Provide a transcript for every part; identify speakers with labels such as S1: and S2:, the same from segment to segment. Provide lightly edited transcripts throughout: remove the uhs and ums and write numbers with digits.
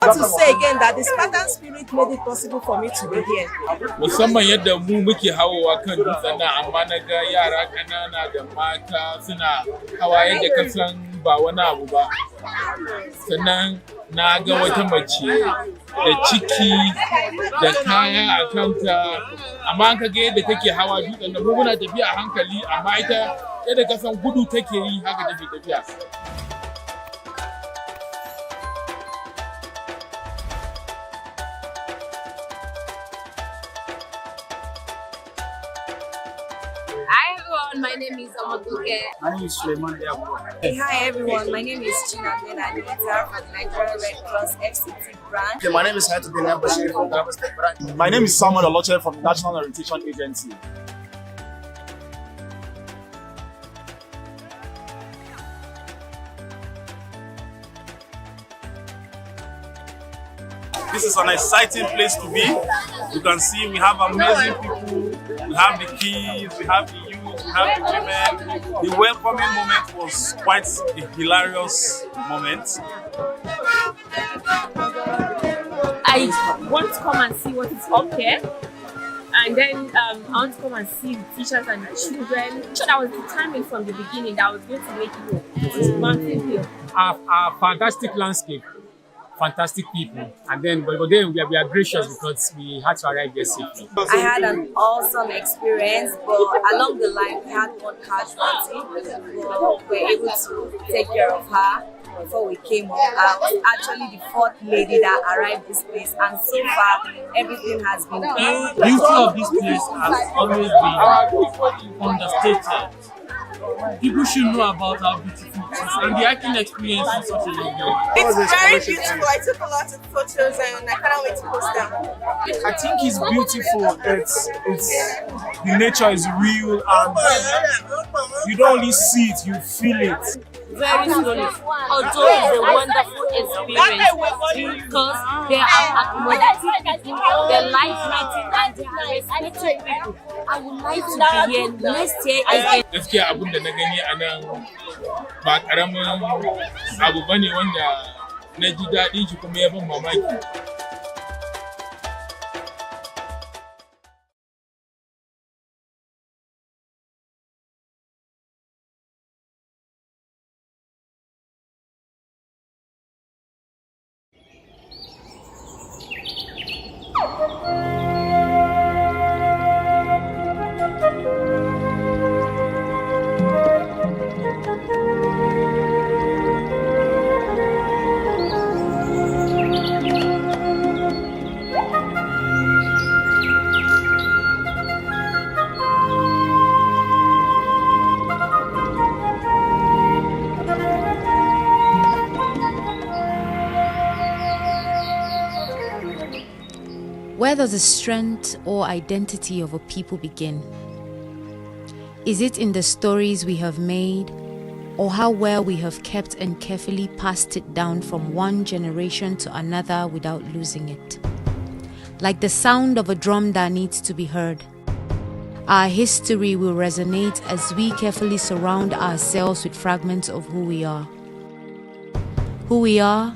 S1: I want to say again that the Spartan spirit made it possible for me to be here.
S2: Musamman yadda mu muke hawowa kan dutsen nan amma na ga yara ƙanana da mata suna hawa yadda ka san ba wani abu ba. Sannan na ga wata mace da ciki da kaya a kanta amma an kaga yadda take hawa dutsen nan mu muna tafiya a hankali amma ita yadda ka san gudu take yi haka take tafiya.
S3: Hi everyone, my name is Amaduke.
S4: My name is Suleiman Diabo.
S1: Hey, hi everyone, my name is China Benanita from the Nigeria Red Cross FCT branch.
S4: Okay, my name is Hayatuddin Bashir from Ghana State branch.
S5: My name is Samuel Oloche from the National Orientation Agency.
S6: This is an exciting place to be. You can see we have amazing people, we have the kids, we have the youth, we have the women. The welcoming moment was quite a hilarious moment.
S3: I want to come and see what is up here. And then I want to come and see the teachers and the children. So that was determined from the beginning that I was going to make it to Mountain Hill.
S7: A fantastic landscape. Fantastic people, and then but then we are gracious because we had to arrive here safely.
S1: I had an awesome experience, but along the line we had one casualty, but we were able to take care of her before we came up. I was actually the fourth lady that arrived this place, and so far everything has been good.
S8: The beauty of this place has always been understated. People should know about how beautiful it is, and the hiking experience is such a lovely.
S1: It's very beautiful. I took a lot of photos and I cannot wait to post them.
S5: I think it's beautiful. It's the nature is real and you don't only see it, you feel it.
S3: Very slowly. Although it's a wonderful experience because they are accommodating people, they're life-making, and they are respecting people. I would like to be here next year again.
S2: Gaskiya abin da na gani a nan ba ƙaramin abu bane wanda na ji daɗin shi kuma ya ban mamaki.
S9: Where does the strength or identity of a people begin? Is it in the stories we have made, or how well we have kept and carefully passed it down from one generation to another without losing it? Like the sound of a drum that needs to be heard, our history will resonate as we carefully surround ourselves with fragments of who we are. Who we are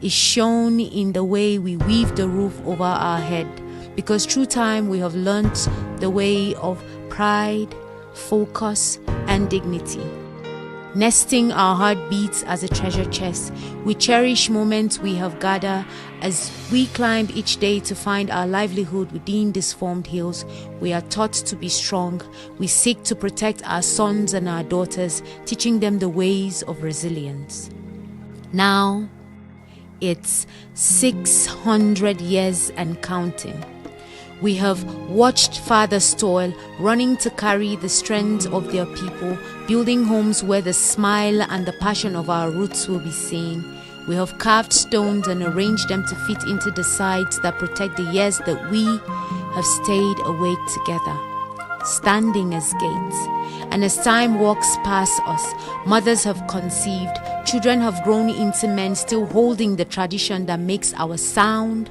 S9: is shown in the way we weave the roof over our head, because through time we have learnt the way of pride, focus, and dignity. Nesting our heartbeats as a treasure chest, we cherish moments we have gathered as we climb each day to find our livelihood within these formed hills. We are taught to be strong. We seek to protect our sons and our daughters, teaching them the ways of resilience. Now, it's 600 years and counting. We have watched fathers toil, running to carry the strength of their people, building homes where the smile and the passion of our roots will be seen. We have carved stones and arranged them to fit into the sides that protect the years that we have stayed awake together, standing as gates. And as time walks past us, mothers have conceived, children have grown into men, still holding the tradition that makes our sound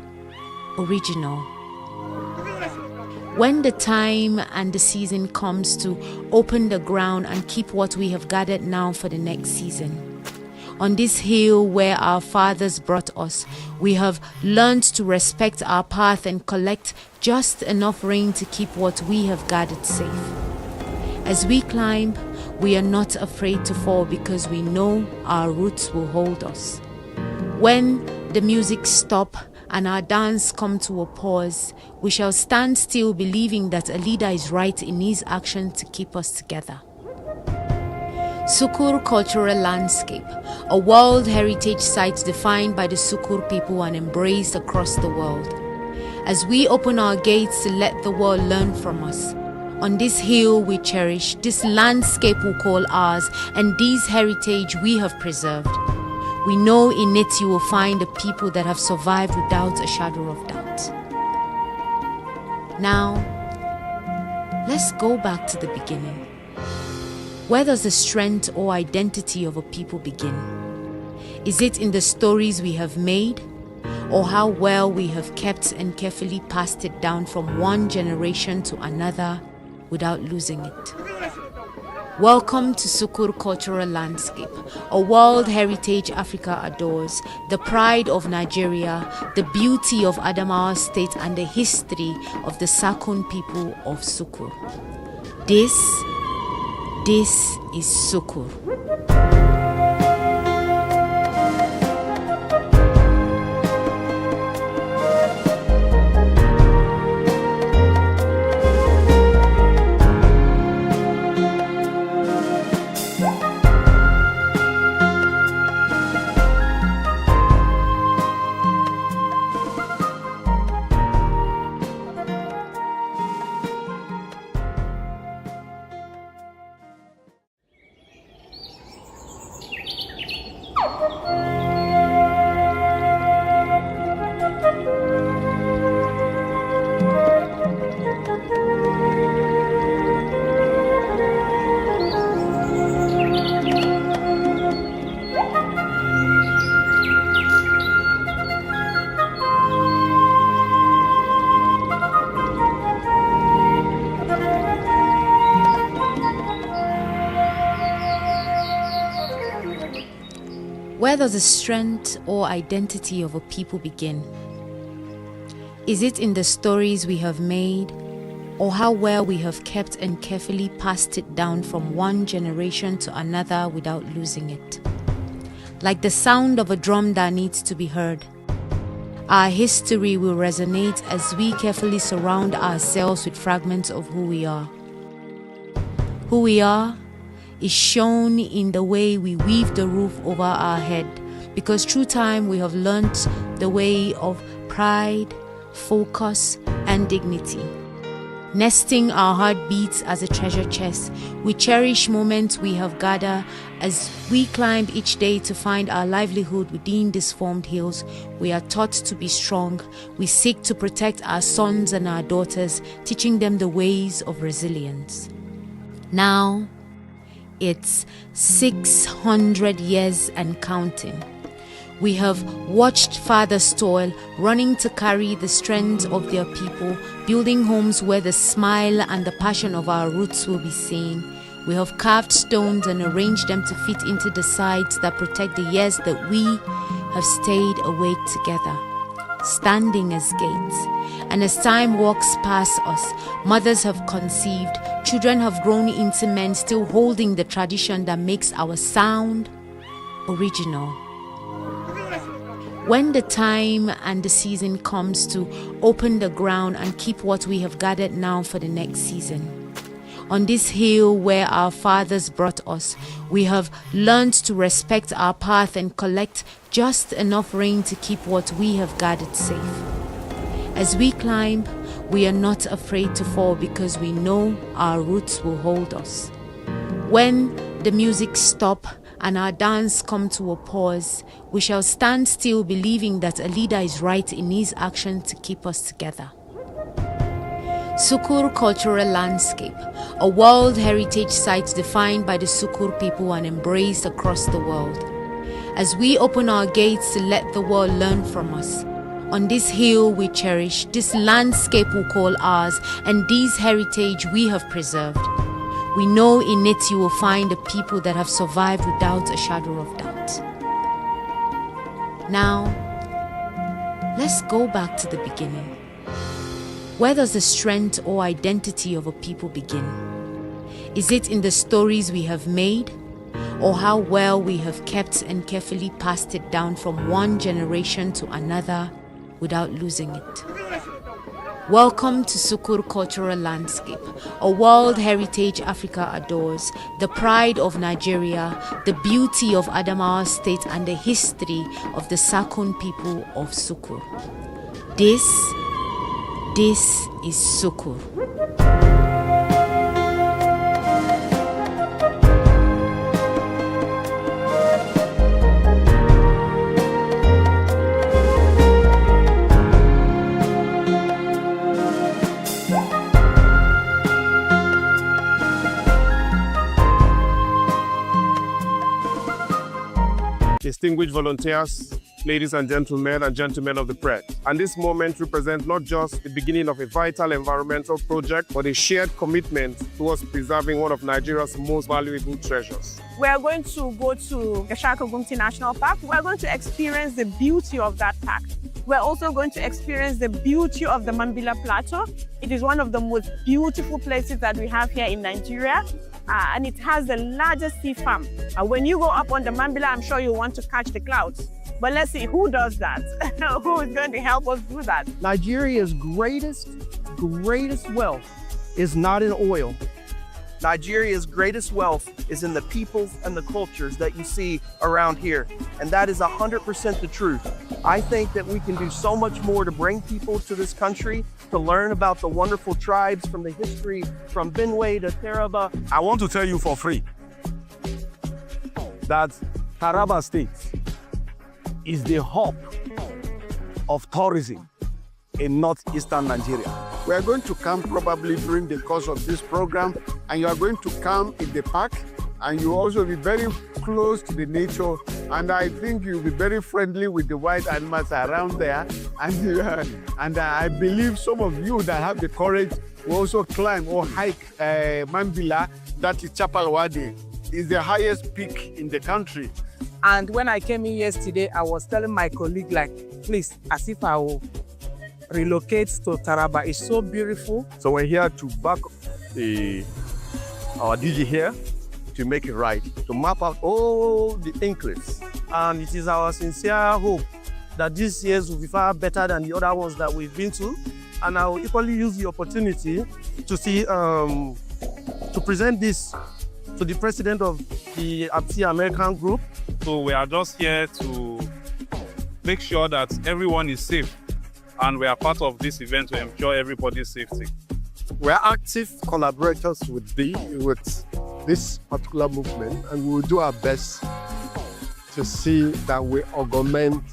S9: original. When the time and the season comes to open the ground and keep what we have gathered now for the next season, On this hill where our fathers brought us, we have learned to respect our path and collect just enough rain to keep what we have gathered safe. As we climb, we are not afraid to fall because we know our roots will hold us. When the music stops and our dance come to a pause, we shall stand still believing that a leader is right in his action to keep us together. Sukur Cultural Landscape, a World Heritage Site defined by the Sukur people and embraced across the world. As we open our gates to let the world learn from us, on this hill we cherish, this landscape we call ours, and this heritage we have preserved. We know in it you will find a people that have survived without a shadow of doubt. Now, let's go back to the beginning. Where does the strength or identity of a people begin? Is it in the stories we have made, or how well we have kept and carefully passed it down from one generation to another without losing it? Welcome to Sukur Cultural Landscape, a World Heritage Africa adores, the pride of Nigeria, the beauty of Adamawa State, and the history of the Sakun people of Sukur. This is Sukur. Where does the strength or identity of a people begin? Is it in the stories we have made, or how well we have kept and carefully passed it down from one generation to another without losing it? Like the sound of a drum that needs to be heard, our history will resonate as we carefully surround ourselves with fragments of who we are. Who we are is shown in the way we weave the roof over our head, because through time we have learnt the way of pride, focus, and dignity. Nesting our heartbeats as a treasure chest, we cherish moments we have gathered as we climb each day to find our livelihood within these formed hills. We are taught to be strong. We seek to protect our sons and our daughters, teaching them the ways of resilience. Now, it's 600 years and counting. We have watched fathers toil, running to carry the strength of their people, building homes where the smile and the passion of our roots will be seen. We have carved stones and arranged them to fit into the sides that protect the years that we have stayed awake together, standing as gates. And as time walks past us, mothers have conceived, children have grown into men, still holding the tradition that makes our sound original. When the time and the season comes to open the ground and keep what we have gathered now for the next season, on this hill where our fathers brought us, we have learned to respect our path and collect just enough rain to keep what we have gathered safe. As we climb, we are not afraid to fall because we know our roots will hold us. When the music stops and our dance come to a pause, we shall stand still believing that a leader is right in his action to keep us together. Sukur Cultural Landscape, a World Heritage Site defined by the Sukur people and embraced across the world. As we open our gates to let the world learn from us, on this hill we cherish, this landscape we call ours, and this heritage we have preserved. We know in it you will find a people that have survived without a shadow of doubt. Now, let's go back to the beginning. Where does the strength or identity of a people begin? Is it in the stories we have made, or how well we have kept and carefully passed it down from one generation to another without losing it? Welcome to Sukur Cultural Landscape, a World Heritage Africa adores, the pride of Nigeria, the beauty of Adamawa State, and the history of the Sakun people of Sukur. This is Sukur.
S10: Distinguished volunteers, ladies and gentlemen of the press. And this moment represents not just the beginning of a vital environmental project, but a shared commitment towards preserving one of Nigeria's most valuable treasures.
S11: We are going to go to Gashaka-Gumti National Park. We are going to experience the beauty of that park. We're also going to experience the beauty of the Mambila Plateau. It is one of the most beautiful places that we have here in Nigeria. And it has the largest sea farm. When you go up on the Mambila, I'm sure you want to catch the clouds. But let's see, who does that? Who is going to help us do that?
S12: Nigeria's greatest wealth is not in oil. Nigeria's greatest wealth is in the peoples and the cultures that you see around here. And that is 100% the truth. I think that we can do so much more to bring people to this country, to learn about the wonderful tribes from the history, from Benue to Taraba.
S6: I want to tell you for free that Taraba State is the hub of tourism in northeastern Nigeria.
S13: We are going to come probably during the course of this program, and you are going to come in the park, and you also be very close to the nature, and I think you'll be very friendly with the wild animals around there, and I believe some of you that have the courage will also climb or hike Mambila, that is Chapalwadi. It's the highest peak in the country.
S14: And when I came in yesterday, I was telling my colleague, like, please, as if I will relocate to Taraba. It's so beautiful.
S13: So we're here to back our DG here to make it right, to map out all the enclaves.
S12: And it is our sincere hope that this year will be far better than the other ones that we've been to. And I will equally use the opportunity to see, to present this to the president of the Afidff American Group.
S6: So we are just here to make sure that everyone is safe, and we are part of this event to ensure everybody's safety.
S13: We are active collaborators with this particular movement, and we will do our best to see that we augment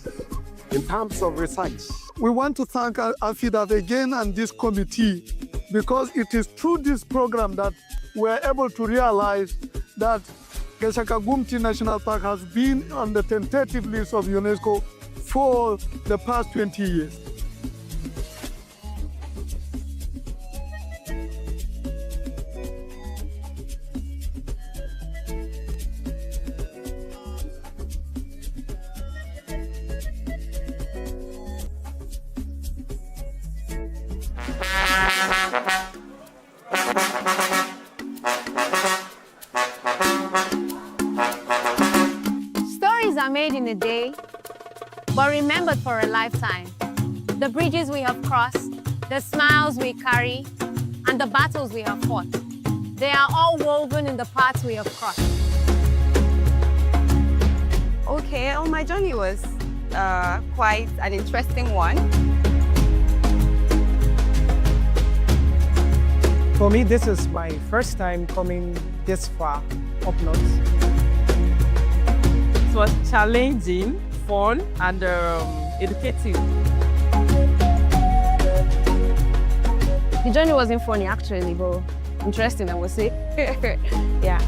S13: in terms of research.
S15: We want to thank Afidff again and this committee, because it is through this program that we are able to realize that Gashaka-Gumti National Park has been on the tentative list of UNESCO for the past 20 years.
S16: Are made in a day, but remembered for a lifetime. The bridges we have crossed, the smiles we carry, and the battles we have fought. They are all woven in the paths we have crossed.
S17: Okay, well, my journey was quite an interesting one.
S14: For me, this is my first time coming this far up north. It was challenging, fun, and educative.
S16: The journey wasn't funny actually, but interesting, I would say. Yeah.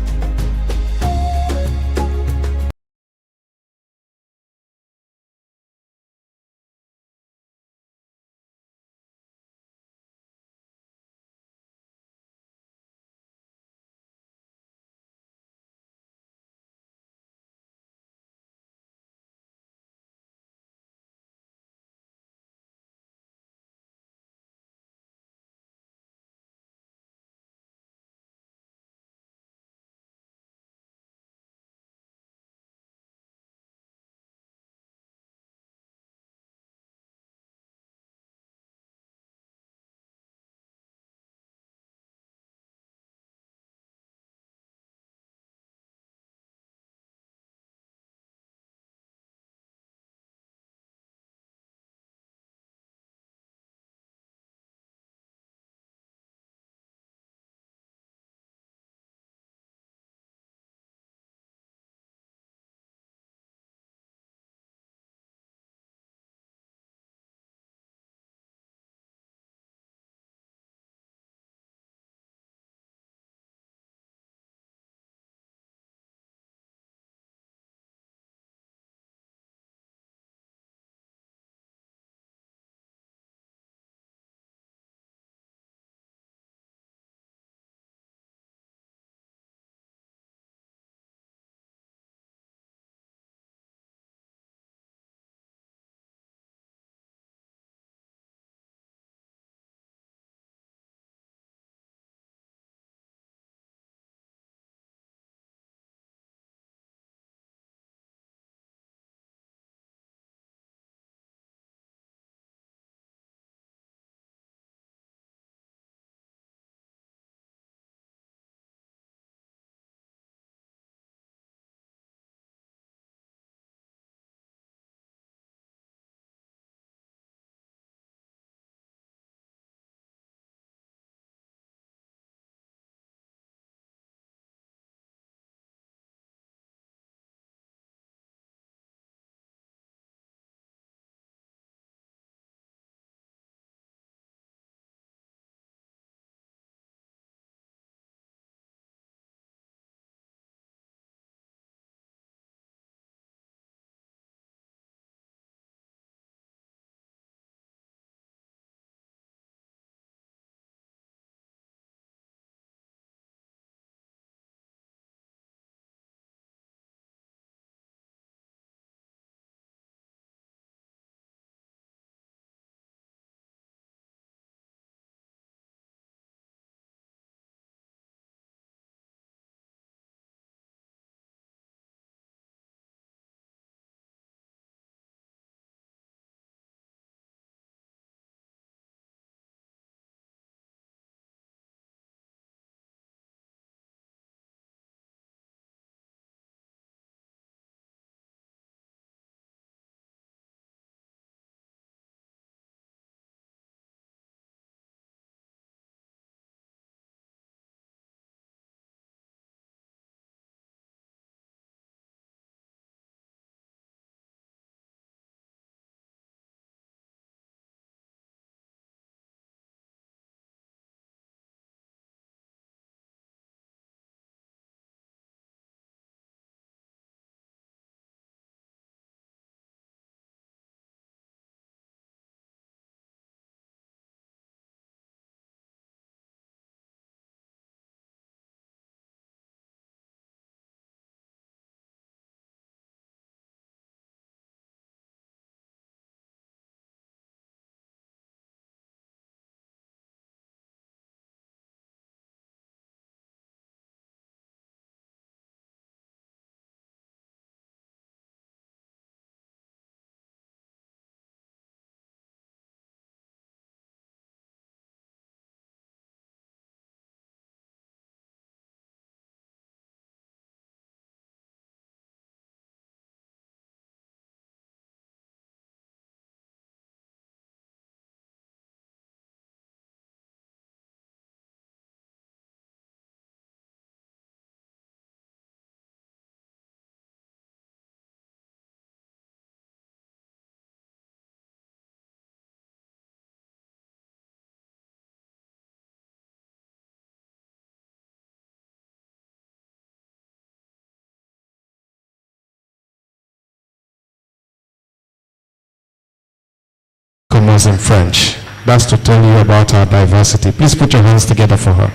S18: was in French. That's to tell you about our diversity. Please put your hands together for her.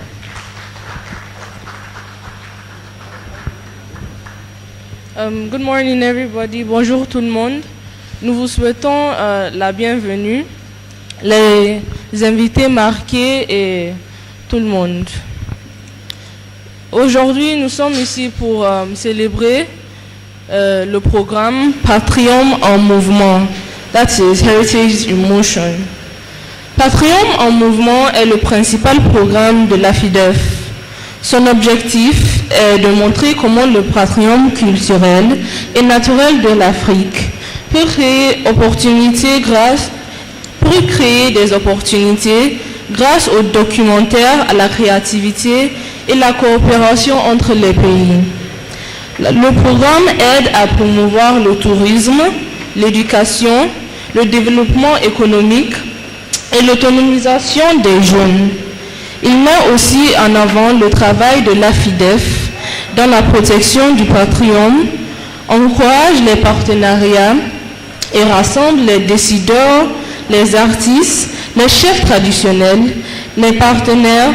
S19: Good morning everybody. Bonjour tout le monde. Nous vous souhaitons la bienvenue, les invités marqués et tout le monde. Aujourd'hui, nous sommes ici pour célébrer le programme Patriote en mouvement. That is Heritage in Motion. Patriote en mouvement est le principal programme de l'Afidff. Son objectif est de montrer comment le patrimoine culturel et naturel de l'Afrique peut créer des opportunités grâce au documentaire, à la créativité et la coopération entre les pays. Le programme aide à promouvoir le tourisme, l'éducation, le développement économique et l'autonomisation des jeunes. Il met aussi en avant le travail de l'Afidff dans la protection du patrimoine, encourage les partenariats et rassemble les décideurs, les artistes, les chefs traditionnels, les partenaires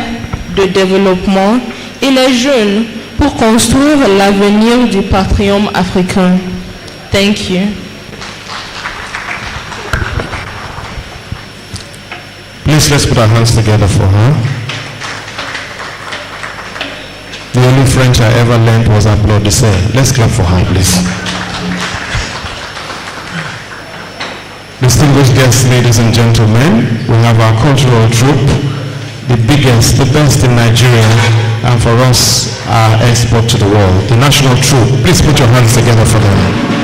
S19: de développement et les jeunes pour construire l'avenir du patrimoine africain. Thank you.
S18: Please, let's put our hands together for her. The only French I ever learned was applaudisser. Let's clap for her, please. Distinguished guests, ladies and gentlemen, we have our cultural troupe, the biggest, the best in Nigeria, and for us, our export to the world, the national troupe. Please put your hands together for them.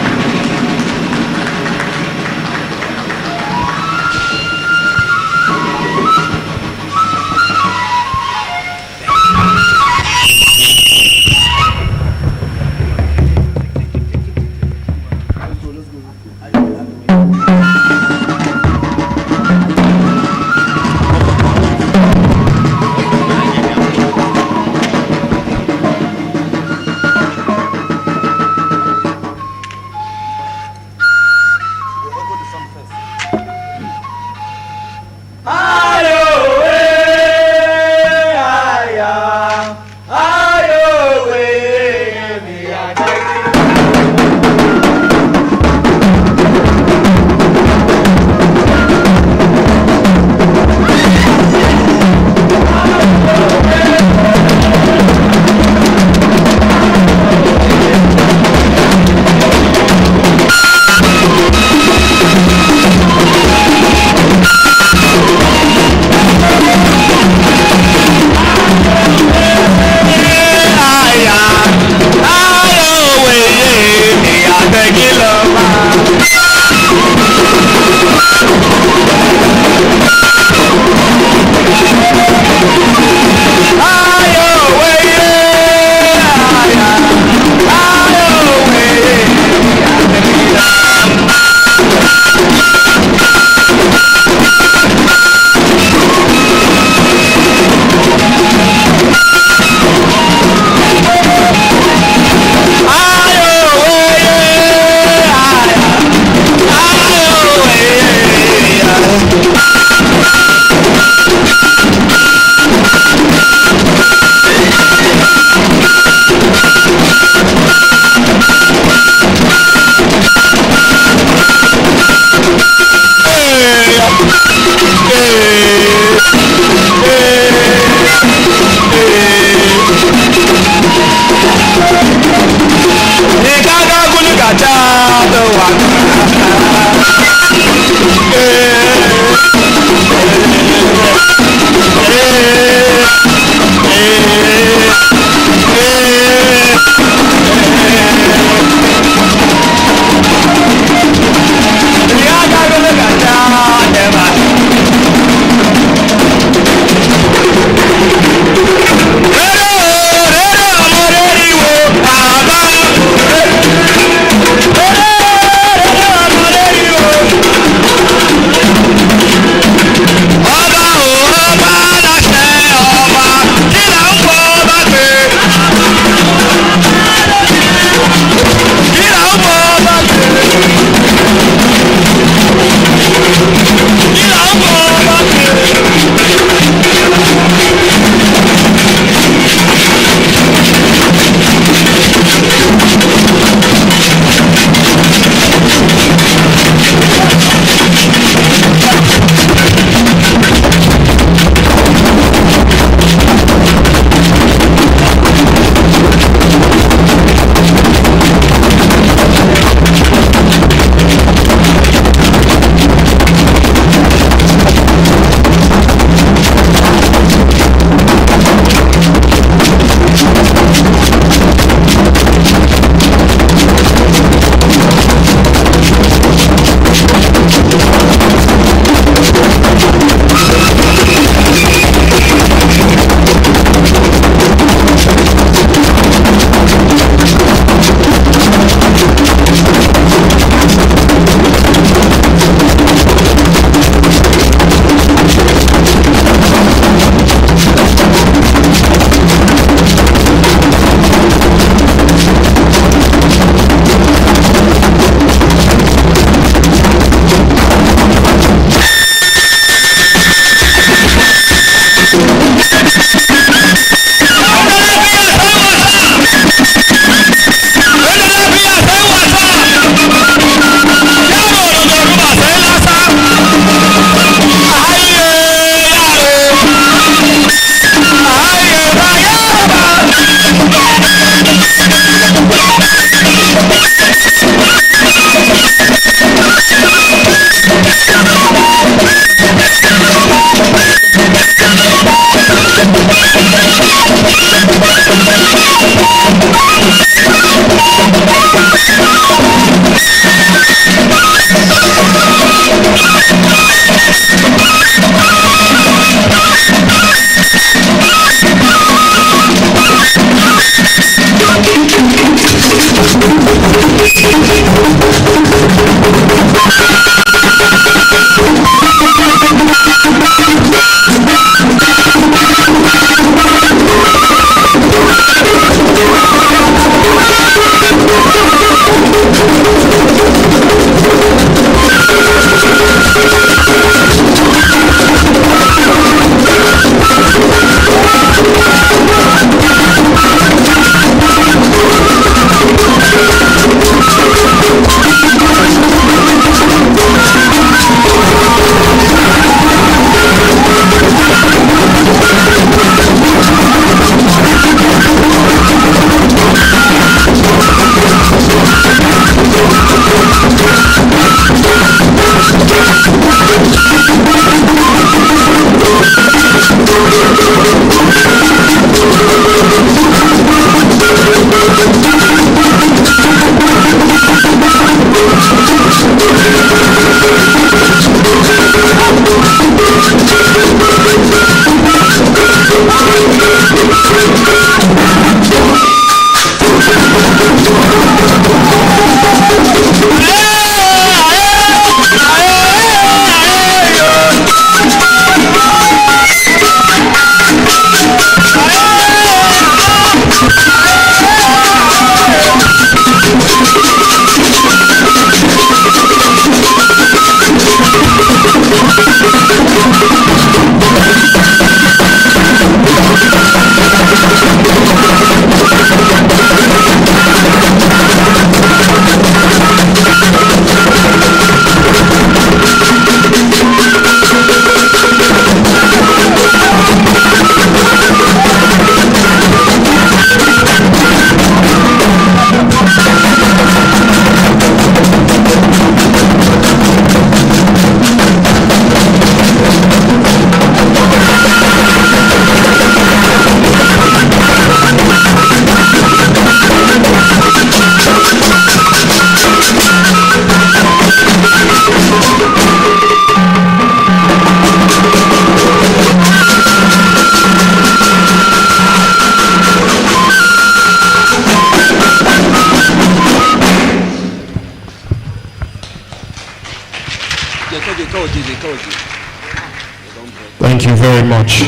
S18: Thank you very much.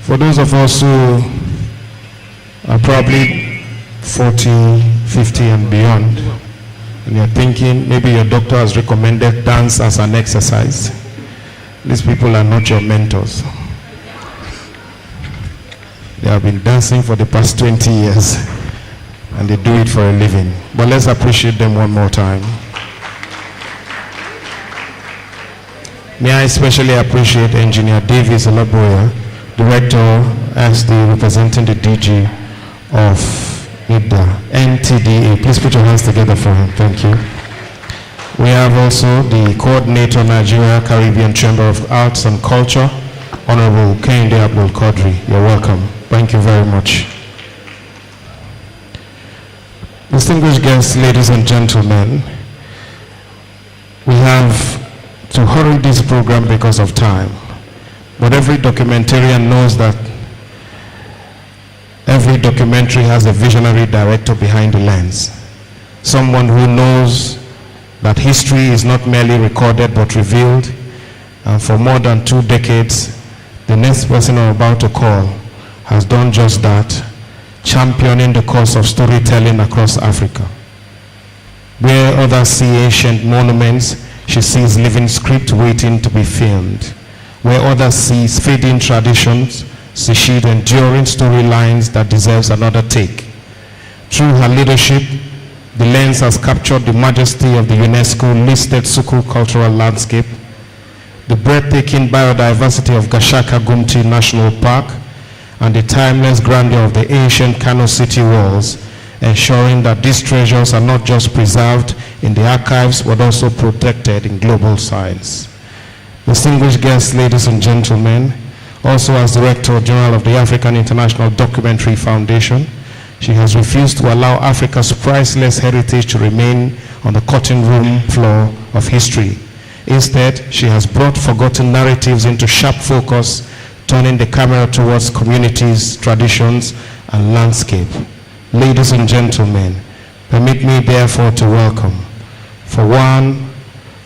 S18: For those of us who are probably 40, 50 and beyond, and you're thinking maybe your doctor has recommended dance as an exercise, these people are not your mentors. They have been dancing for the past 20 years and they do it for a living. But let's appreciate them one more time. May I especially appreciate Engineer Davis Alaboya, Director SD representing the DG of NTDA. Please put your hands together for him. Thank you. We have also the Coordinator, Nigeria Caribbean Chamber of Arts and Culture, Honorable Kehinde Abdul Qadri. You're welcome. Thank you very much. Distinguished guests, ladies and gentlemen, we have to hurry this program because of time. But every documentarian knows that every documentary has a visionary director behind the lens. Someone who knows that history is not merely recorded but revealed. And for more than 2 decades, the next person I'm about to call has done just that, championing the cause of storytelling across Africa. Where others see ancient monuments, she sees living script waiting to be filmed. Where others see fading traditions, she sees enduring storylines that deserves another take. Through her leadership, the lens has captured the majesty of the UNESCO-listed Suku cultural landscape, the breathtaking biodiversity of Gashaka Gumti National Park, and the timeless grandeur of the ancient Kano city walls, ensuring that these treasures are not just preserved in the archives but also protected in global science. Distinguished guests, ladies and gentlemen, also as Director General of the African International Documentary Foundation, she has refused to allow Africa's priceless heritage to remain on the cutting room floor of history. Instead, she has brought forgotten narratives into sharp focus, turning the camera towards communities, traditions, and landscape. Ladies and gentlemen, permit me therefore to welcome, for one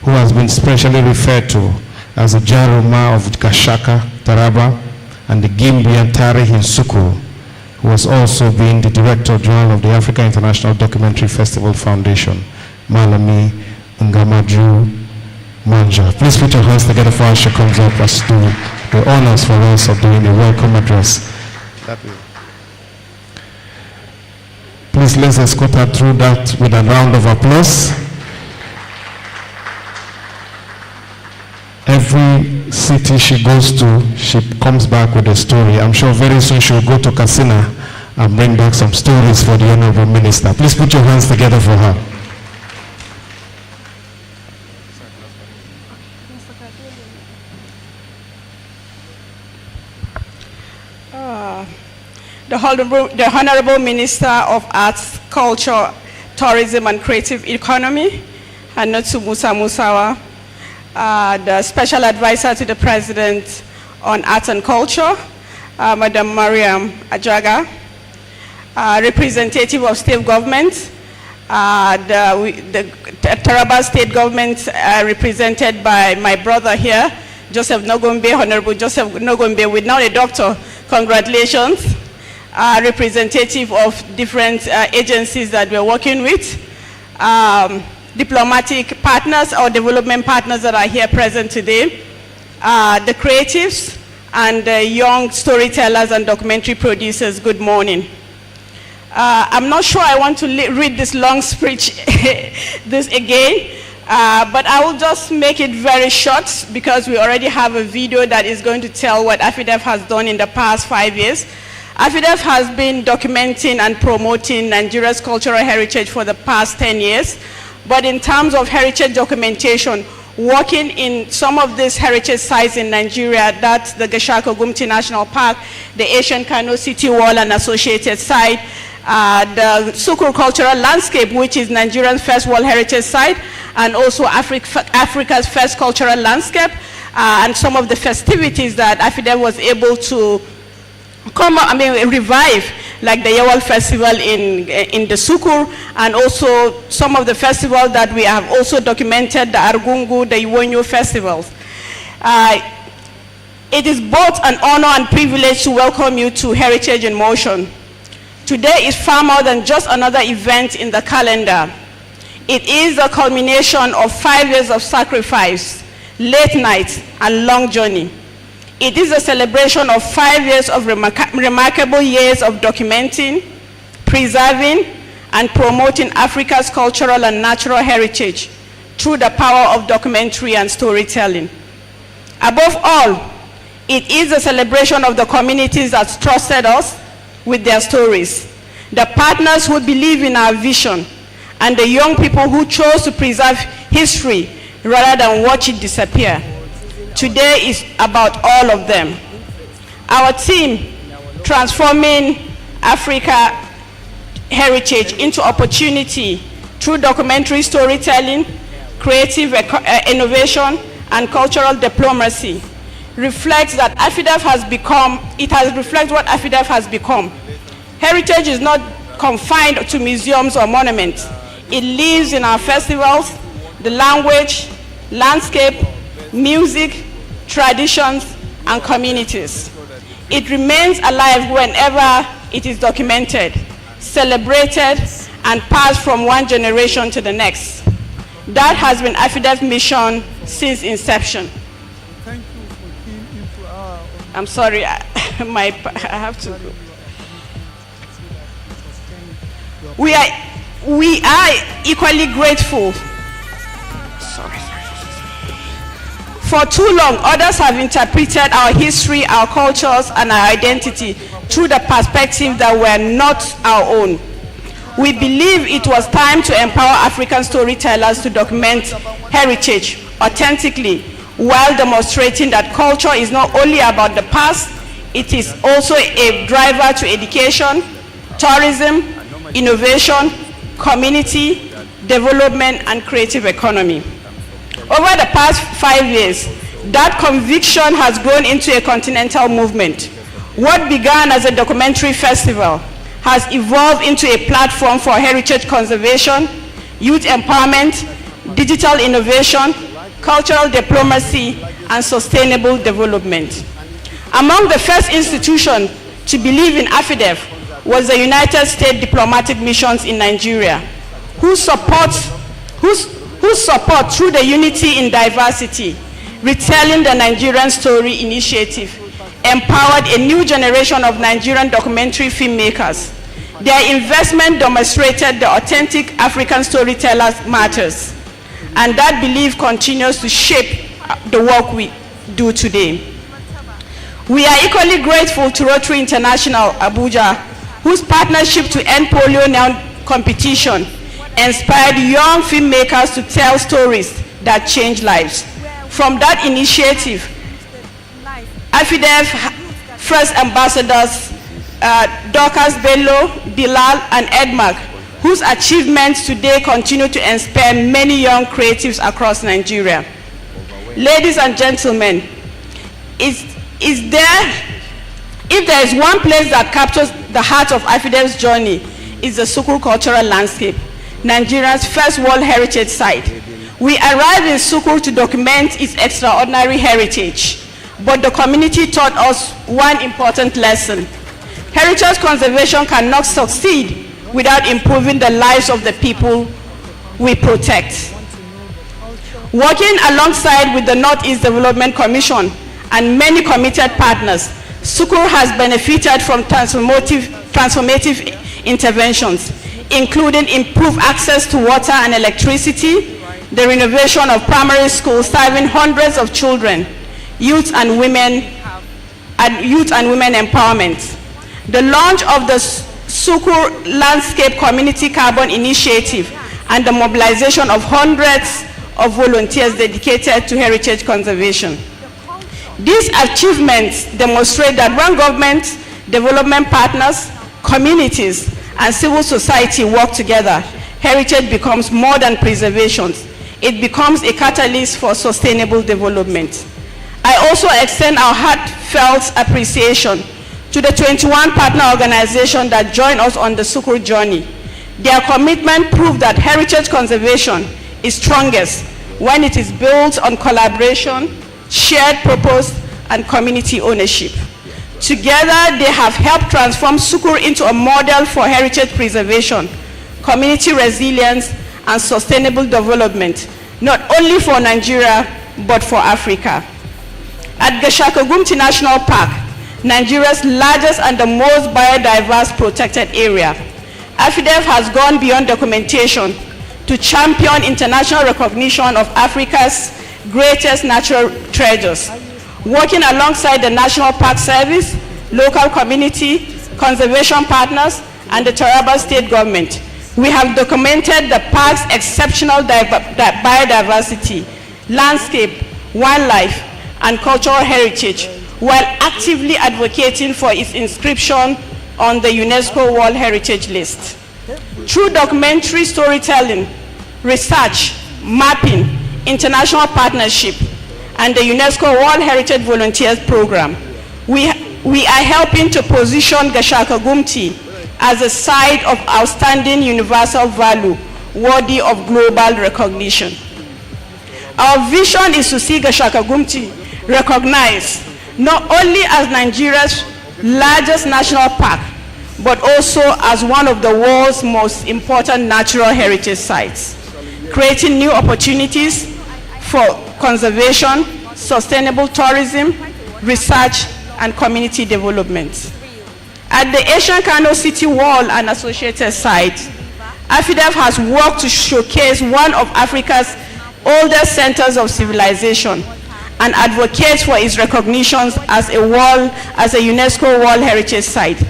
S18: who has been specially referred to as the Jaruma of Gashaka, Taraba, and the Gimbi and Tari Hinsuku, who has also been the Director General of the Africa International Documentary Festival Foundation, Malami Ngamaju Manja. Please put your hands together for as she comes up as to the honors for us of doing a welcome address. Please let's escort her through that with a round of applause. Every city she goes to, she comes back with a story. I'm sure very soon she'll go to Katsina and bring back some stories for the Honorable Minister. Please put your hands together for her.
S11: The Honorable Minister of Arts, Culture, Tourism and Creative Economy, Hannatu Musa Musawa, the Special Advisor to the President on Arts and Culture, Madam Mariam Ajaga, Representative of State Government, the Taraba State Government represented by my brother here, Joseph Nogombe, Honorable Joseph Nogombe, with now a doctor. Congratulations. Representative of different agencies that we're working with, diplomatic partners or development partners that are here present today, the creatives and the young storytellers and documentary producers, good morning. I'm not sure I want to read this long speech this again, but I will just make it very short because we already have a video that is going to tell what Afidff has done in the past 5 years. Afidff has been documenting and promoting Nigeria's cultural heritage for the past 10 years. But in terms of heritage documentation, working in some of these heritage sites in Nigeria, that's the Gashaka Gumti National Park, the Asian Kano City Wall and associated site, the Sukur Cultural Landscape, which is Nigeria's first World Heritage Site, and also Africa's first cultural landscape, and some of the festivities that Afidff was able to revive, like the Yawal Festival in the Sukur, and also some of the festivals that we have also documented, the Argungu, the Iwonyo festivals.
S20: It is both an honor and privilege to welcome you to Heritage in Motion. Today is far more than just another event in the calendar. It is a culmination of 5 years of sacrifice, late nights, and long journey. It is a celebration of 5 years of remarkable years of documenting, preserving, and promoting Africa's cultural and natural heritage through the power of documentary and storytelling. Above all, it is a celebration of the communities that trusted us with their stories, the partners who believe in our vision, and the young people who chose to preserve history rather than watch it disappear. Today is about all of them. Our team, Transforming Africa Heritage into Opportunity through documentary storytelling, creative innovation, and cultural diplomacy, reflects that Afidff has become, reflects what Afidff has become. Heritage is not confined to museums or monuments. It lives in our festivals, the language, landscape, music, traditions, and communities. It remains alive whenever it is documented, celebrated, and passed from one generation to the next. That has been Afidff's mission since inception. I'm sorry, I have to go. We are equally grateful. For too long, others have interpreted our history, our cultures, and our identity through the perspective that were not our own. We believe it was time to empower African storytellers to document heritage authentically, while demonstrating that culture is not only about the past, it is also a driver to education, tourism, innovation, community, development, and creative economy. Over the past 5 years, that conviction has grown into a continental movement. What began as a documentary festival has evolved into a platform for heritage conservation, youth empowerment, digital innovation, cultural diplomacy, and sustainable development. Among the first institutions to believe in Afidff was the United States Diplomatic Missions in Nigeria, whose support through the Unity in Diversity, Retelling the Nigerian Story initiative, empowered a new generation of Nigerian documentary filmmakers. Their investment demonstrated the authentic African storytellers matters, and that belief continues to shape the work we do today. We are equally grateful to Rotary International Abuja, whose partnership to end polio now competition inspired young filmmakers to tell stories that change lives. From that initiative, Afidff first ambassadors Dorcas Bello, Bilal, and Edmark, whose achievements today continue to inspire many young creatives across Nigeria. Ladies and gentlemen, if there is one place that captures the heart of Afidff's journey, is the Sukkur cultural landscape, Nigeria's first World Heritage Site. We arrived in Sukkur to document its extraordinary heritage, but the community taught us one important lesson. Heritage conservation cannot succeed without improving the lives of the people we protect. Working alongside with the Northeast Development Commission and many committed partners, Sukkur has benefited from transformative interventions, including improved access to water and electricity, the renovation of primary schools serving hundreds of children, youth and women empowerment. The launch of the Sukkur Landscape Community Carbon Initiative and the mobilization of hundreds of volunteers dedicated to heritage conservation. These achievements demonstrate that when government, development partners, communities, and civil society work together, heritage becomes more than preservation. It becomes a catalyst for sustainable development. I also extend our heartfelt appreciation to the 21 partner organizations that joined us on the Sukkur journey. Their commitment proved that heritage conservation is strongest when it is built on collaboration, shared purpose, and community ownership. Together, they have helped transform Sukur into a model for heritage preservation, community resilience, and sustainable development, not only for Nigeria, but for Africa. At Gashaka-Gumti National Park, Nigeria's largest and the most biodiverse protected area, Afidff has gone beyond documentation to champion international recognition of Africa's greatest natural treasures, working alongside the National Park Service, local community, conservation partners, and the Taraba State Government. We have documented the park's exceptional biodiversity, landscape, wildlife, and cultural heritage, while actively advocating for its inscription on the UNESCO World Heritage List. Through documentary storytelling, research, mapping, international partnership, and the UNESCO World Heritage Volunteers Program, we are helping to position Gashaka-Gumti as a site of outstanding universal value worthy of global recognition. Our vision is to see Gashaka-Gumti recognized not only as Nigeria's largest national park, but also as one of the world's most important natural heritage sites, creating new opportunities for conservation, sustainable tourism, research, and community development. At the Asian Kano City Wall and associated sites, Afidff has worked to showcase one of Africa's oldest centers of civilization and advocates for its recognition as a UNESCO World Heritage Site.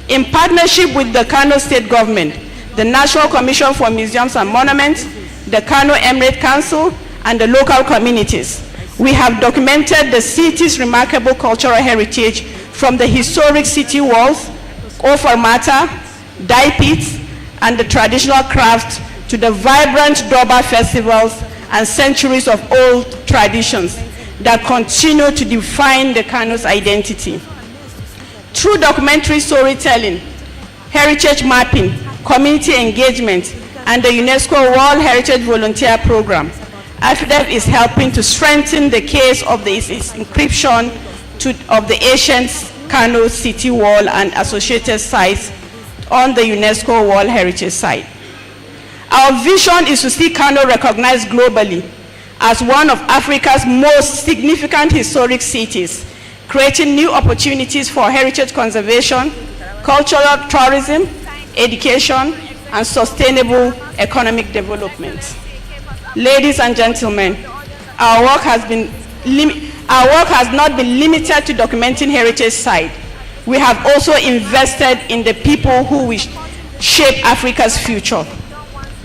S20: In partnership with the Kano State Government, the National Commission for Museums and Monuments, the Kano Emirate Council, and the local communities, we have documented the city's remarkable cultural heritage from the historic city walls, Ofarmata, dye pits, and the traditional crafts to the vibrant Doba festivals and centuries of old traditions that continue to define the Kano's identity. Through documentary storytelling, heritage mapping, community engagement, and the UNESCO World Heritage Volunteer Program, Afidff is helping to strengthen the case of its inscription of the ancient Kano City Wall and associated sites on the UNESCO World Heritage Site. Our vision is to see Kano recognized globally as one of Africa's most significant historic cities, creating new opportunities for heritage conservation, cultural tourism, education, and sustainable economic development. Ladies and gentlemen, our work has not been limited to documenting heritage sites. We have also invested in the people who will shape Africa's future.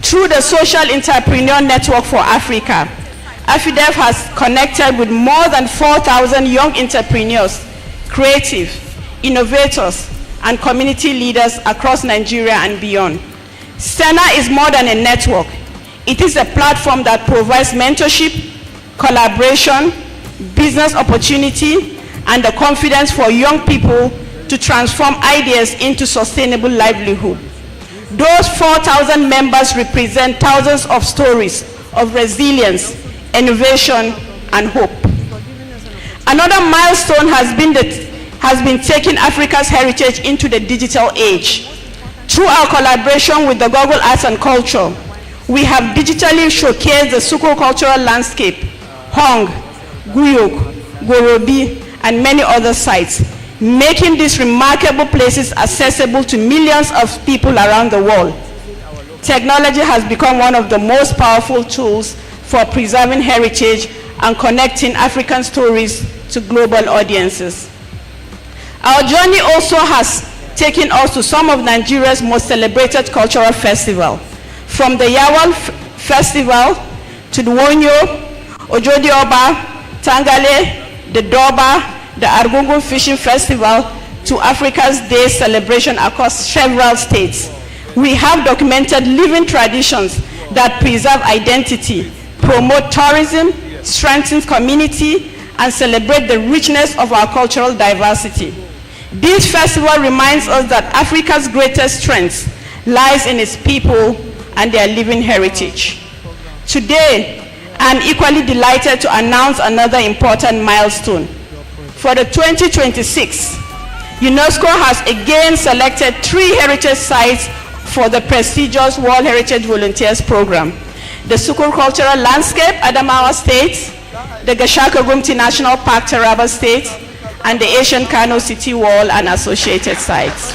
S20: Through the Social Entrepreneur Network for Africa, Afidff has connected with more than 4,000 young entrepreneurs, creative, innovators, and community leaders across Nigeria and beyond. SENA is more than a network. It is a platform that provides mentorship, collaboration, business opportunity, and the confidence for young people to transform ideas into sustainable livelihood. Those 4,000 members represent thousands of stories of resilience, innovation, and hope. Another milestone has been taking Africa's heritage into the digital age. Through our collaboration with the Google Arts and Culture, we have digitally showcased the Sukur cultural landscape, Hong, Guyok, Gorobi, and many other sites, making these remarkable places accessible to millions of people around the world. Technology has become one of the most powerful tools for preserving heritage and connecting African stories to global audiences. Our journey also has taken us to some of Nigeria's most celebrated cultural festivals, from the Yawal Festival to the Wonyo, Ojodi Oba, Tangale, the Doba, the Argungun Fishing Festival, to Africa's Day celebration across several states. We have documented living traditions that preserve identity, promote tourism, strengthen community, and celebrate the richness of our cultural diversity. This festival reminds us that Africa's greatest strength lies in its people and their living heritage. Today, I'm equally delighted to announce another important milestone. For the 2026, UNESCO has again selected 3 heritage sites for the prestigious World Heritage Volunteers Program: the Sukur Cultural Landscape, Adamawa State, the Gashaka Gumti National Park, Taraba State, and the Asian Kano City Wall and associated sites.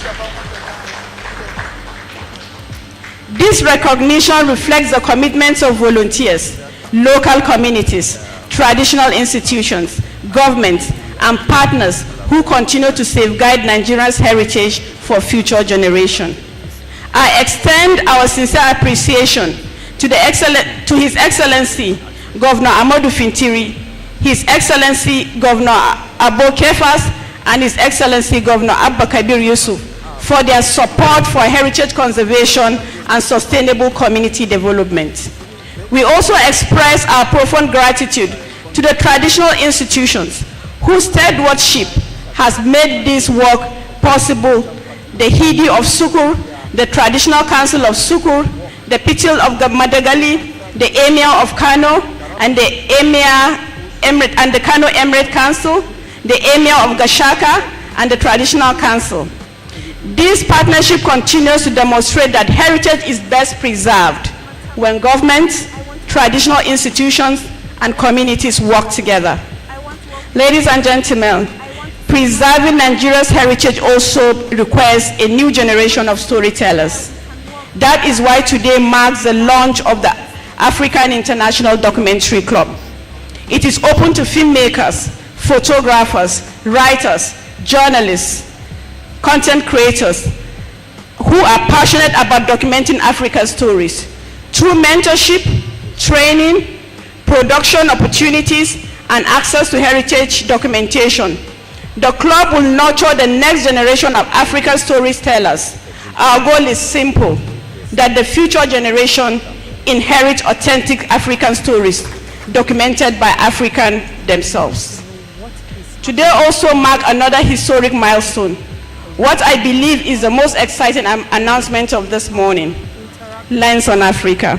S20: This recognition reflects the commitments of volunteers, local communities, traditional institutions, governments, and partners who continue to safeguard Nigeria's heritage for future generations. I extend our sincere appreciation to His Excellency Governor Amadou Fintiri, His Excellency Governor Abo Kefas, and His Excellency Governor Abba Kabir Yusuf for their support for heritage conservation and sustainable community development. We also express our profound gratitude to the traditional institutions whose stewardship has made this work possible: the Hidi of Sukur, the Traditional Council of Sukur, the Pitil of Madagali, the Emir of Kano, and the Kano Emirate Council, the Emir of Gashaka, and the Traditional Council. This partnership continues to demonstrate that heritage is best preserved when governments, traditional institutions, and communities work together. Ladies and gentlemen, preserving Nigeria's heritage also requires a new generation of storytellers. That is why today marks the launch of the African International Documentary Club. It is open to filmmakers, photographers, writers, journalists, content creators who are passionate about documenting Africa's stories. Through mentorship, training, production opportunities, and access to heritage documentation, the club will nurture the next generation of African storytellers. Our goal is simple: that the future generation inherit authentic African stories documented by Africans themselves. Today also marks another historic milestone, what I believe is the most exciting announcement of this morning: Lens on Africa.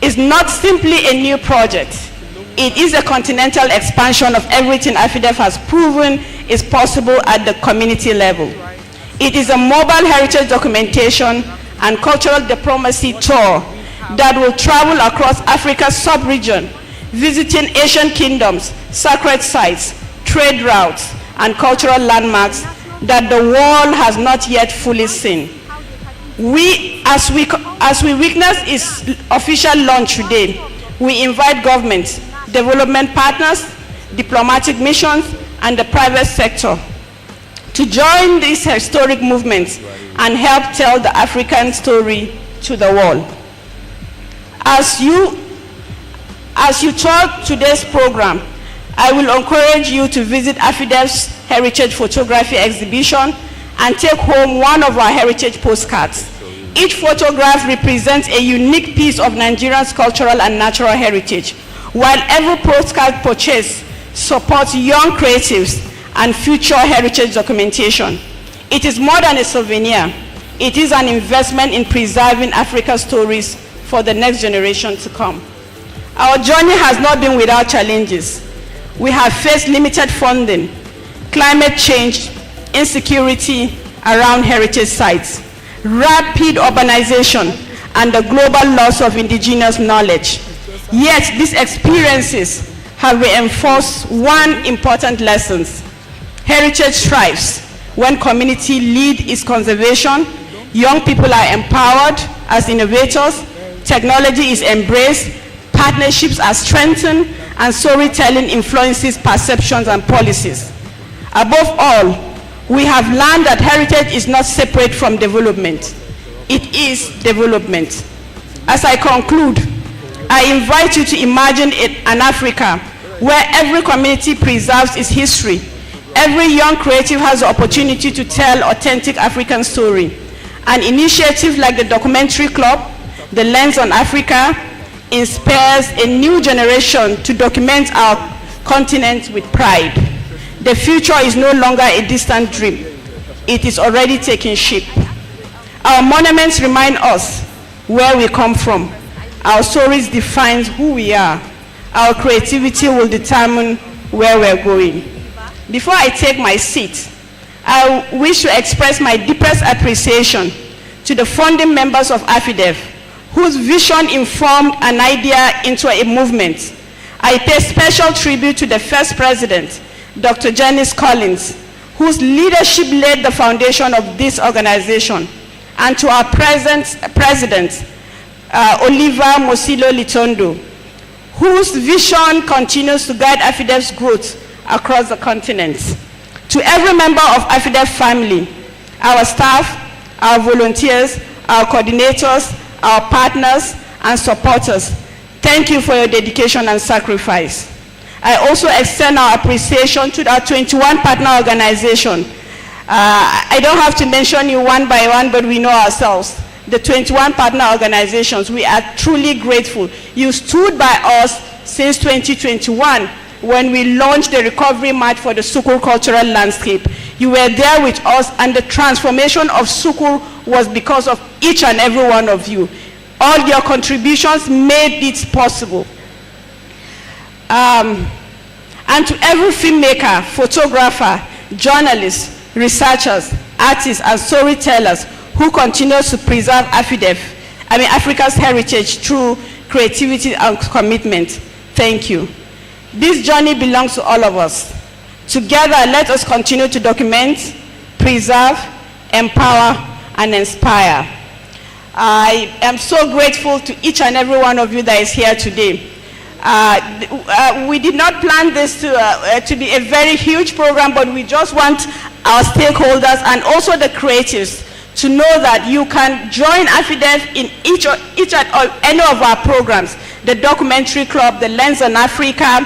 S20: It's not simply a new project. It is a continental expansion of everything Afidff has proven is possible at the community level. It is a mobile heritage documentation and cultural diplomacy tour that will travel across Africa's sub-region, visiting ancient kingdoms, sacred sites, trade routes, and cultural landmarks that the world has not yet fully seen. As we witness its official launch today, we invite governments, development partners, diplomatic missions, and the private sector to join this historic movement and help tell the African story to the world. As you tour today's program, I will encourage you to visit Afidff's Heritage Photography Exhibition and take home one of our heritage postcards. Each photograph represents a unique piece of Nigeria's cultural and natural heritage, while every postcard purchase supports young creatives and future heritage documentation. It is more than a souvenir. It is an investment in preserving Africa's stories for the next generation to come. Our journey has not been without challenges. We have faced limited funding, climate change, insecurity around heritage sites, rapid urbanization, and the global loss of indigenous knowledge. Yet these experiences have reinforced one important lesson: heritage thrives when community lead its conservation, young people are empowered as innovators, technology is embraced, partnerships are strengthened, and storytelling influences perceptions and policies. Above all, we have learned that heritage is not separate from development. It is development. As I conclude, I invite you to imagine an Africa where every community preserves its history. Every young creative has the opportunity to tell authentic African story. An initiative like the Documentary Club, the Lens on Africa, inspires a new generation to document our continent with pride. The future is no longer a distant dream. It is already taking shape. Our monuments remind us where we come from. Our stories define who we are. Our creativity will determine where we're going. Before I take my seat, I wish to express my deepest appreciation to the founding members of Afidff, whose vision informed an idea into a movement. I pay special tribute to the first president, Dr. Janice Collins, whose leadership laid the foundation of this organization, and to our present president, Oliver Mosilo Litondo, whose vision continues to guide Afidff's growth across the continent. To every member of Afidff family, our staff, our volunteers, our coordinators, our partners, and supporters, thank you for your dedication and sacrifice. I also extend our appreciation to our 21 partner organizations. I don't have to mention you one by one, but we know ourselves. The 21 partner organizations, we are truly grateful. You stood by us since 2021 when we launched the Recovery March for the Sukkur cultural landscape. You were there with us, and the transformation of Sukkur was because of each and every one of you. All your contributions made it possible. And to every filmmaker, photographer, journalist, researchers, artists, and storytellers who continue to preserve Africa's heritage through creativity and commitment, thank you. This journey belongs to all of us. Together, let us continue to document, preserve, empower, and inspire. I am so grateful to each and every one of you that is here today. We did not plan this to be a very huge program, but we just want our stakeholders and also the creatives to know that you can join Afidff in each and any of our programs, the Documentary Club, the Lens on Africa,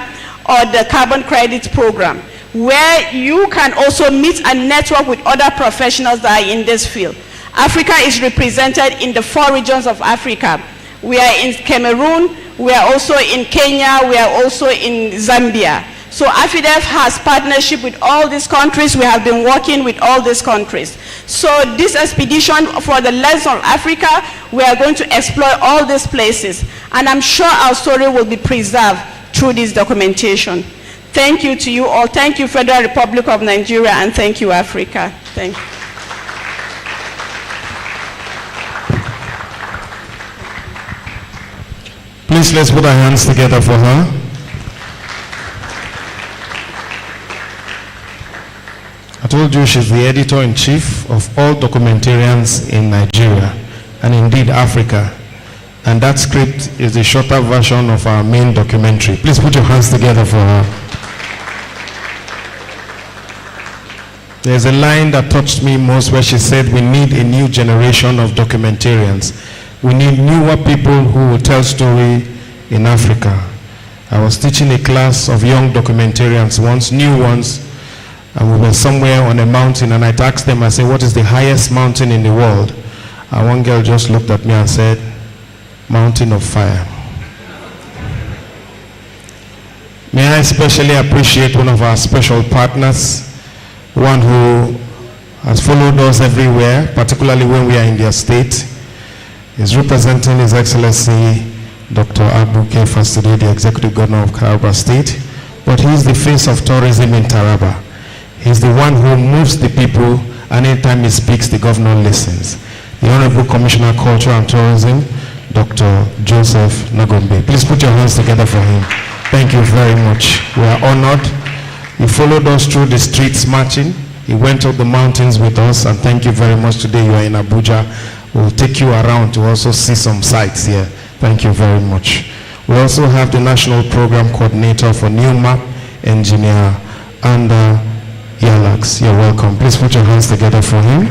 S20: or the Carbon Credit Program, where you can also meet and network with other professionals that are in this field. Africa is represented in the 4 regions of Africa. We are in Cameroon, we are also in Kenya, we are also in Zambia. So Afidff has partnership with all these countries. We have been working with all these countries. So this expedition for the Lens on Africa, we are going to explore all these places. And I'm sure our story will be preserved through this documentation. Thank you to you all. Thank you, Federal Republic of Nigeria, and thank you, Africa. Thank you.
S18: Please, let's put our hands together for her. I told you she's the editor-in-chief of all documentarians in Nigeria and indeed Africa. And that script is the shorter version of our main documentary. Please put your hands together for her. There's a line that touched me most where she said, we need a new generation of documentarians. We need newer people who will tell story in Africa. I was teaching a class of young documentarians once, new ones, and we were somewhere on a mountain, and I asked them, I said, what is the highest mountain in the world? And one girl just looked at me and said, Mountain of Fire. May I especially appreciate one of our special partners, one who has followed us everywhere, particularly when we are in their state. Is representing His Excellency Dr. Abuke Faside, the Executive Governor of Taraba State, but he is the face of tourism in Taraba. He's the one who moves the people, and anytime he speaks, the governor listens. The Honorable Commissioner of Culture and Tourism, Dr. Joseph Nagombe. Please put your hands together for him. Thank you very much. We are honored. He followed us through the streets marching. He went up the mountains with us, and thank you very much. Today you are in Abuja. We'll take you around to also see some sites here. Thank you very much. We also have the National Program Coordinator for NewMap, Engineer Anda Yalax. You're welcome. Please put your hands together for him.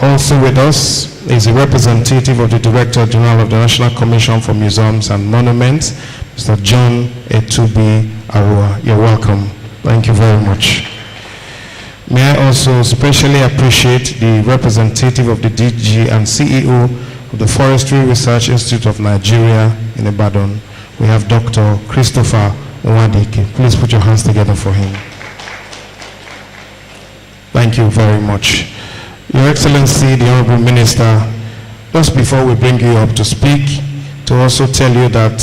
S18: Also with us is a representative of the Director General of the National Commission for Museums and Monuments, Mr. John Etubi Arua. You're welcome. Thank you very much. May I also especially appreciate the representative of the DG and CEO of the Forestry Research Institute of Nigeria in Ibadan. We have Dr. Christopher Nwadike. Please put your hands together for him. Thank you very much. Your Excellency, the Honorable Minister, just before we bring you up to speak, to also tell you that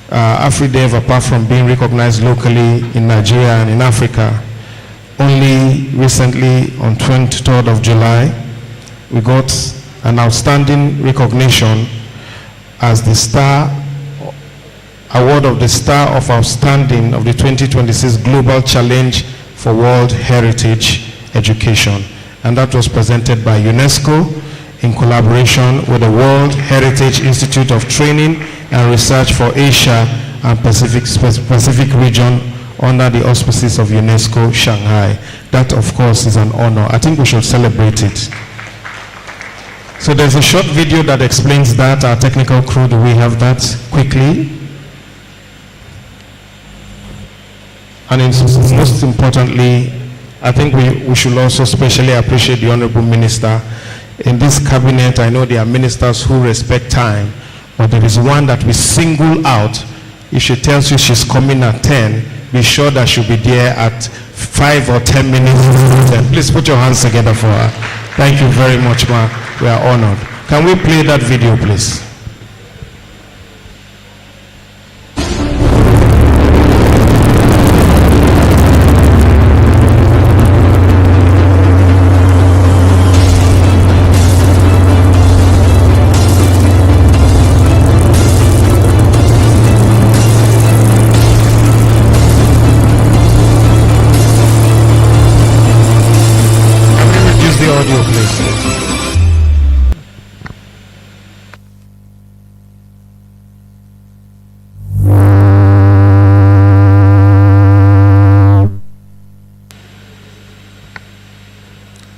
S18: Afidff, apart from being recognized locally in Nigeria and in Africa, only recently on 23rd of July, we got an outstanding recognition as the Star Award of the Star of Outstanding of the 2026 Global Challenge for World Heritage Education. And that was presented by UNESCO in collaboration with the World Heritage Institute of Training and Research for Asia and Pacific region under the auspices of UNESCO Shanghai. That, of course, is an honor. I think we should celebrate it. So there's a short video that explains that. Our technical crew, do we have that quickly? And most importantly, I think we should also especially appreciate the Honorable Minister. In this cabinet, I know there are ministers who respect time, but there is one that we single out. If she tells you she's coming at 10, be sure that she'll be there at 5 or 10 minutes. Please put your hands together for her. Thank you very much, ma. We are honored. Can we play that video, please?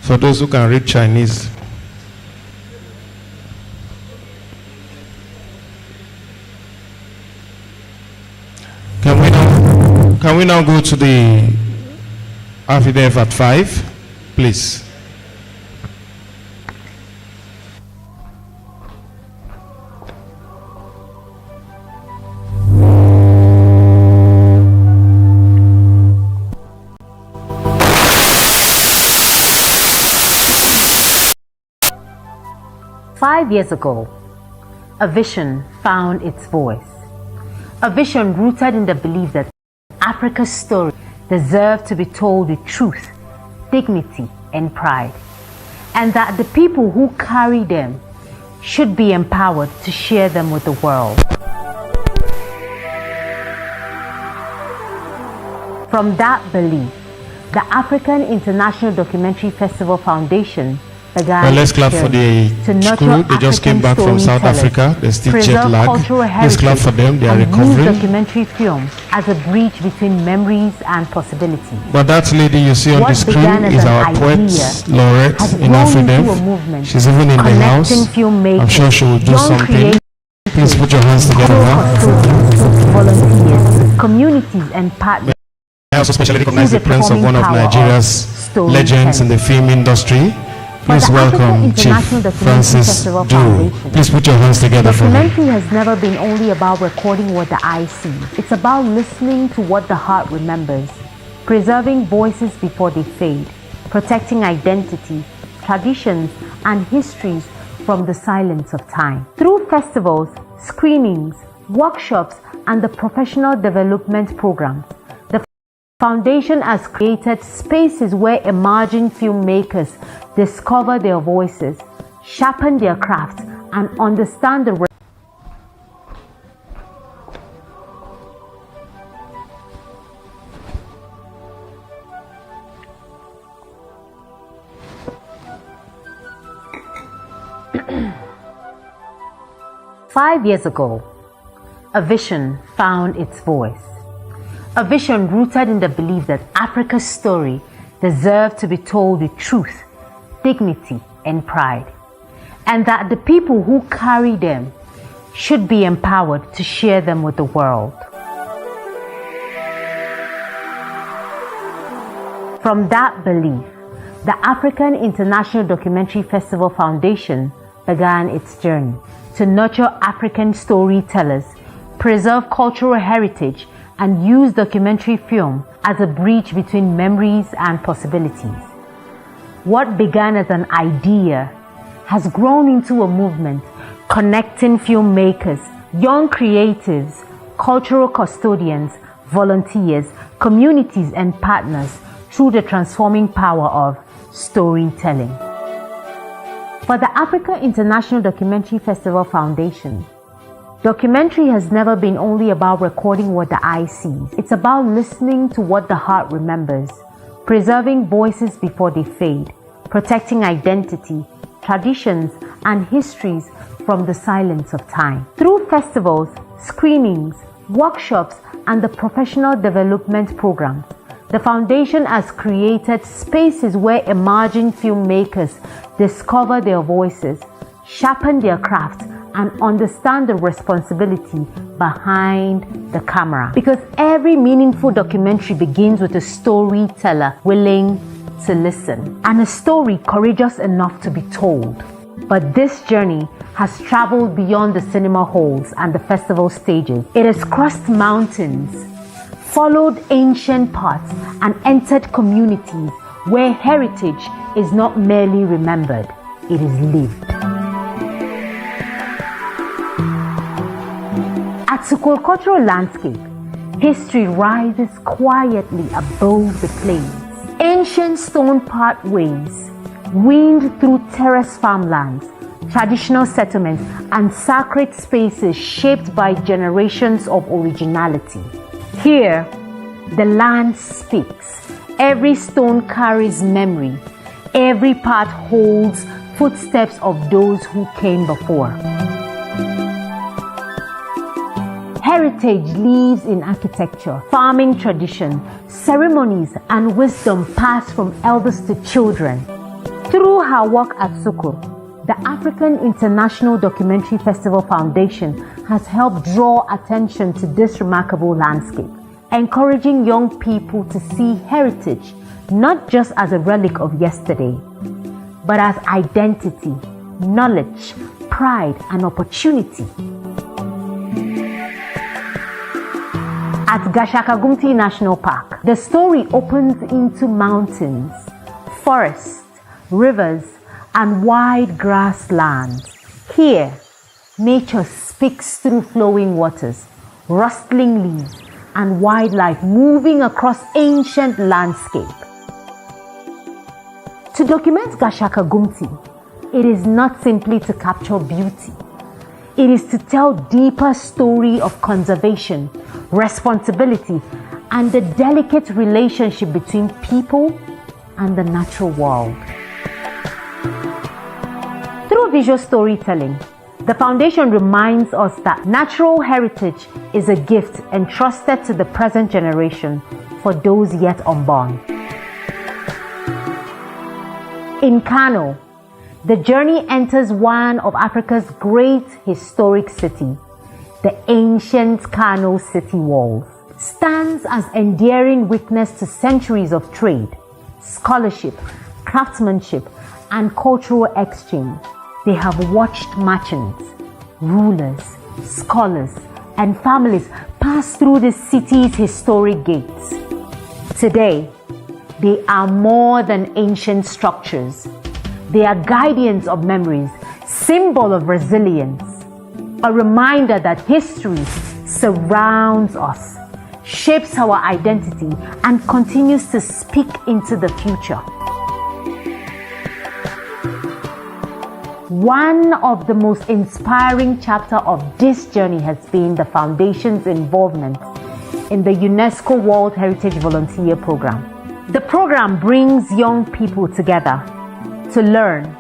S18: For those who can read Chinese. Can we now go to the Afidff at 5, please?
S9: Five years ago, a vision found its voice. A vision rooted in the belief that Africa's story deserved to be told with truth, dignity, and pride, and that the people who carry them should be empowered to share them with the world. From that belief, the African International Documentary Festival Foundation began.
S18: Well, let's clap for the crew. They just came back from South Africa. They're still jet lagged. Let's clap for them. They are recovering.
S9: Use documentary film as a bridge between memories and possibilities.
S18: But that lady you see on the screen is our poet laureate in Afidff. She's even in the house. I'm sure she will do something. Please put your hands together.
S9: Volunteers, communities, and partners.
S18: I also especially recognize the presence of one of Nigeria's legends in the film industry. Please welcome Chief Francis Du. Please put your hands together for me.
S9: Documentary has never been only about recording what the eye sees. It's about listening to what the heart remembers, preserving voices before they fade, protecting identity, traditions, and histories from the silence of time. Through festivals, screenings, workshops, and the professional development programs, the Foundation has created spaces where emerging filmmakers discover their voices, sharpen their craft, and understand the 5 years ago, a vision found its voice. A vision rooted in the belief that Africa's story deserved to be told with truth, dignity, and pride, and that the people who carry them should be empowered to share them with the world. From that belief, the African International Documentary Festival Foundation began its journey to nurture African storytellers, preserve cultural heritage, and use documentary film as a bridge between memories and possibilities. What began as an idea has grown into a movement connecting filmmakers, young creatives, cultural custodians, volunteers, communities, and partners through the transforming power of storytelling. For the Africa International Documentary Festival Foundation, documentary has never been only about recording what the eye sees. It's about listening to what the heart remembers, preserving voices before they fade, protecting identity, traditions, and histories from the silence of time. Through festivals, screenings, workshops, and the professional development programs, the foundation has created spaces where emerging filmmakers discover their voices, sharpen their craft, and understand the responsibility behind the camera. Because every meaningful documentary begins with a storyteller willing to listen, and a story courageous enough to be told. But this journey has traveled beyond the cinema halls and the festival stages. It has crossed mountains, followed ancient paths, and entered communities where heritage is not merely remembered, it is lived. At Sukul cultural landscape, history rises quietly above the plains. Ancient stone pathways wind through terrace farmlands, traditional settlements, and sacred spaces shaped by generations of originality. Here, the land speaks. Every stone carries memory. Every path holds footsteps of those who came before. Heritage lives in architecture, farming tradition, ceremonies, and wisdom passed from elders to children. Through her work at Sukul, the African International Documentary Festival Foundation has helped draw attention to this remarkable landscape, encouraging young people to see heritage not just as a relic of yesterday, but as identity, knowledge, pride, and opportunity. At Gashaka-Gumti National Park, the story opens into mountains, forests, rivers, and wide grasslands. Here, nature speaks through flowing waters, rustling leaves, and wildlife moving across ancient landscape. To document Gashaka-Gumti, it is not simply to capture beauty. It is to tell deeper story of conservation, responsibility, and the delicate relationship between people and the natural world. Through visual storytelling, the foundation reminds us that natural heritage is a gift entrusted to the present generation for those yet unborn. In Kano, the journey enters one of Africa's great historic cities. The ancient Kano city walls stands as endearing witness to centuries of trade, scholarship, craftsmanship, and cultural exchange. They have watched merchants, rulers, scholars, and families pass through the city's historic gates. Today, they are more than ancient structures. They are guardians of memories, symbol of resilience, a reminder that history surrounds us, shapes our identity, and continues to speak into the future. One of the most inspiring chapters of this journey has been the Foundation's involvement in the UNESCO World Heritage Volunteer Program. The program brings young people together to learn,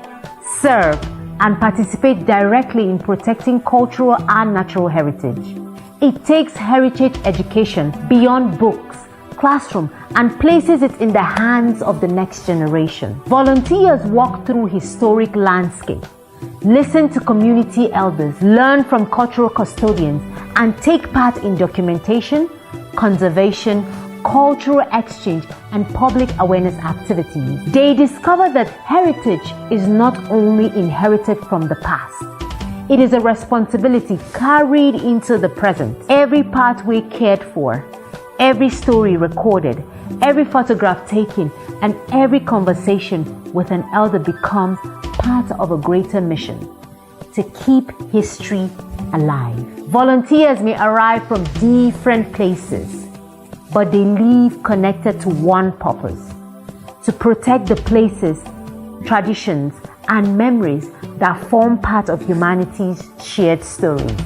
S9: serve, and participate directly in protecting cultural and natural heritage. It takes heritage education beyond books, classroom, and places it in the hands of the next generation. Volunteers walk through historic landscape, listen to community elders, learn from cultural custodians, and take part in documentation, conservation, cultural exchange, and public awareness activities. They discover that heritage is not only inherited from the past, it is a responsibility carried into the present. Every pathway cared for, every story recorded, every photograph taken, and every conversation with an elder becomes part of a greater mission: to keep history
S21: alive. Volunteers may arrive from different places, but they leave connected to one purpose: to protect the places, traditions, and memories that form part of humanity's shared stories.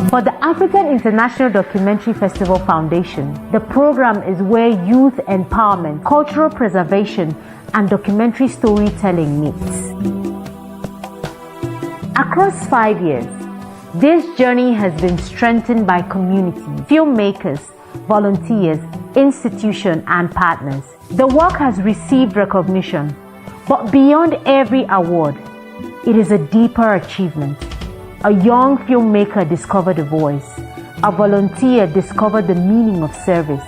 S21: For the African International Documentary Festival Foundation, the program is where youth empowerment, cultural preservation, and documentary storytelling meets. Across 5 years, this journey has been strengthened by community, filmmakers, volunteers, institutions, and partners. The work has received recognition, but beyond every award, it is a deeper achievement. A young filmmaker discovered a voice. A volunteer discovered the meaning of service.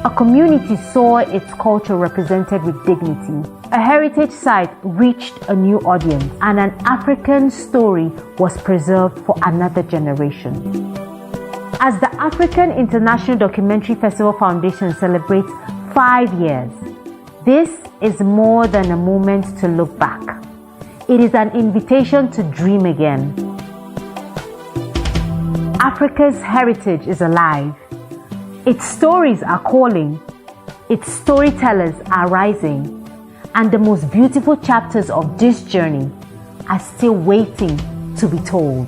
S21: A community saw its culture represented with dignity. A heritage site reached a new audience, and an African story was preserved for another generation. As the African International Documentary Festival Foundation celebrates 5 years, this is more than a moment to look back. It is an invitation to dream again. Africa's heritage is alive. Its stories are calling, its storytellers are rising, and the most beautiful chapters of this journey are still waiting to be told.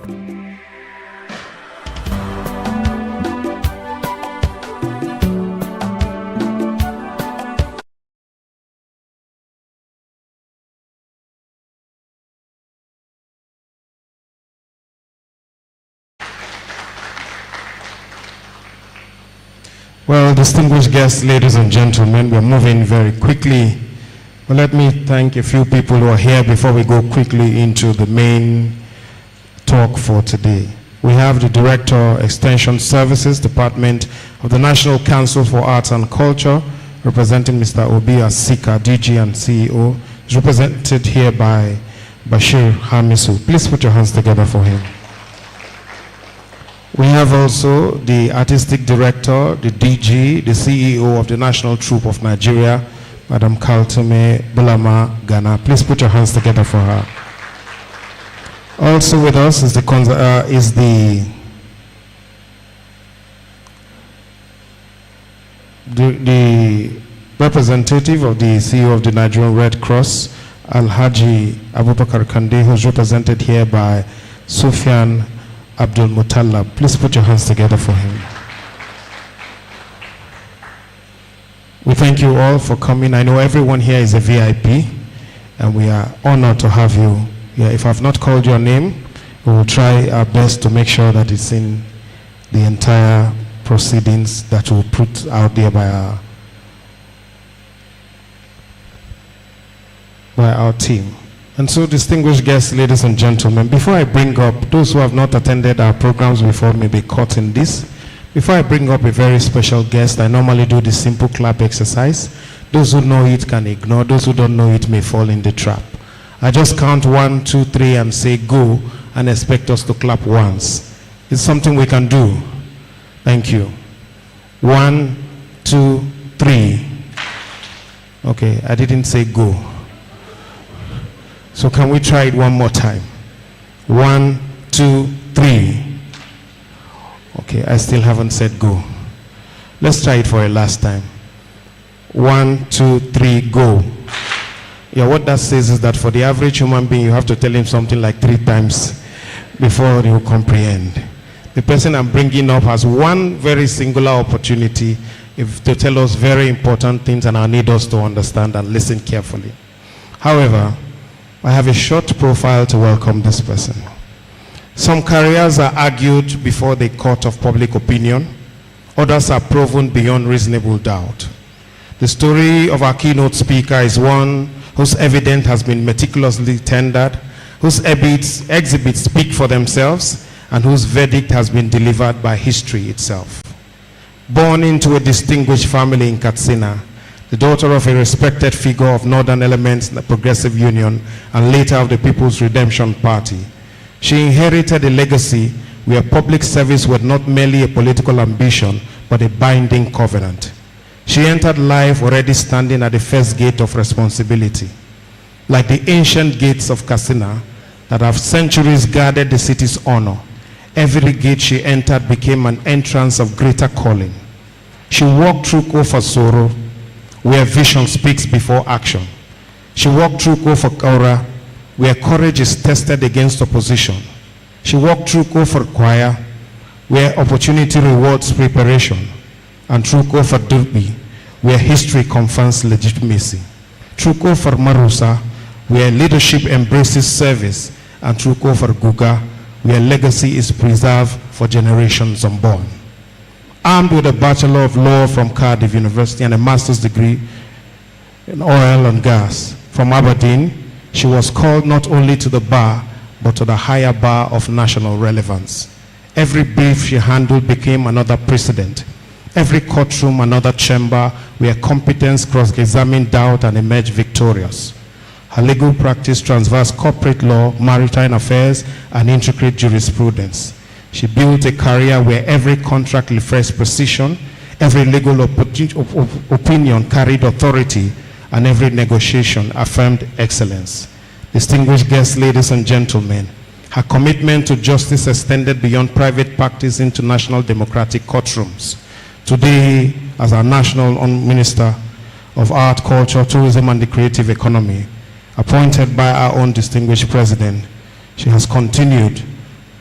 S18: Well, distinguished guests, ladies and gentlemen, we're moving very quickly. But let me thank a few people who are here before we go quickly into the main talk for today. We have the Director, Extension Services Department of the National Council for Arts and Culture, representing Mr. Obi Asika, DG and CEO, is represented here by Bashir Hamisu. Please put your hands together for him. We have also the Artistic Director, the DG, the CEO of the National Troupe of Nigeria, Madam Kaltume Bulama Ghana. Please put your hands together for her. Also with us is the representative of the CEO of the Nigerian Red Cross, Alhaji Abubakar Kande, who is represented here by Sufyan Abdul Mutallab. Please put your hands together for him. We thank you all for coming. I know everyone here is a VIP, and we are honored to have you here. If I've not called your name, we will try our best to make sure that it's in the entire proceedings that we'll put out there by our team. And so, distinguished guests, ladies and gentlemen, before I bring up those who have not attended our programs before may be caught in this, before I bring up a very special guest, I normally do the simple clap exercise. Those who know it can ignore. Those who don't know it may fall in the trap. I just count 1, 2, 3 and say go and expect us to clap once. It's something we can do. Thank you. 1, 2, 3. Okay, I didn't say go. So can we try it one more time? 1, 2, 3. Okay, I still haven't said go. Let's try it for a last time. 1, 2, 3, go. Yeah, what that says is that for the average human being, you have to tell him something like 3 times before he will comprehend. The person I'm bringing up has one very singular opportunity to tell us very important things, and I need us to understand and listen carefully. However, I have a short profile to welcome this person. Some careers are argued before the court of public opinion. Others are proven beyond reasonable doubt. The story of our keynote speaker is one whose evidence has been meticulously tendered, whose exhibits speak for themselves, and whose verdict has been delivered by history itself. Born into a distinguished family in Katsina, the daughter of a respected figure of Northern elements in the Progressive Union and later of the People's Redemption Party, she inherited a legacy where public service was not merely a political ambition, but a binding covenant. She entered life already standing at the first gate of responsibility. Like the ancient gates of Katsina, that have centuries guarded the city's honor. Every gate she entered became an entrance of greater calling. She walked through Kofa Soro, where vision speaks before action. She walked through Kofa Kaura, where courage is tested against opposition. She walked through Kofa Kwaya, where opportunity rewards preparation, and through Kofa Durbi, where history confirms legitimacy. Through Kofa Marusa, where leadership embraces service, and through Kofa Guga, where legacy is preserved for generations unborn. Armed with a Bachelor of Law from Cardiff University and a master's degree in oil and gas from Aberdeen, she was called not only to the bar, but to the higher bar of national relevance. Every brief she handled became another precedent. Every courtroom another chamber where competence cross-examined doubt and emerged victorious. Her legal practice traversed corporate law, maritime affairs, and intricate jurisprudence. She built a career where every contract reflects precision, every legal opinion carried authority, and every negotiation affirmed excellence. Distinguished guests, ladies and gentlemen, her commitment to justice extended beyond private practice into national democratic courtrooms. Today, as our National Minister of Art, Culture, Tourism, and the Creative Economy, appointed by our own distinguished President, she has continued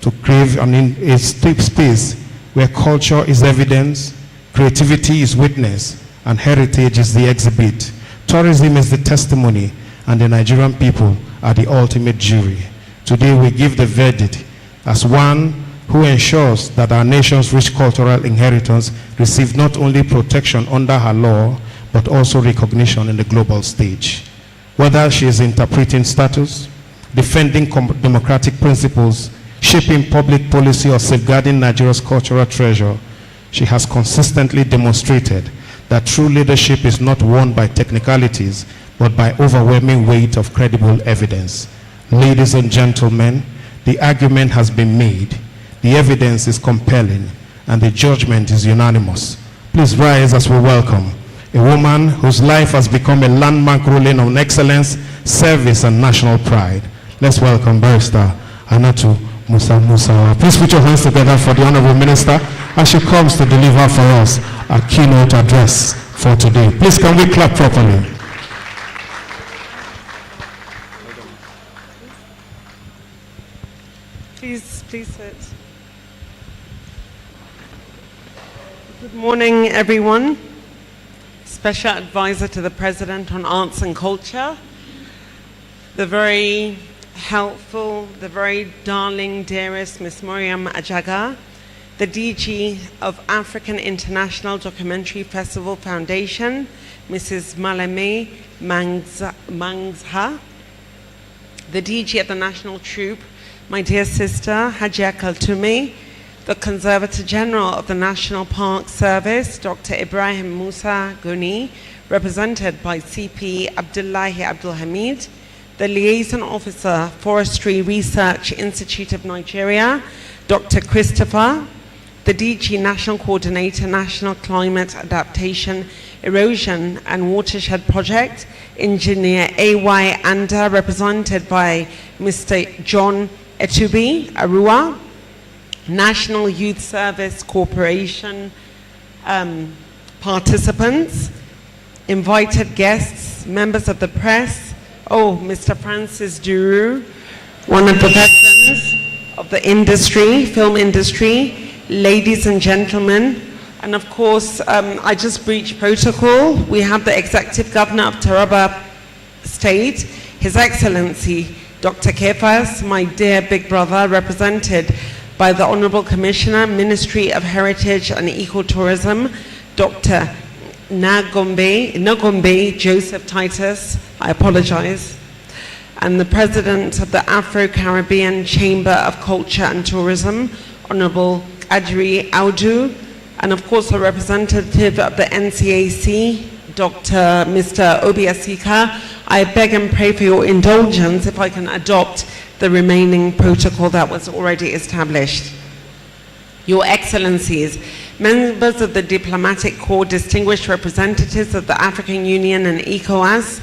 S18: to crave a space where culture is evidence, creativity is witness, and heritage is the exhibit. Tourism is the testimony, and the Nigerian people are the ultimate jury. Today we give the verdict as one who ensures that our nation's rich cultural inheritance receive not only protection under her law, but also recognition in the global stage. Whether she is interpreting status, defending democratic principles, shaping public policy, or safeguarding Nigeria's cultural treasure, she has consistently demonstrated that true leadership is not won by technicalities, but by overwhelming weight of credible evidence. Ladies and gentlemen, the argument has been made, the evidence is compelling, and the judgment is unanimous. Please rise as we welcome a woman whose life has become a landmark ruling on excellence, service, and national pride. Let's welcome Barrister Anatu Musa. Please put your hands together for the Honorable Minister as she comes to deliver for us a keynote address for today. Please can we clap properly?
S4: Please sit. Good morning, everyone. Special Advisor to the President on Arts and Culture, the very helpful, the very darling, dearest Miss Miriam Ajaga, the DG of African International Documentary Festival Foundation, Mrs. Maleme Mangzha, the DG at the National Troupe, my dear sister, Hajia Kaltume, the Conservator General of the National Park Service, Dr. Ibrahim Musa Guni, represented by CP Abdullahi Abdul Hamid, the Liaison Officer, Forestry Research Institute of Nigeria, Dr. Christopher, the DG National Coordinator, National Climate Adaptation, Erosion and Watershed Project, Engineer A.Y. Anda, represented by Mr. John Etubi Arua, National Youth Service Corporation participants, invited guests, members of the press, Mr. Francis Duru, one of the veterans of the industry, film industry, ladies and gentlemen, and of course, I just breached protocol. We have the Executive Governor of Taraba State, His Excellency, Dr. Kefas, my dear big brother, represented by the Honorable Commissioner, Ministry of Heritage and Ecotourism, Dr. Nagombe Joseph Titus, I apologize, and the President of the Afro-Caribbean Chamber of Culture and Tourism, Honorable Adri Audu, and of course a representative of the NCAC, Dr. Mr. Obiasika. I beg and pray for your indulgence if I can adopt the remaining protocol that was already established. Your Excellencies, members of the Diplomatic Corps, distinguished representatives of the African Union and ECOWAS,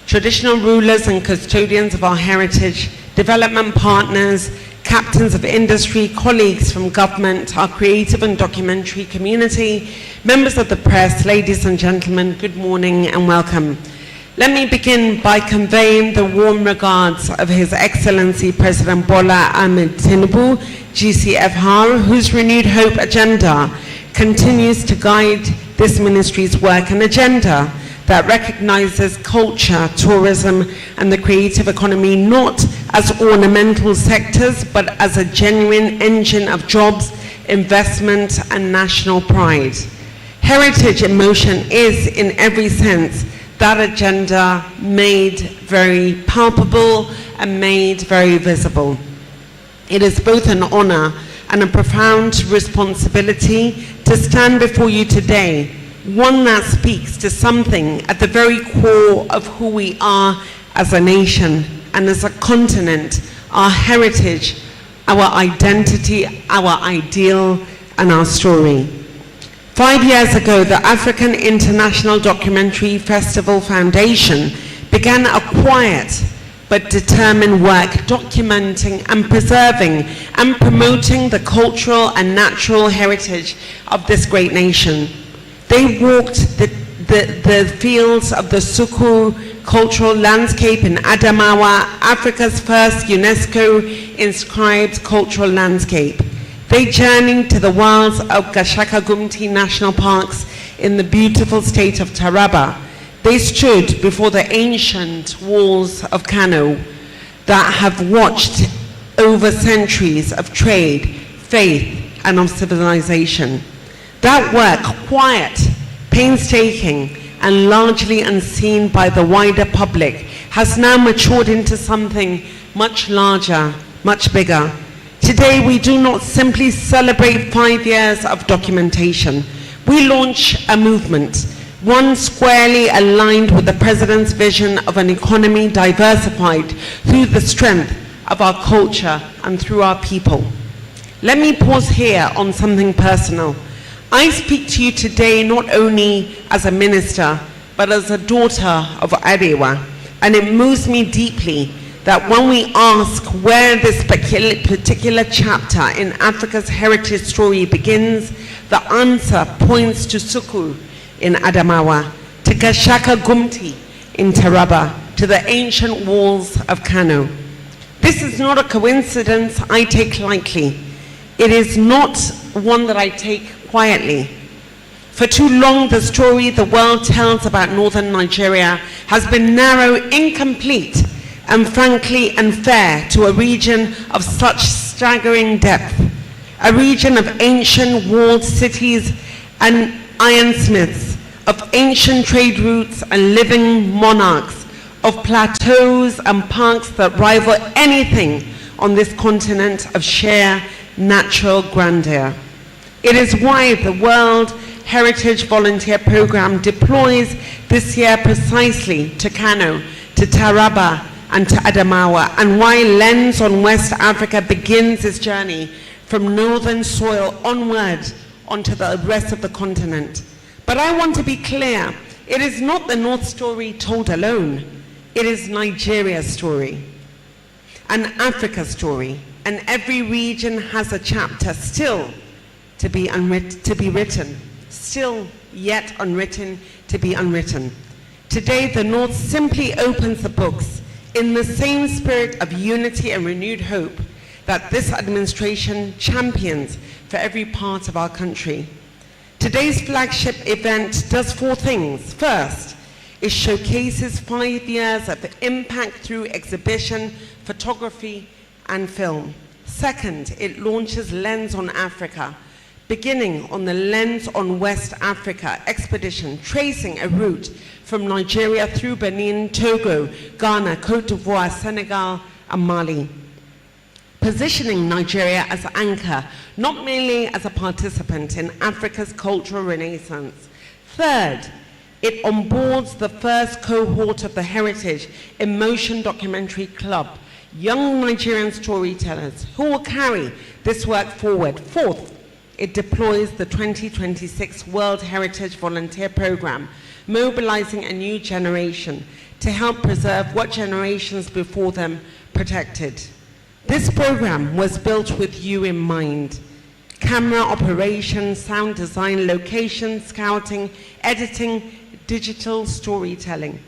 S4: traditional rulers and custodians of our heritage, development partners, captains of industry, colleagues from government, our creative and documentary community, members of the press, ladies and gentlemen, good morning and welcome. Let me begin by conveying the warm regards of His Excellency President Bola Ahmed Tinubu, GCFR, whose renewed hope agenda continues to guide this ministry's work, an agenda that recognizes culture, tourism, and the creative economy not as ornamental sectors, but as a genuine engine of jobs, investment, and national pride. Heritage in Motion is, in every sense, that agenda made very palpable and made very visible. It is both an honor and a profound responsibility to stand before you today, one that speaks to something at the very core of who we are as a nation and as a continent, our heritage, our identity, our ideal, and our story. 5 years ago, the African International Documentary Festival Foundation began a quiet but determined work documenting and preserving and promoting the cultural and natural heritage of this great nation. They walked the fields of the Suku cultural landscape in Adamawa, Africa's first UNESCO-inscribed cultural landscape. They journeyed to the wilds of Gashaka Gumti National Parks in the beautiful state of Taraba. They stood before the ancient walls of Kano that have watched over centuries of trade, faith, and of civilization. That work, quiet, painstaking, and largely unseen by the wider public, has now matured into something much larger, much bigger. Today, we do not simply celebrate 5 years of documentation. We launch a movement, one squarely aligned with the President's vision of an economy diversified through the strength of our culture and through our people. Let me pause here on something personal. I speak to you today not only as a minister, but as a daughter of Arewa, and it moves me deeply that when we ask where this particular chapter in Africa's heritage story begins, the answer points to Suku in Adamawa, to Gashaka Gumti in Taraba, to the ancient walls of Kano. This is not a coincidence I take lightly. It is not one that I take quietly. For too long, the story the world tells about northern Nigeria has been narrow, incomplete, and frankly unfair to a region of such staggering depth, a region of ancient walled cities and ironsmiths, of ancient trade routes and living monarchs, of plateaus and parks that rival anything on this continent of sheer natural grandeur. It is why the World Heritage Volunteer Program deploys this year precisely to Kano, to Taraba, and to Adamawa, and why Lens on West Africa begins its journey from northern soil onward onto the rest of the continent. But I want to be clear, it is not the North story told alone. It is Nigeria's story, an Africa story, and every region has a chapter still to be written, still yet unwritten to be unwritten. Today, the North simply opens the books in the same spirit of unity and renewed hope that this administration champions for every part of our country. Today's flagship event does 4 things. First, it showcases 5 years of impact through exhibition, photography, and film. Second, it launches Lens on Africa, beginning on the Lens on West Africa expedition, tracing a route from Nigeria through Benin, Togo, Ghana, Cote d'Ivoire, Senegal, and Mali. Positioning Nigeria as an anchor, not merely as a participant in Africa's cultural renaissance. Third, it onboards the first cohort of the Heritage in Motion Documentary Club, young Nigerian storytellers who will carry this work forward. Fourth, it deploys the 2026 World Heritage Volunteer Program, mobilizing a new generation to help preserve what generations before them protected. This program was built with you in mind. Camera operation, sound design, location, scouting, editing, digital storytelling.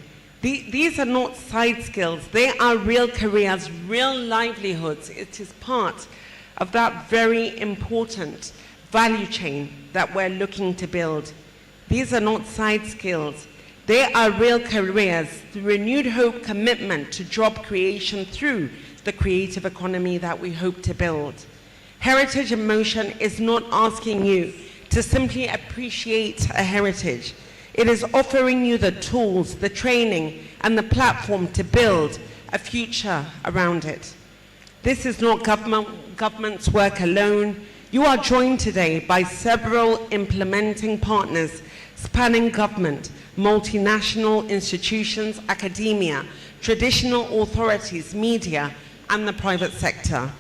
S4: These are not side skills. They are real careers, real livelihoods. It is part of that very important value chain that we're looking to build. These are not side skills. They are real careers, the renewed hope commitment to job creation through the creative economy that we hope to build. Heritage in Motion is not asking you to simply appreciate a heritage. It is offering you the tools, the training, and the platform to build a future around it. This is not government's work alone. You are joined today by several implementing partners spanning government, multinational institutions, academia, traditional authorities, media, and the private sector.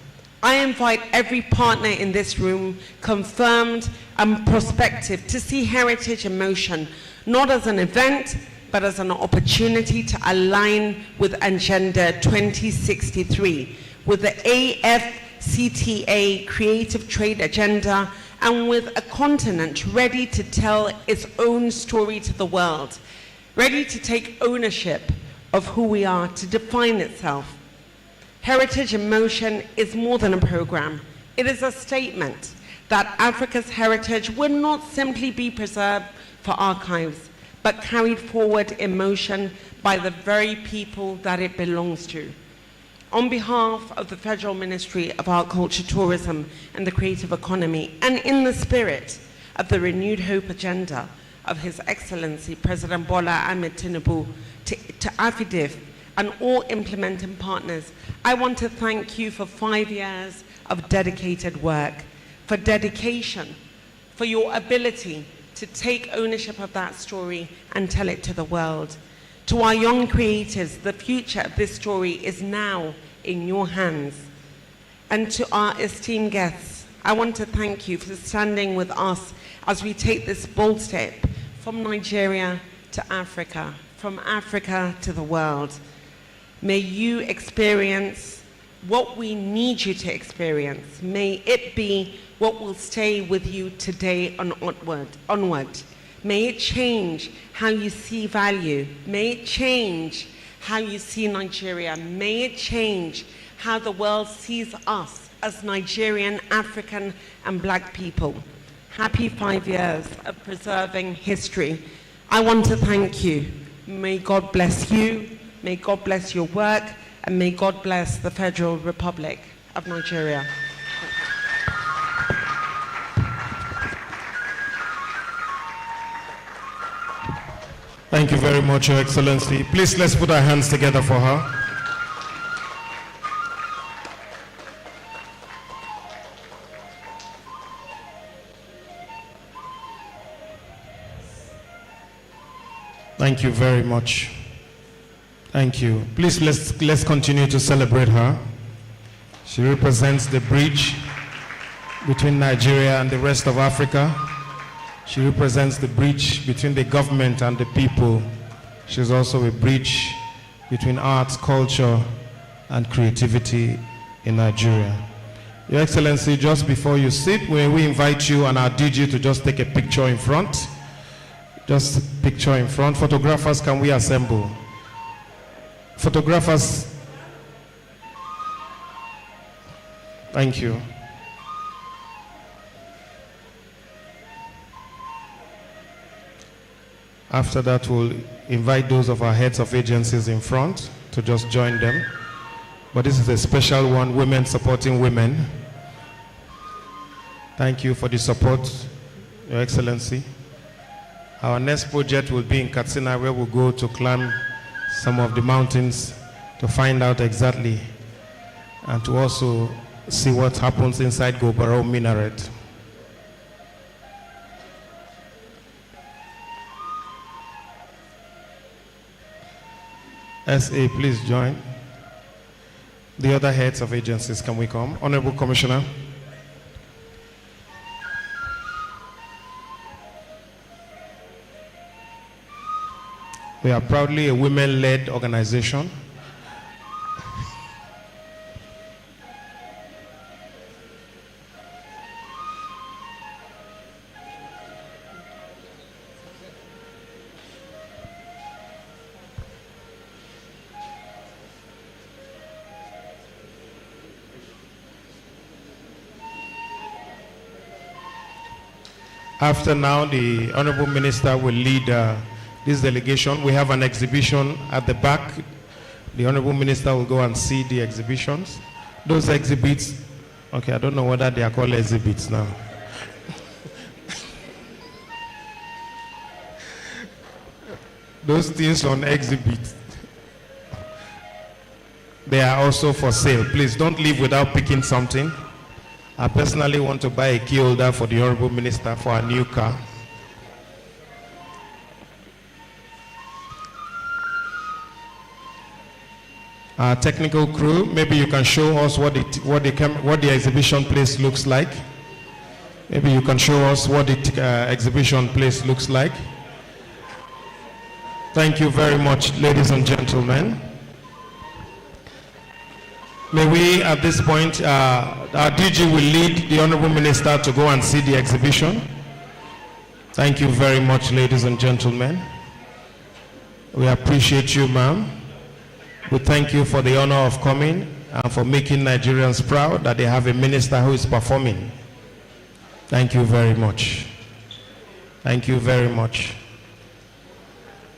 S4: I invite every partner in this room, confirmed and prospective, to see Heritage in Motion, not as an event, but as an opportunity to align with Agenda 2063, with the AFCTA Creative Trade Agenda, and with a continent ready to tell its own story to the world, ready to take ownership of who we are, to define itself. Heritage in Motion is more than a program. It is a statement that Africa's heritage will not simply be preserved for archives, but carried forward in motion by the very people that it belongs to. On behalf of the Federal Ministry of Art, Culture, Tourism and the Creative Economy, and in the spirit of the renewed hope agenda of His Excellency President Bola Ahmed Tinubu, to Afidff and all implementing partners, I want to thank you for 5 years of dedicated work, for dedication, for your ability to take ownership of that story and tell it to the world. To our young creators, the future of this story is now in your hands. And to our esteemed guests, I want to thank you for standing with us as we take this bold step from Nigeria to Africa, from Africa to the world. May you experience what we need you to experience. May it be what will stay with you today and onward. May it change how you see value. May it change how you see Nigeria. May it change how the world sees us as Nigerian, African, and Black people. Happy 5 years of preserving history. I want to thank you. May God bless you. May God bless your work. And may God bless the Federal Republic of Nigeria.
S18: Thank you very much, Your Excellency. Please, let's put our hands together for her. Thank you very much. Thank you. Please, let's continue to celebrate her. She represents the bridge between Nigeria and the rest of Africa. She represents the bridge between the government and the people. She's also a bridge between arts, culture, and creativity in Nigeria. Your Excellency, just before you sit, we invite you and our DJ to just take a picture in front. Just a picture in front. Photographers, can we assemble? Photographers, thank you. After that, we'll invite those of our heads of agencies in front to just join them. But this is a special one, women supporting women. Thank you for the support, Your Excellency. Our next project will be in Katsina, where we'll go to climb some of the mountains to find out exactly and to also see what happens inside Gobarau Minaret. SA, please join. The other heads of agencies, can we come? Honorable Commissioner. We are proudly a women-led organization. After now, the Honorable Minister will lead this delegation. We have an exhibition at the back. The Honorable Minister will go and see the exhibitions. Those exhibits, okay, I don't know whether they are called exhibits now. Those things on exhibit, they are also for sale. Please don't leave without picking something. I personally want to buy a key holder for the Honorable Minister for a new car. Our technical crew, maybe you can show us what the exhibition place looks like. Maybe you can show us what the exhibition place looks like. Thank you very much, ladies and gentlemen. May we, at this point, our DG will lead the Honorable Minister to go and see the exhibition. Thank you very much, ladies and gentlemen. We appreciate you, ma'am. We thank you for the honor of coming and for making Nigerians proud that they have a minister who is performing. Thank you very much. Thank you very much.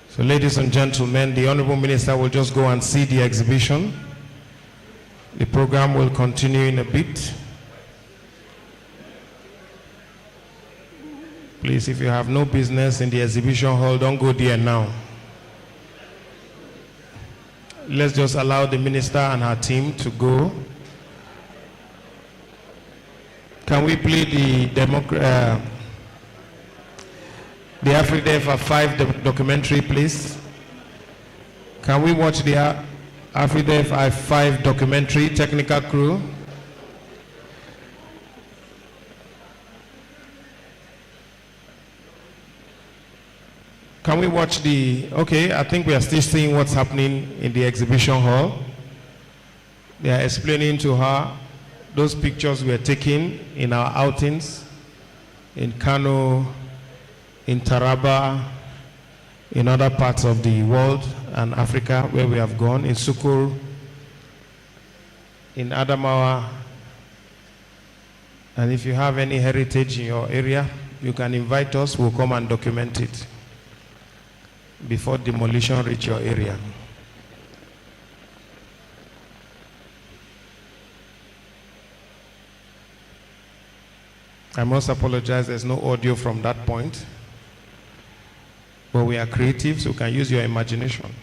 S18: So, ladies and gentlemen, the Honorable Minister will just go and see the exhibition. The program will continue in a bit. Please, if you have no business in the exhibition hall, don't go there now. Let's just allow the minister and her team to go. Can we play the Afidff I5 documentary, please? Can we watch the Afidff I5 documentary, technical crew? Can we watch okay, I think we are still seeing what's happening in the exhibition hall. They are explaining to her those pictures we are taking in our outings in Kano, in Taraba, in other parts of the world and Africa where we have gone, in Sukur, in Adamawa. And if you have any heritage in your area, you can invite us, we'll come and document it before demolition reach your area. I must apologize, there's no audio from that point. But we are creative, so you can use your imagination.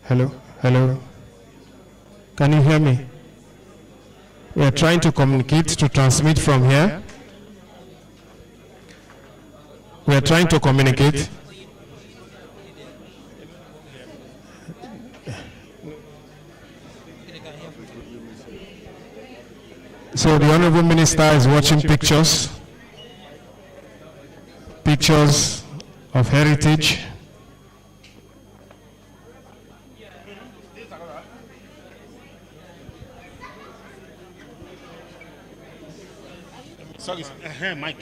S18: Hello, hello. Can you hear me? We are trying to communicate, to transmit from here. We are trying to communicate. So the Honorable Minister is watching pictures of heritage.
S10: Sorry, Mike.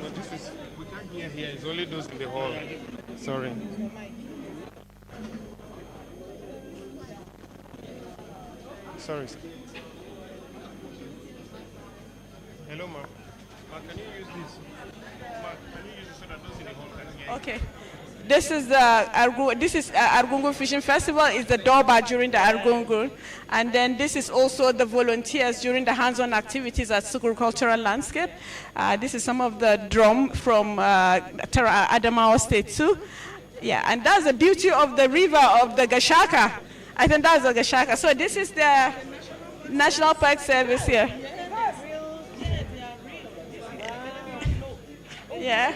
S10: But this is, we can't hear here. It's only those in the hall. Sorry. Sorry, sir. Hello, ma'am. Can you use this? Can you use it so that those in the hall can hear?
S20: Okay. This is Argungu Fishing Festival. It's the Durbar during the Argungu. And then this is also the volunteers during the hands-on activities at Sukur Cultural Landscape. This is some of the drum from Adamawa State too. Yeah, and that's the beauty of the river of the Gashaka. I think that's the Gashaka. So this is the National Park Service here. Yeah.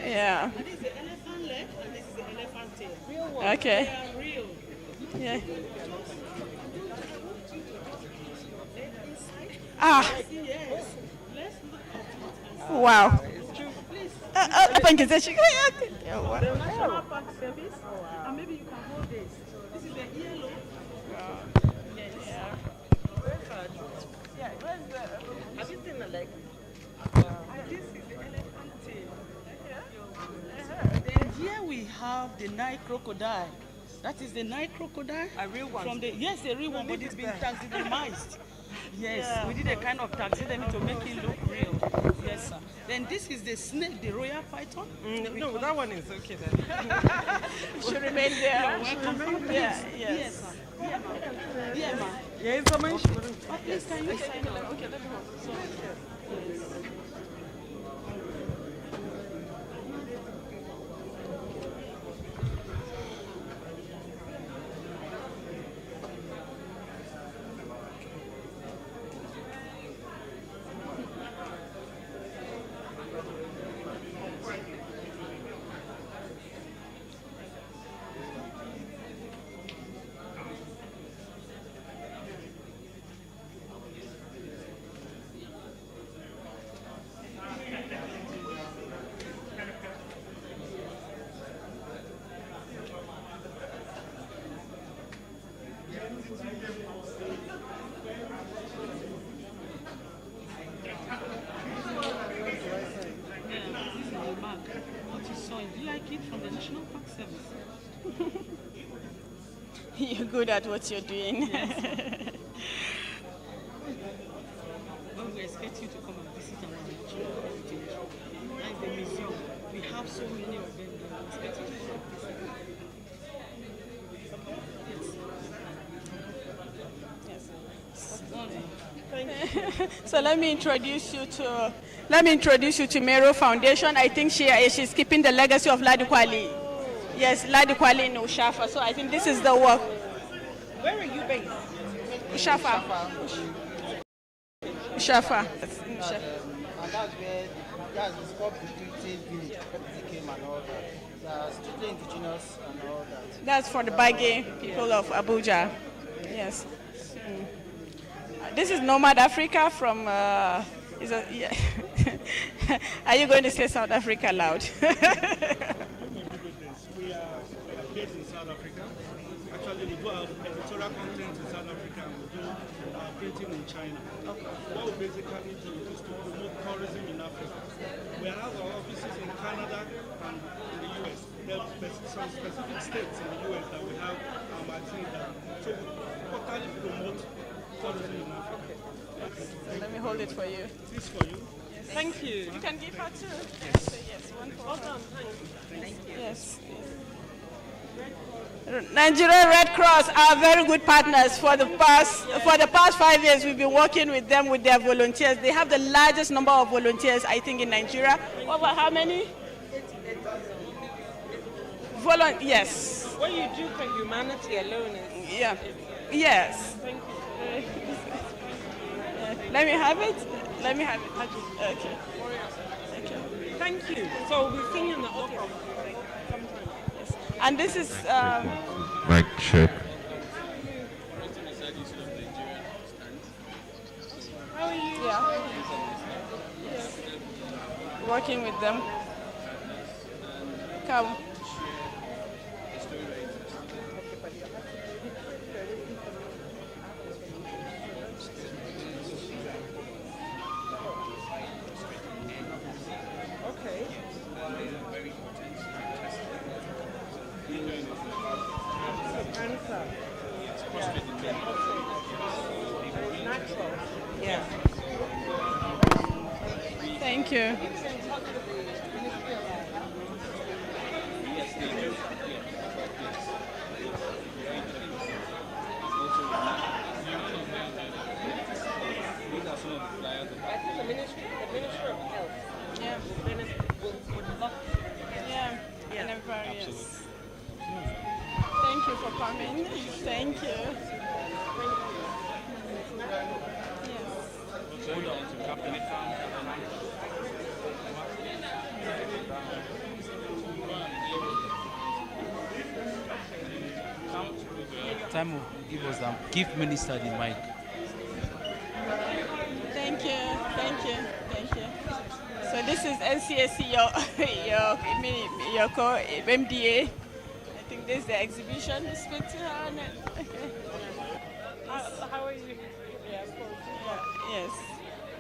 S20: Yeah. Okay. Yeah. Ah. Wow. Thank you.
S7: The National Park Service, and maybe you can hold this. This is the yellow. Yeah. Where's the? Have you seen the leg? This is the elephant tail. Then here we have the Nile crocodile. That is the Nile crocodile. A real one. From the yes, a real one, but it's been taxidermized. Yes, yeah. We did a kind of taxidermy to make it look real. Yes, sir. Then this is the snake, the royal python.
S14: No, that one is okay then.
S20: Should remain there.
S7: You're welcome.
S20: Yes.
S7: Yes, sir. Yeah, ma.
S14: Yeah, it's a mention.
S7: Oh, please, can you sign it? Okay, let me hold.
S20: You're good at what you're doing.
S7: Well, we expect you to come and visit our natural heritage. Like the museum, we have so many of them there. We expect you to come visit.
S20: Yes. So let me introduce you to Mero Foundation. I think she's keeping the legacy of Ladi Kwali. Yes, Ladi Kwali in Ushafa. So I think this is the work.
S14: Where are you based?
S20: Ushafa. Ushafa.
S22: And that's the sport security village, came and all that. Strictly indigenous and all that.
S20: That's for the Bagay people of Abuja. Yes. This is Nomad Africa from. Are you going to say South Africa loud?
S23: We are based in South Africa. Actually, we do our editorial content in South Africa and we do printing in China. What we basically do is to promote tourism in Africa. We have our offices in Canada and in the US. There are some specific states in the US that we have I think that. So we totally promote tourism in Africa.
S20: So let me hold it for you.
S23: This for you.
S20: Yes. Thank you. You can give her two.
S23: Yes.
S20: Yes, one for
S14: Hold
S20: her.
S14: on, thank you.
S20: Yes. Nigeria Red Cross are very good partners. For the past 5 years, we've been working with them with their volunteers. They have the largest number of volunteers, I think, in Nigeria. Over how many? Yes.
S14: What you do for humanity alone is...
S20: Yeah. Yes.
S14: Thank you.
S20: Let me have it. Let me have it. Okay.
S14: Thank you. So we'll be seeing you in the opera.
S20: And this is...
S18: Mic check.
S20: How are you? Yeah. Working with them. Come.
S14: Okay. Cancer. It's natural. Yeah.
S20: Thank you.
S14: I think the Ministry of Health would love to.
S20: Yeah. Yes. Thank you for coming. Thank you.
S1: Time will give Minister the mic.
S20: Thank you. So this is NCSC, your MDA. I think this is the exhibition. Speak to her. Okay.
S11: How are you?
S20: Yes.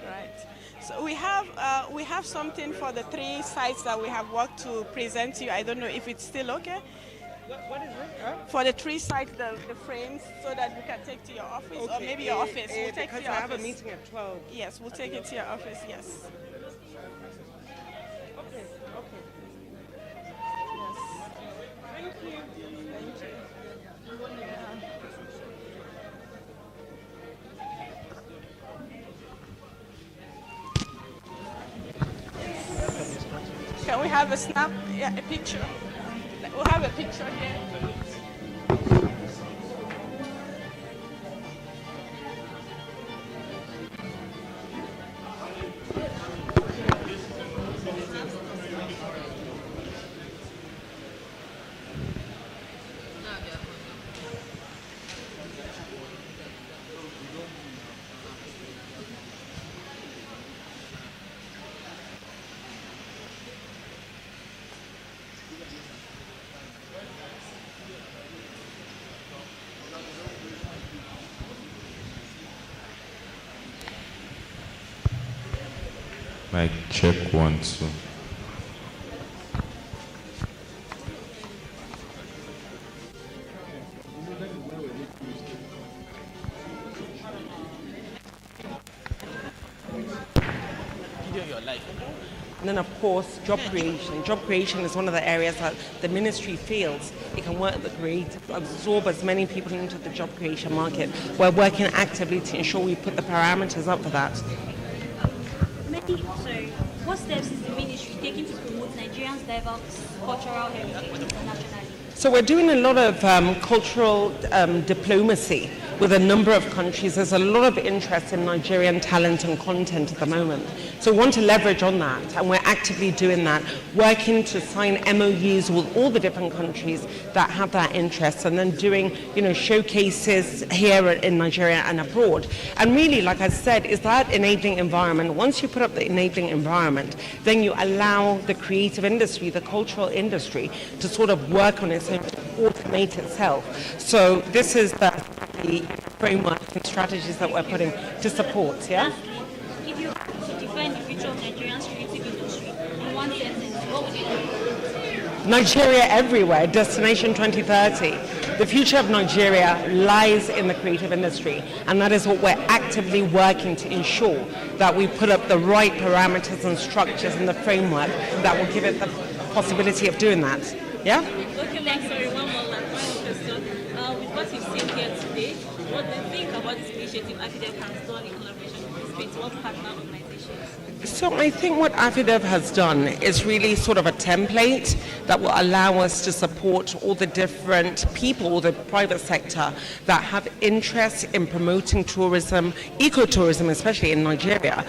S20: Right. So we have something for the 3 sites that we have worked to present to you. I don't know if it's still okay.
S11: What is it?
S20: For the 3 sites, the frames, so that we can take to your office, or maybe your office. We'll take to your
S4: I
S20: office.
S4: have a meeting at 12.
S20: Yes, we'll take it to your office. Yes.
S11: Okay.
S20: Yes.
S11: Thank you.
S20: Can we have a snap? Yeah, a picture. We'll have a picture here.
S18: Mic check 1, 2.
S4: And then, of course, job creation. Job creation is one of the areas that the ministry feels it can work to absorb as many people into the job creation market. We're working actively to ensure we put the parameters up for that.
S5: So, what steps is the ministry taking to promote Nigerians' diverse cultural heritage internationally?
S4: So we're doing a lot of cultural diplomacy with a number of countries. There's a lot of interest in Nigerian talent and content at the moment. So we want to leverage on that, and we're actively doing that, working to sign MOUs with all the different countries that have that interest, and then doing, showcases here in Nigeria and abroad. And really, like I said, is that enabling environment. Once you put up the enabling environment, then you allow the creative industry, the cultural industry, to sort of work on its own, to automate itself. So this is the framework and strategies that we're putting to support, yeah?
S5: If you had to define the future of Nigerian's creative industry in one sentence, what would it be?
S4: Nigeria everywhere, Destination 2030. The future of Nigeria lies in the creative industry, and that is what we're actively working to ensure, that we put up the right parameters and structures in the framework that will give it the possibility of doing that. Yeah?
S5: Okay, thanks. Sorry, one more question. With what you've seen here today, what do you think about this initiative Afidff has done in collaboration with the space? What partner organizations?
S4: So I think what Afidff has done is really sort of a template that will allow us to support all the different people, the private sector, that have interest in promoting tourism, ecotourism, especially in Nigeria.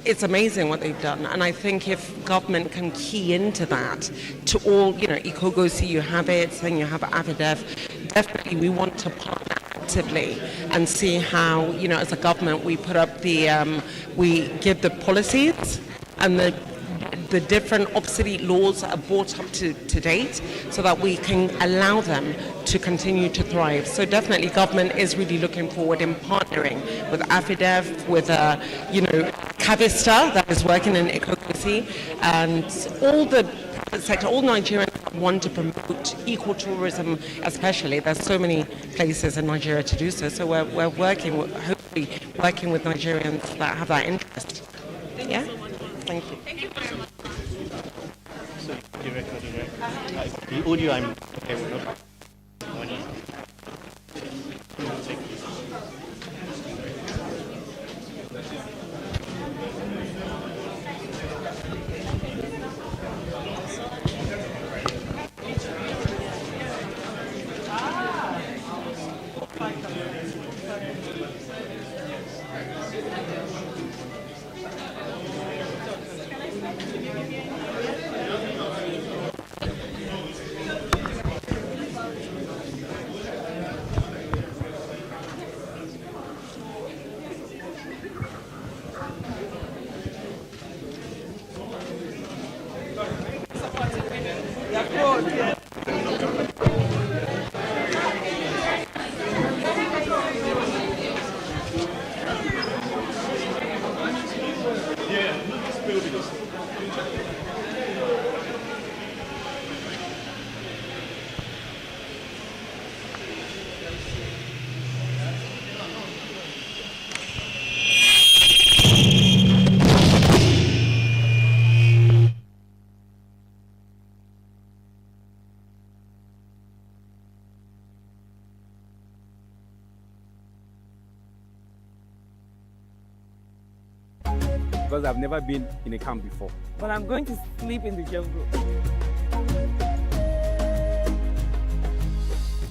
S4: It's amazing what they've done, and I think if government can key into that, to all, Ikogosi, you have it, then you have Afidff. Definitely, we want to partner actively and see how, as a government, we put up we give the policies and the different obsolete laws that are brought up to date, so that we can allow them to continue to thrive. So definitely government is really looking forward in partnering with Afidff, with Cavista that is working in Ikogosi, and all the private sector, all Nigerians want to promote ecotourism especially. There's so many places in Nigeria to do so. So we're hopefully working with Nigerians that have that interest.
S5: Thank you so much.
S4: Thank you.
S5: Thank you very much.
S8: So you're recording, right? The audio I'm okay with.
S2: Because I've never been in a camp before.
S14: But I'm going to sleep in the jungle.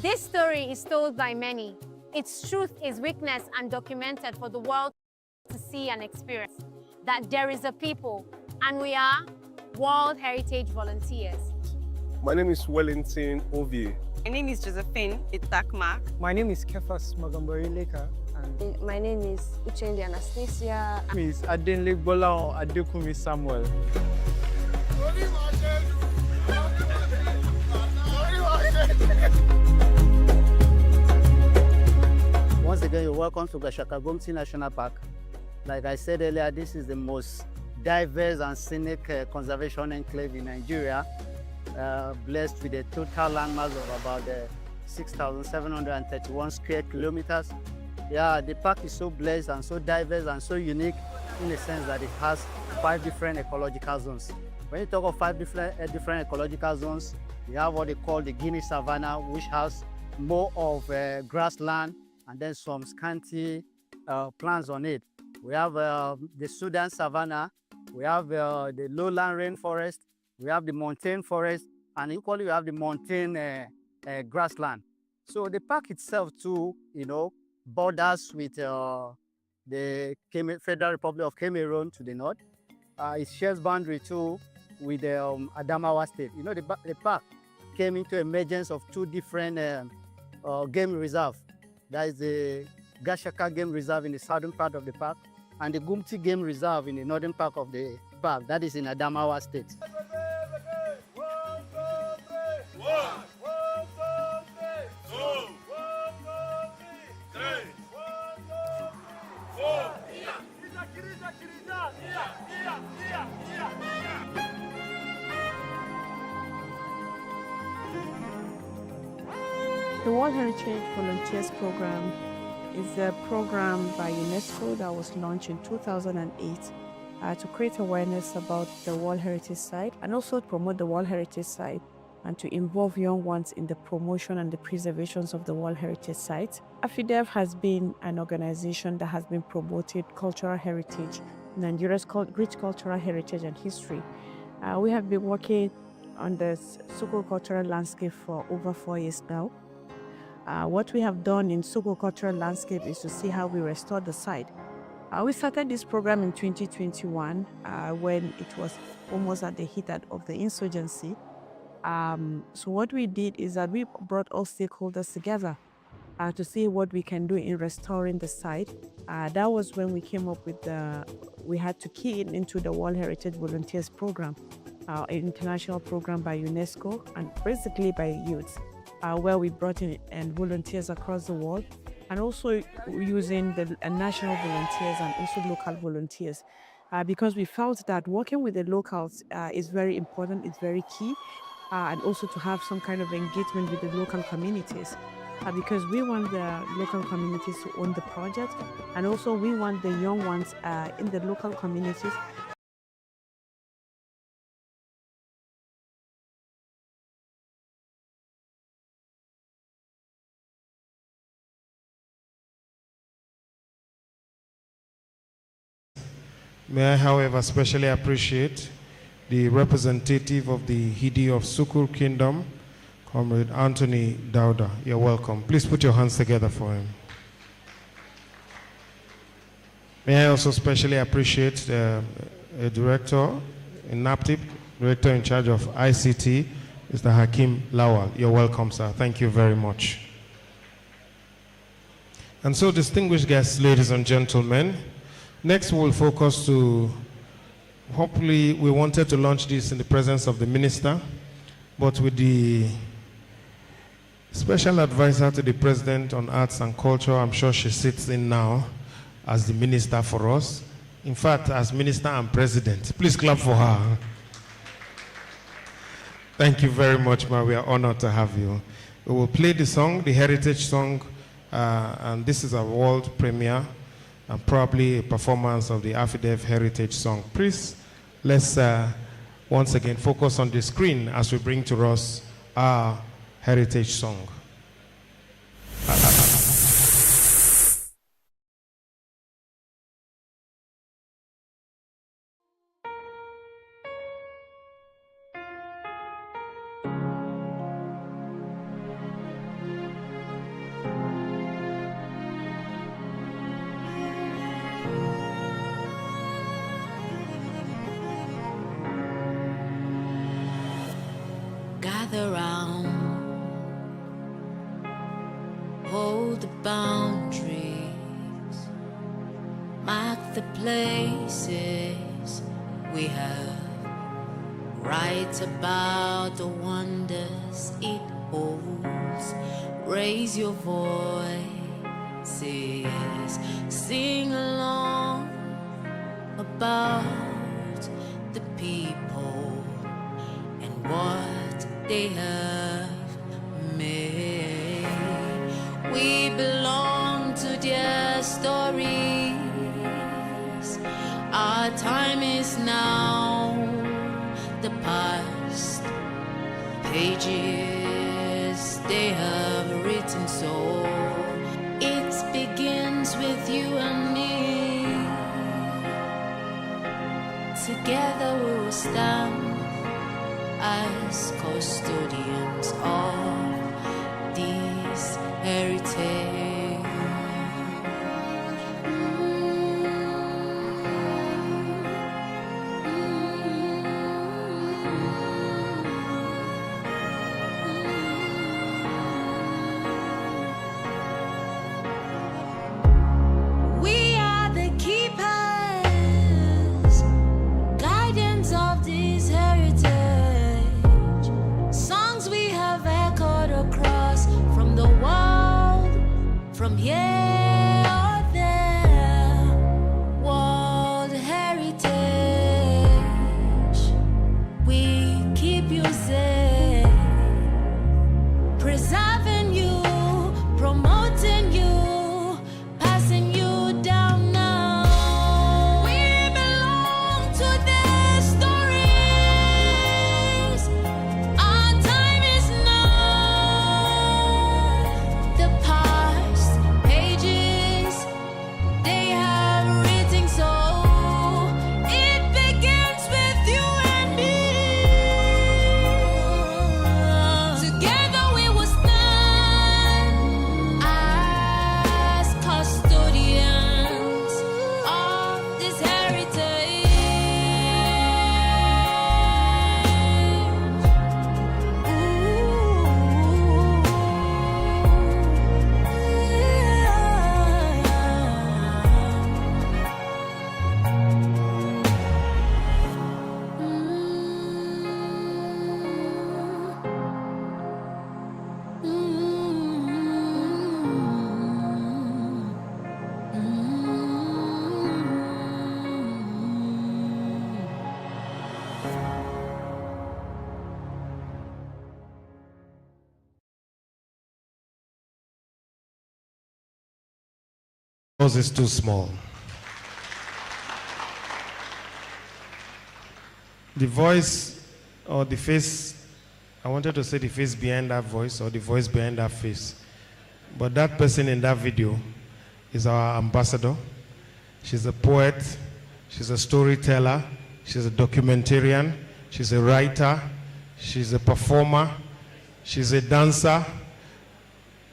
S16: This story is told by many. Its truth is witnessed and documented for the world to see and experience. That there is a people, and we are World Heritage Volunteers.
S10: My name is Wellington Ovie.
S17: My name is Josephine Itakmak.
S14: My name is Kefas Magambari Leka.
S3: My name is Uchendi Anastasia.
S14: My name is Adenle Bola Adekumi Samuel.
S12: Once again, you're welcome to Gashaka Gumti National Park. Like I said earlier, this is the most diverse and scenic conservation enclave in Nigeria, blessed with a total landmass of about 6,731 square kilometers. Yeah, the park is so blessed and so diverse and so unique in the sense that it has 5 different ecological zones. When you talk of 5 different ecological zones, we have what they call the Guinea Savannah, which has more of grassland and then some scanty plants on it. We have the Sudan Savannah, we have the lowland rainforest, we have the montane forest, and equally we have the montane grassland. So the park itself too, borders with the Federal Republic of Cameroon to the north. It shares boundary too with Adamawa State. The park came into emergence of 2 different game reserves. That is the Gashaka Game Reserve in the southern part of the park and the Gumti Game Reserve in the northern part of the park. That is in Adamawa State.
S11: The World Heritage Volunteers Program is a program by UNESCO that was launched in 2008 to create awareness about the World Heritage Site and also promote the World Heritage Site and to involve young ones in the promotion and the preservations of the World Heritage Site. Afidff has been an organization that has been promoted cultural heritage, Nigeria's rich cultural heritage and history. We have been working on the Sukul cultural landscape for over 4 years now. What we have done in Sukul cultural landscape is to see how we restore the site. We started this program in 2021 when it was almost at the heat of the insurgency. So what we did is that we brought all stakeholders together to see what we can do in restoring the site. That was when we came up with we had to key it into the World Heritage Volunteers Program, an international program by UNESCO and basically by youth, where we brought in volunteers across the world and also using the national volunteers and also local volunteers. Because we felt that working with the locals is very important, it's very key, and also to have some kind of engagement with the local communities. Because we want the local communities to own the project, and also we want the young ones in the local communities
S18: May I, however, especially appreciate the representative of the Hidi of Sukul Kingdom, Comrade Anthony Dauda. You're welcome. Please put your hands together for him. May I also especially appreciate the director in NAPTIP, director in charge of ICT, Mr. Hakim Lawal. You're welcome, sir. Thank you very much. And so, distinguished guests, ladies and gentlemen, next we'll focus to, hopefully we wanted to launch this in the presence of the minister, but with the special advisor to the president on arts and culture, I'm sure she sits in now as the minister for us, In fact, as minister and president. Please clap for her. Thank you very much, ma. We are honored to have you. We will play the song, the heritage song, and this is a world premiere and probably a performance of the Afidff heritage song. Please, let's once again focus on the screen as we bring to us our heritage song.
S21: Gather round, hold the boundaries, mark the places we have, write about the wonders it holds, raise your voices, sing along about the people and what they have made. We belong to their stories. Our time is now. The past pages they have written, so it begins with you and me. Together we will stand as custodians of this heritage. We are the keepers, guardians of this heritage. Across from the world, from here or there, world heritage. We keep you safe, preserving you, promoting you, passing you down now. We belong to their stories. Our time is now.
S18: Yours is too small. The voice or the face, I wanted to say the face behind that voice or the voice behind that face. But that person in that video is our ambassador. She's a poet, she's a storyteller, she's a documentarian, she's a writer, she's a performer, she's a dancer.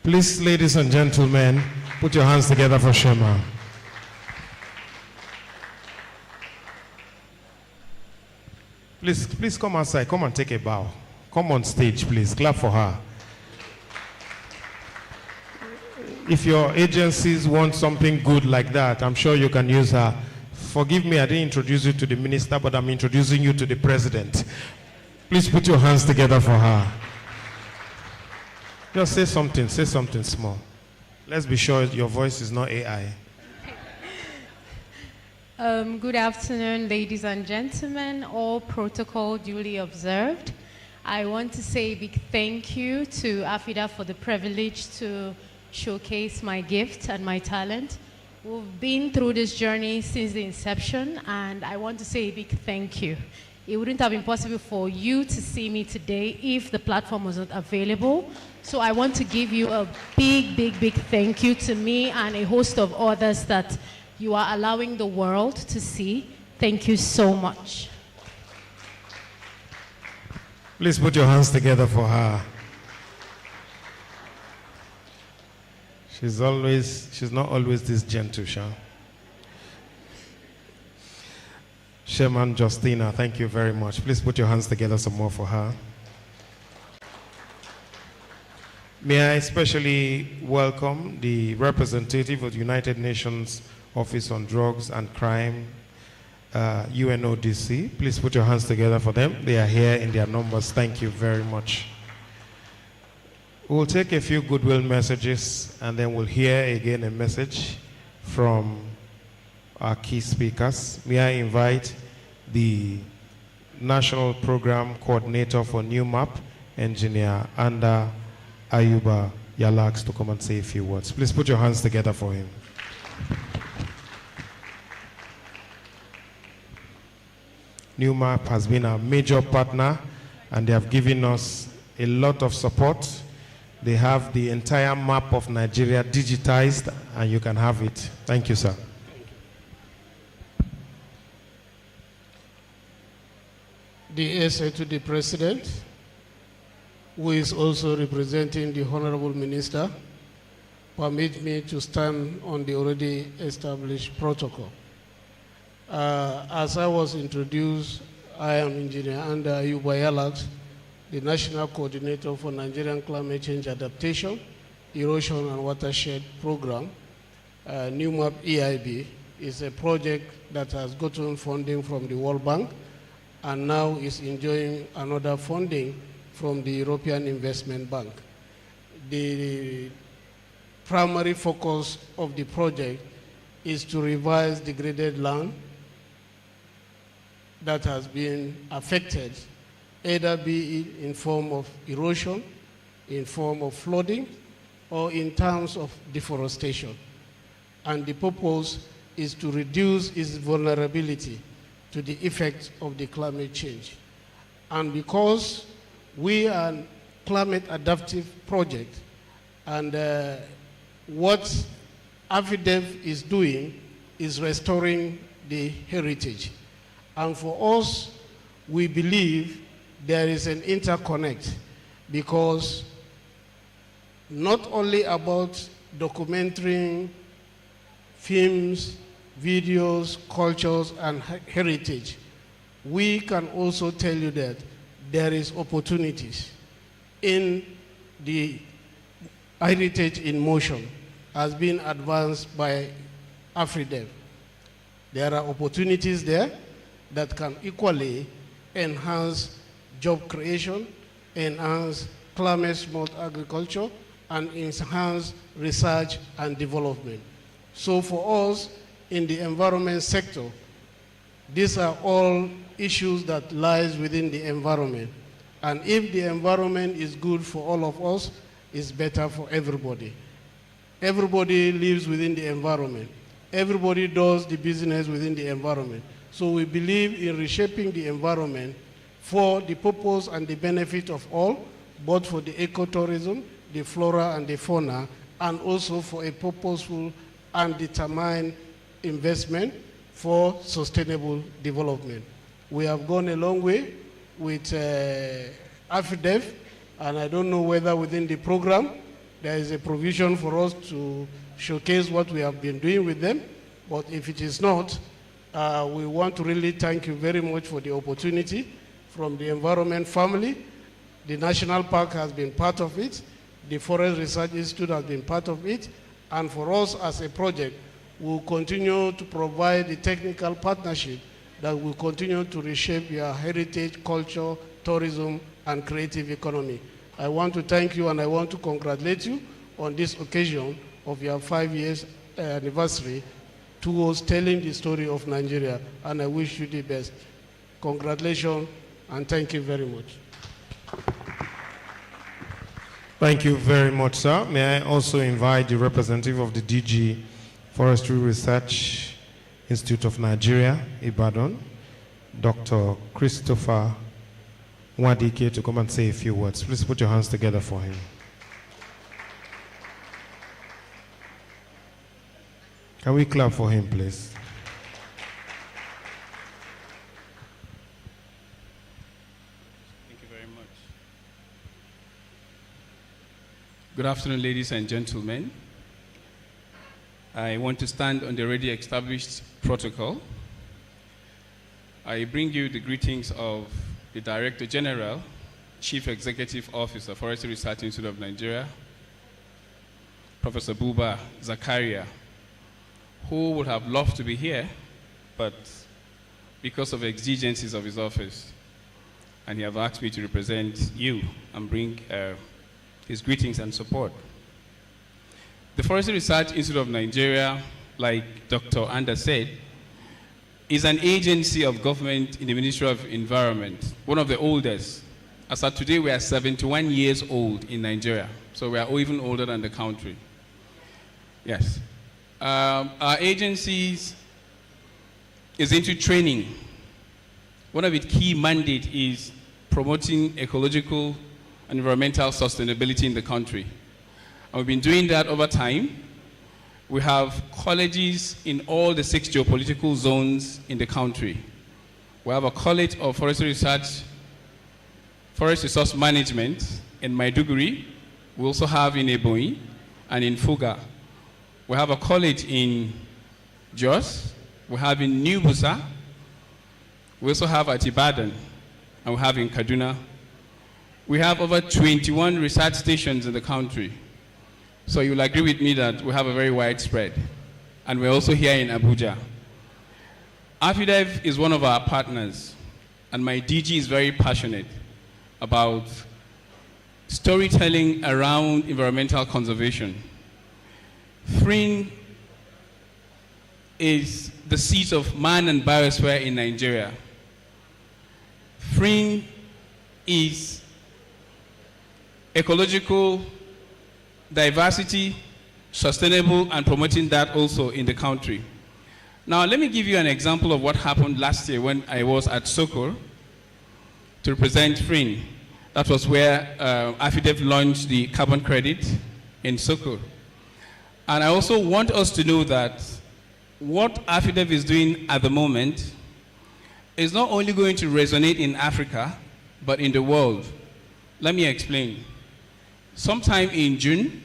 S18: Please, ladies and gentlemen, put your hands together for Shema. Please come outside. Come and take a bow. Come on stage, please. Clap for her. If your agencies want something good like that, I'm sure you can use her. Forgive me, I didn't introduce you to the minister, but I'm introducing you to the president. Please put your hands together for her. Just say something small. Let's be sure your voice is not AI.
S6: Good afternoon, ladies and gentlemen, all protocol duly observed. I want to say a big thank you to Afidff for the privilege to showcase my gift and my talent. We've been through this journey since the inception, and I want to say a big thank you. It wouldn't have been possible for you to see me today if the platform was not available. So I want to give you a big thank you to me and a host of others that you are allowing the world to see. Thank you so much.
S18: Please put your hands together for her. She's not always this gentle, Sha. Chairman Justina, thank you very much. Please put your hands together some more for her. May I especially welcome the representative of the United Nations Office on Drugs and Crime, UNODC. Please put your hands together for them. They are here in their numbers. Thank you very much. We'll take a few goodwill messages and then we'll hear again a message from our key speakers. May I invite the National Program Coordinator for NewMap, Engineer Anda Ayuba Yalax, to come and say a few words. Please put your hands together for him. NewMap has been a major partner and they have given us a lot of support. They have the entire map of Nigeria digitized and you can have it. Thank you, sir.
S13: The essay to the President, who is also representing the Honorable Minister, permit me to stand on the already established protocol. As I was introduced, I am Engineer Anda Ayuba Yalax, the National Coordinator for Nigerian Climate Change Adaptation, Erosion and Watershed Program. NewMap EIB is a project that has gotten funding from the World Bank and now is enjoying another funding from the European Investment Bank. The primary focus of the project is to revise degraded land that has been affected, either be it in form of erosion, in form of flooding, or in terms of deforestation. And the purpose is to reduce its vulnerability to the effects of the climate change. And because we are a climate adaptive project, and what Afidff is doing is restoring the heritage. And for us, we believe there is an interconnect, because not only about documenting films, videos, cultures, and heritage, we can also tell you that there is opportunities in the heritage in motion has been advanced by Afidff. There are opportunities there that can equally enhance job creation, enhance climate-smart agriculture, and enhance research and development. So for us, in the environment sector, these are all issues that lies within the environment. And if the environment is good for all of us, it's better for everybody. Everybody lives within the environment. Everybody does the business within the environment. So we believe in reshaping the environment for the purpose and the benefit of all, both for the ecotourism, the flora and the fauna, and also for a purposeful and determined investment for sustainable development. We have gone a long way with Afidff, and I don't know whether within the program there is a provision for us to showcase what we have been doing with them, but if it is not, we want to really thank you very much for the opportunity from the environment family. The National Park has been part of it, the Forest Research Institute has been part of it, and for us as a project, we'll continue to provide the technical partnership that will continue to reshape your heritage, culture, tourism, and creative economy. I want to thank you and I want to congratulate you on this occasion of your 5 years anniversary towards telling the story of Nigeria, and I wish you the best. Congratulations, and thank you very much.
S18: Thank you very much, sir. May I also invite the representative of the DG Forestry Research Institute of Nigeria, Ibadan, Dr. Christopher Nwadike, to come and say a few words. Please put your hands together for him. Can we clap for him, please?
S9: Thank you very much. Good afternoon, ladies and gentlemen. I want to stand on the already established protocol. I bring you the greetings of the Director General, Chief Executive Officer, Forestry Research Institute of Nigeria, Professor Buba Zakaria, who would have loved to be here, but because of exigencies of his office, and he has asked me to represent you and bring his greetings and support. The Forestry Research Institute of Nigeria, like Dr. Anda said, is an agency of government in the Ministry of Environment, one of the oldest. As of today, we are 71 years old in Nigeria, so we are even older than the country. Yes. Our agency is into training. One of its key mandates is promoting ecological and environmental sustainability in the country. And we've been doing that over time. We have colleges in all the 6 geopolitical zones in the country. We have a college of forestry research, forest resource management in Maiduguri. We also have in Ebonyi and in Fuga. We have a college in Jos. We have in New Busa. We also have at Ibadan, and we have in Kaduna. We have over 21 research stations in the country. So you'll agree with me that we have a very wide spread. And we're also here in Abuja. Afidff is one of our partners, and my DG is very passionate about storytelling around environmental conservation. FRIN is the seat of man and biosphere in Nigeria. FRIN is ecological diversity, sustainable, and promoting that also in the country. Now, let me give you an example of what happened last year when I was at Sokor to represent FRIN. That was where Afidff launched the carbon credit in Sokor. And I also want us to know that what Afidff is doing at the moment is not only going to resonate in Africa, but in the world. Let me explain. Sometime in June,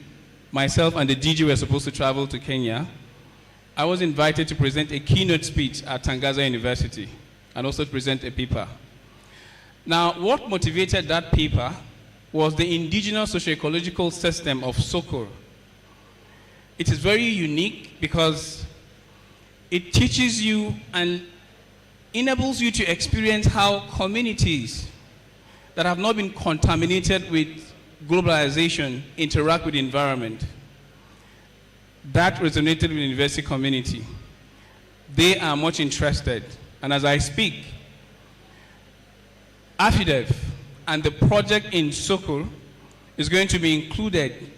S9: myself and the DG were supposed to travel to Kenya. I was invited to present a keynote speech at Tangaza University and also to present a paper. Now, what motivated that paper was the indigenous socio-ecological system of Sokor. It is very unique because it teaches you and enables you to experience how communities that have not been contaminated with globalization interact with the environment. That resonated with the university community. They are much interested. And as I speak, Afidff and the project in Sokor is going to be included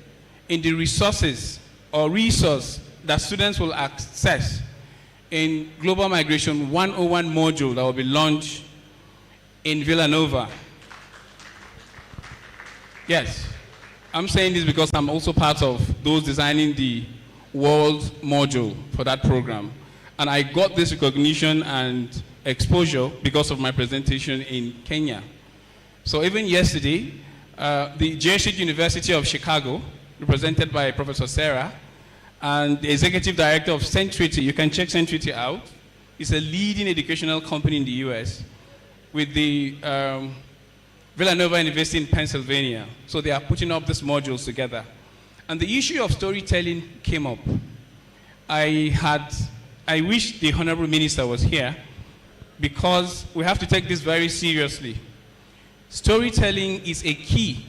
S9: in the resources or resource that students will access in Global Migration 101 module that will be launched in Villanova. Yes, I'm saying this because I'm also part of those designing the world module for that program. And I got this recognition and exposure because of my presentation in Kenya. So even yesterday, the Jesuit University of Chicago, represented by Professor Sarah, and the executive director of Centrity, you can check Centrity out. It's a leading educational company in the US with the Villanova University in Pennsylvania. So they are putting up these modules together. And the issue of storytelling came up. I wish the Honorable Minister was here because we have to take this very seriously. Storytelling is a key.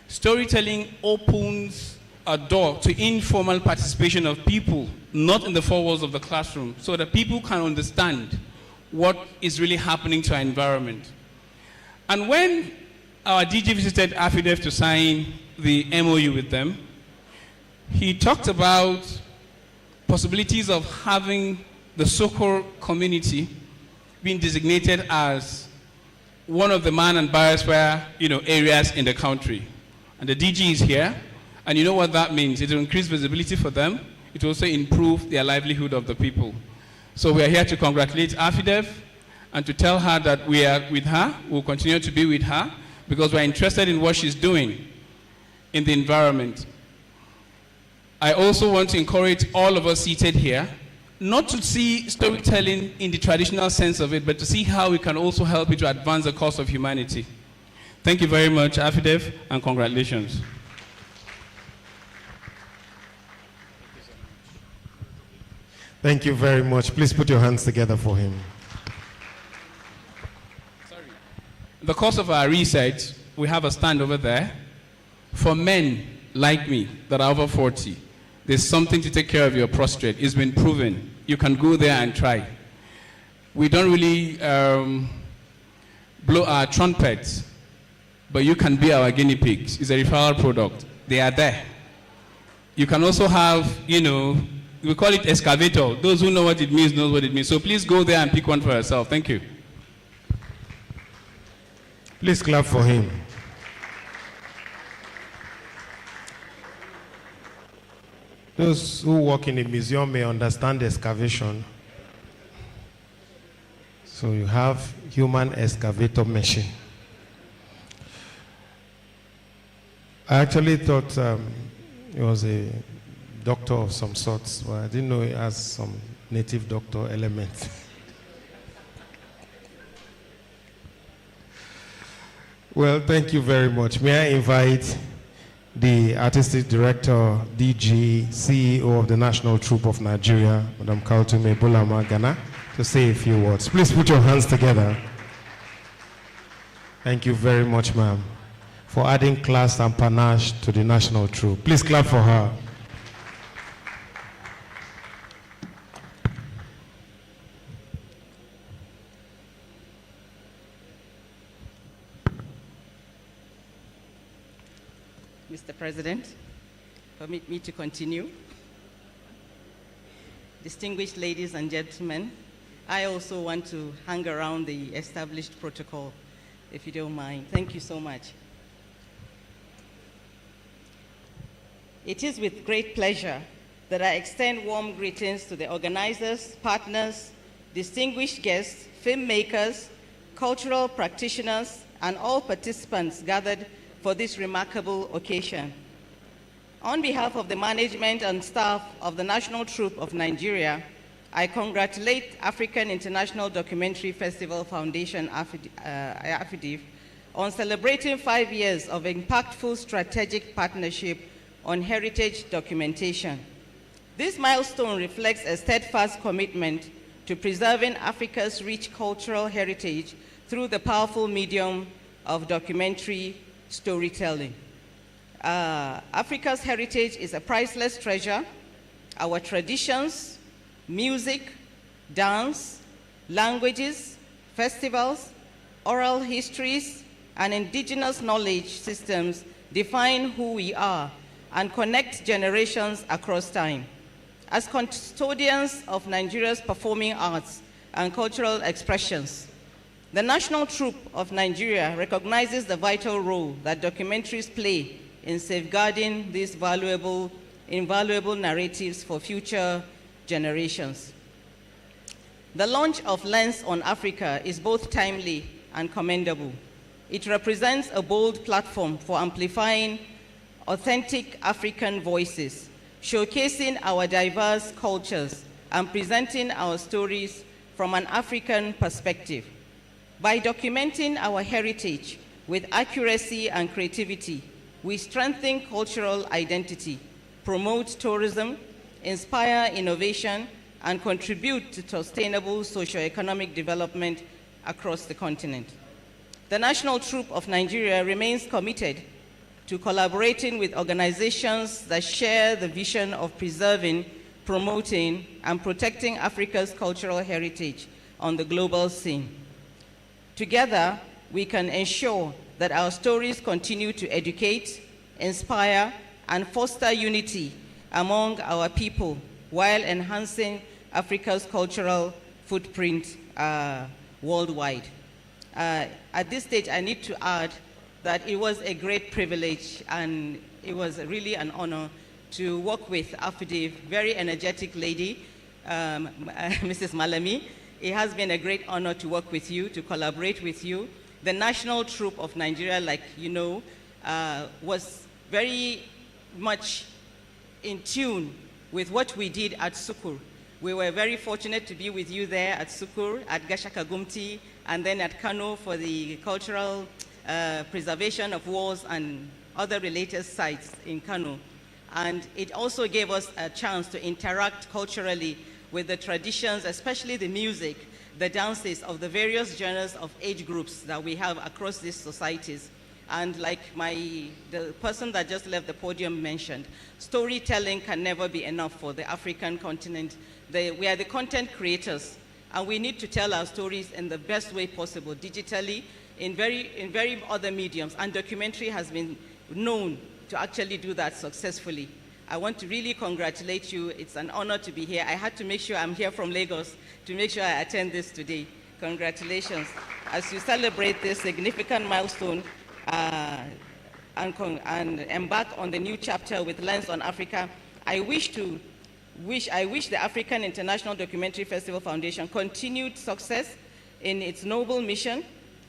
S9: Storytelling opens a door to informal participation of people not in the four walls of the classroom, so that people can understand what is really happening to our environment. And when our DG visited Afidff to sign the MOU with them, he talked about possibilities of having the Sokor community being designated as one of the man and biosphere areas in the country. And the DG is here, and you know what that means. It will increase visibility for them. It will also improve their livelihood of the people. So we are here to congratulate Afidff and to tell her that we are with her, we'll continue to be with her, because we're interested in what she's doing in the environment. I also want to encourage all of us seated here not to see storytelling in the traditional sense of it, but to see how we can also help it to advance the cause of humanity. Thank you very much, Afidff, and congratulations.
S7: Thank you very much. Please put your hands together for him.
S9: In the course of our research, we have a stand over there. For men like me that are over 40, there's something to take care of your prostate. It's been proven. You can go there and try. We don't really blow our trumpets, but you can be our guinea pigs. It's a referral product. They are there. You can also have, we call it excavator. Those who know what it means know what it means. So please go there and pick one for yourself. Thank you.
S7: Please clap for him. Those who work in a museum may understand excavation. So you have human excavator machine. I actually thought it was a doctor of some sorts, but I didn't know it has some native doctor element. Well, thank you very much. May I invite the Artistic Director, DG, CEO of the National Troupe of Nigeria, Madam Kaltume Bulama Ghana, to say a few words. Please put your hands together. Thank you very much, ma'am, for adding class and panache to the National Troupe. Please clap for her.
S15: Mr. President, permit me to continue. Distinguished ladies and gentlemen, I also want to hang around the established protocol, if you don't mind. Thank you so much. It is with great pleasure that I extend warm greetings to the organizers, partners, distinguished guests, filmmakers, cultural practitioners, and all participants gathered for this remarkable occasion. On behalf of the management and staff of the National Troupe of Nigeria, I congratulate African International Documentary Festival Foundation, Afidff, on celebrating 5 years of impactful strategic partnership on heritage documentation. This milestone reflects a steadfast commitment to preserving Africa's rich cultural heritage through the powerful medium of documentary storytelling. Africa's heritage is a priceless treasure. Our traditions, music, dance, languages, festivals, oral histories, and indigenous knowledge systems define who we are and connect generations across time. As custodians of Nigeria's performing arts and cultural expressions, the National Troupe of Nigeria recognizes the vital role that documentaries play in safeguarding these invaluable narratives for future generations. The launch of Lens on Africa is both timely and commendable. It represents a bold platform for amplifying authentic African voices, showcasing our diverse cultures and presenting our stories from an African perspective. By documenting our heritage with accuracy and creativity, we strengthen cultural identity, promote tourism, inspire innovation, and contribute to sustainable socio-economic development across the continent. The National Troupe of Nigeria remains committed to collaborating with organizations that share the vision of preserving promoting, and protecting Africa's cultural heritage on the global scene. Together, we can ensure that our stories continue to educate, inspire, and foster unity among our people while enhancing Africa's cultural footprint worldwide. At this stage, I need to add that it was a great privilege and it was really an honor to work with Afidff, very energetic lady, Mrs. Malami. It has been a great honor to work with you, to collaborate with you. The National Troupe of Nigeria, like you know, was very much in tune with what we did at Sukur. We were very fortunate to be with you there at Sukur, at Gashaka Gumti, and then at Kano for the cultural preservation of wars and other related sites in Kano. And it also gave us a chance to interact culturally with the traditions, especially the music, the dances of the various genres of age groups that we have across these societies. And like the person that just left the podium mentioned, storytelling can never be enough for the African continent. We are the content creators, and we need to tell our stories in the best way possible, digitally, in very other mediums, and documentary has been known to actually do that successfully. I want to really congratulate you. It's an honor to be here. I had to make sure I'm here from Lagos to make sure I attend this today. Congratulations. As you celebrate this significant milestone and embark on the new chapter with Lens on Africa, I wish the African International Documentary Festival Foundation continued success in its noble mission.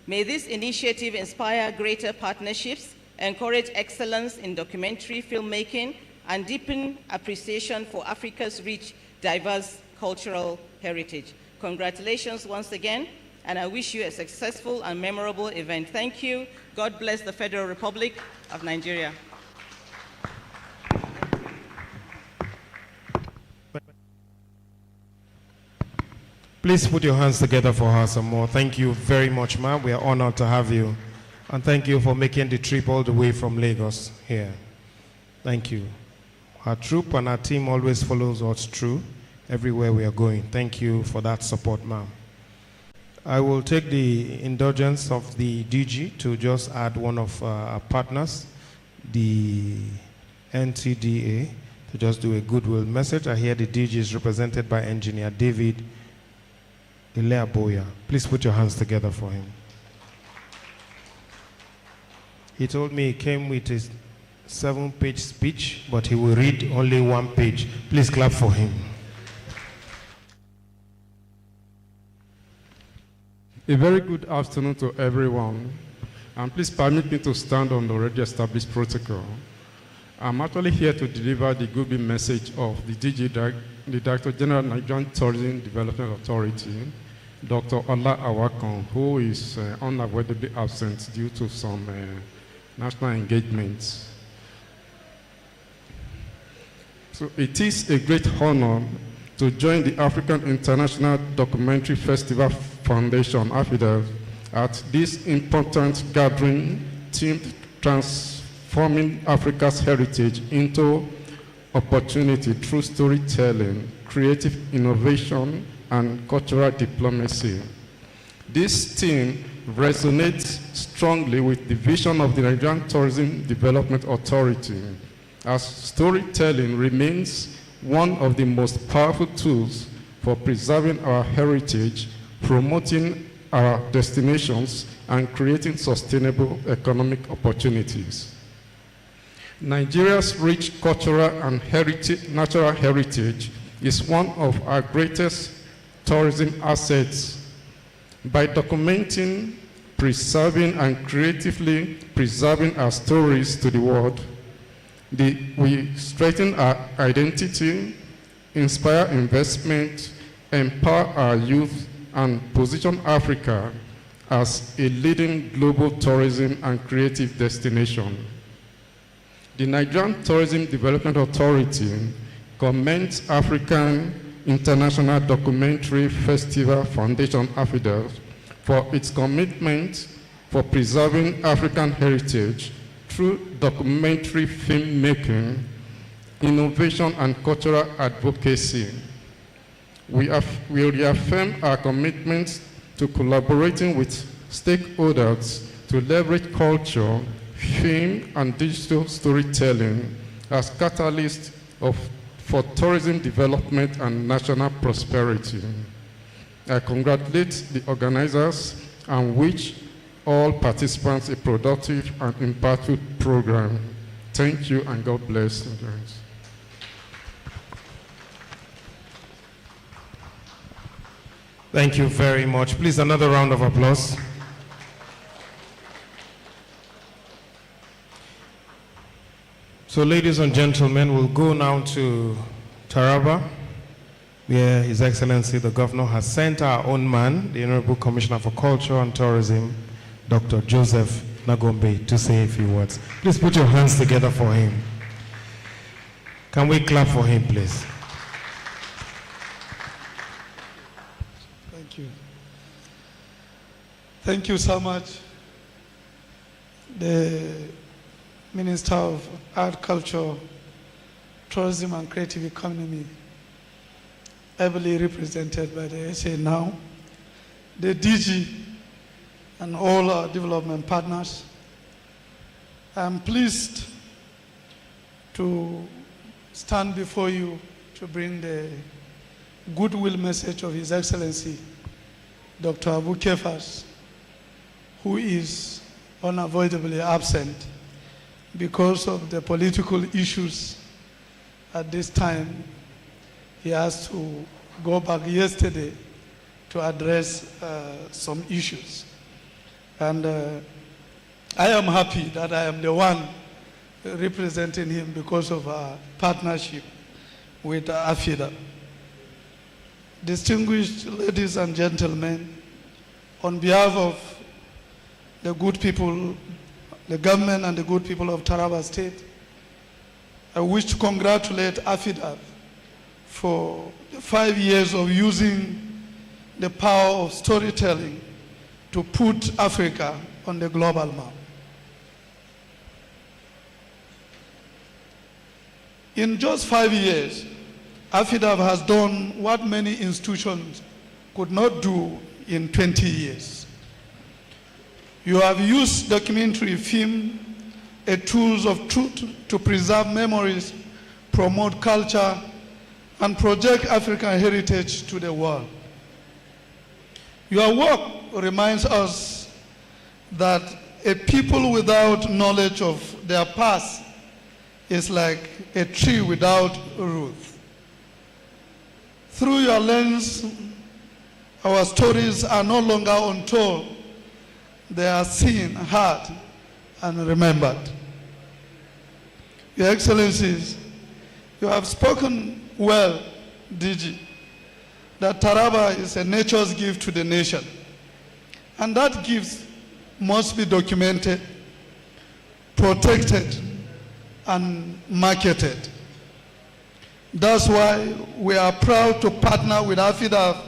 S15: May this initiative inspire greater partnerships, encourage excellence in documentary filmmaking, and deepen appreciation for Africa's rich, diverse cultural heritage. Congratulations once again, and I wish you a successful and memorable event. Thank you. God bless the Federal Republic of Nigeria.
S7: Please put your hands together for her some more. Thank you very much, ma'am. We are honored to have you. And thank you for making the trip all the way from Lagos here. Thank you. Our troop and our team always follows what's true everywhere we are going. Thank you for that support, ma'am. I will take the indulgence of the DG to just add one of our partners, the NTDA, to just do a goodwill message. I hear the DG is represented by Engineer David Ileaboya. Please put your hands together for him. He told me he came with his 7-page speech, but he will read only 1 page. Please clap for him.
S19: A very good afternoon to everyone. And please permit me to stand on the already established protocol. I'm actually here to deliver the goodwill message of the the Director General Nigerian Tourism Development Authority, Dr. Ola Awakon, who is unavoidably absent due to some national engagements. So it is a great honor to join the African International Documentary Festival Foundation, Afidff, at this important gathering themed Transforming Africa's Heritage into Opportunity through Storytelling, Creative Innovation, and Cultural Diplomacy. This theme resonates strongly with the vision of the Nigerian Tourism Development Authority, as storytelling remains one of the most powerful tools for preserving our heritage, promoting our destinations, and creating sustainable economic opportunities. Nigeria's rich cultural and natural heritage is one of our greatest tourism assets. By documenting, preserving, and creatively preserving our stories to the world, we strengthen our identity, inspire investment, empower our youth, and position Africa as a leading global tourism and creative destination. The Nigerian Tourism Development Authority commends African International Documentary Festival Foundation, Afidff, for its commitment for preserving African heritage through documentary filmmaking innovation and cultural advocacy. We reaffirm our commitment to collaborating with stakeholders to leverage culture, film, and digital storytelling as catalysts for tourism development and national prosperity. I congratulate the organizers and wish all participants a productive and impactful program. Thank you and God bless you guys.
S7: Thank you very much. Please, another round of applause. So, ladies and gentlemen, we'll go now to Taraba, where His Excellency the Governor has sent our own man, the Honorable Commissioner for Culture and Tourism, Dr. Joseph Nagombe, to say a few words. Please put your hands together for him. Can we clap for him, please?
S1: Thank you. Thank you so much. The Minister of Art, Culture, Tourism and Creative Economy, heavily represented by the SA now, the DG, and all our development partners. I'm pleased to stand before you to bring the goodwill message of His Excellency, Dr. Abu Kefas, who is unavoidably absent because of the political issues at this time. He has to go back yesterday to address some issues. And I am happy that I am the one representing him because of our partnership with Afidff. Distinguished ladies and gentlemen, on behalf of the good people, the government and the good people of Taraba State, I wish to congratulate Afidff for the 5 years of using the power of storytelling to put Africa on the global map. In just 5 years, Afidff has done what many institutions could not do in 20 years. You have used documentary film as tools of truth to preserve memories, promote culture, and project African heritage to the world. Your work reminds us that a people without knowledge of their past is like a tree without roots. Through your lens, our stories are no longer untold. They are seen, heard, and remembered. Your Excellencies, you have spoken well, DG, that Taraba is a nature's gift to the nation. And that gift must be documented, protected, and marketed. That's why we are proud to partner with Afidff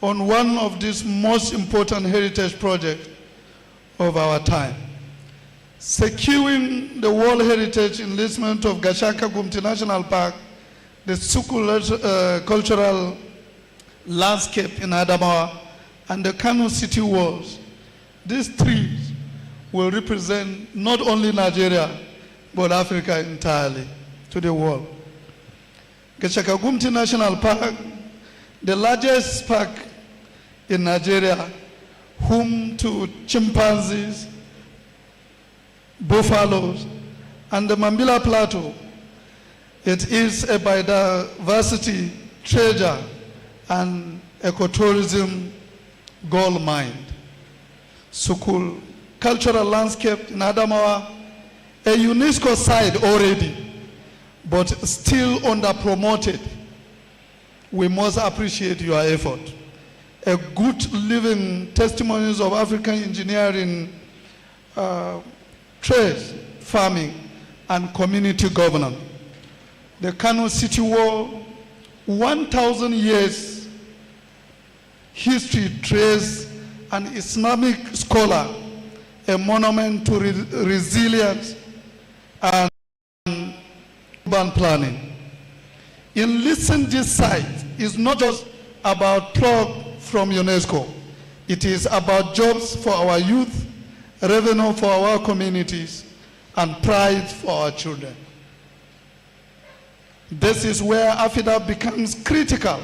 S1: on one of these most important heritage projects of our time. Securing the World Heritage Enlistment of Gashaka Gumti National Park, the Sukul cultural landscape in Adamawa, and the Kano city walls. These trees will represent not only Nigeria, but Africa entirely to the world. Gashaka Gumti National Park, the largest park in Nigeria, home to chimpanzees, buffaloes, and the Mambila Plateau. It is a biodiversity treasure and ecotourism gold mine. Sukul cultural landscape in Adamawa, a UNESCO site already, but still under-promoted. We must appreciate your effort. A good living testimonies of African engineering, trade, farming, and community governance. The Kano City Wall, 1,000 years history trace, an Islamic scholar, a monument to resilience and urban planning. Enlisting this site is not just about plug from UNESCO. It is about jobs for our youth, revenue for our communities, and pride for our children. This is where Afidff becomes critical,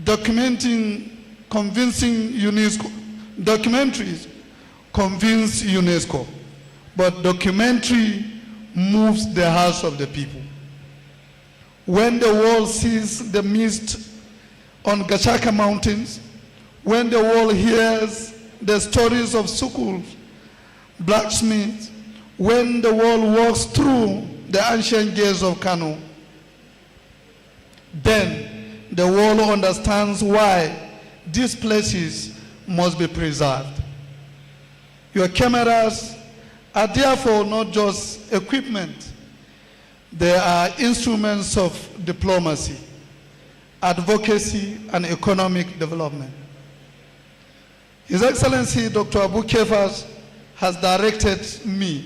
S1: documentaries convince UNESCO, but documentary moves the hearts of the people. When the world sees the mist on Gachaka Mountains, when the world hears the stories of schools, blacksmiths, when the world walks through the ancient gates of Kano, then the world understands why these places must be preserved. Your cameras are therefore not just equipment, they are instruments of diplomacy, advocacy, and economic development. His Excellency Dr. Abu Kefas has directed me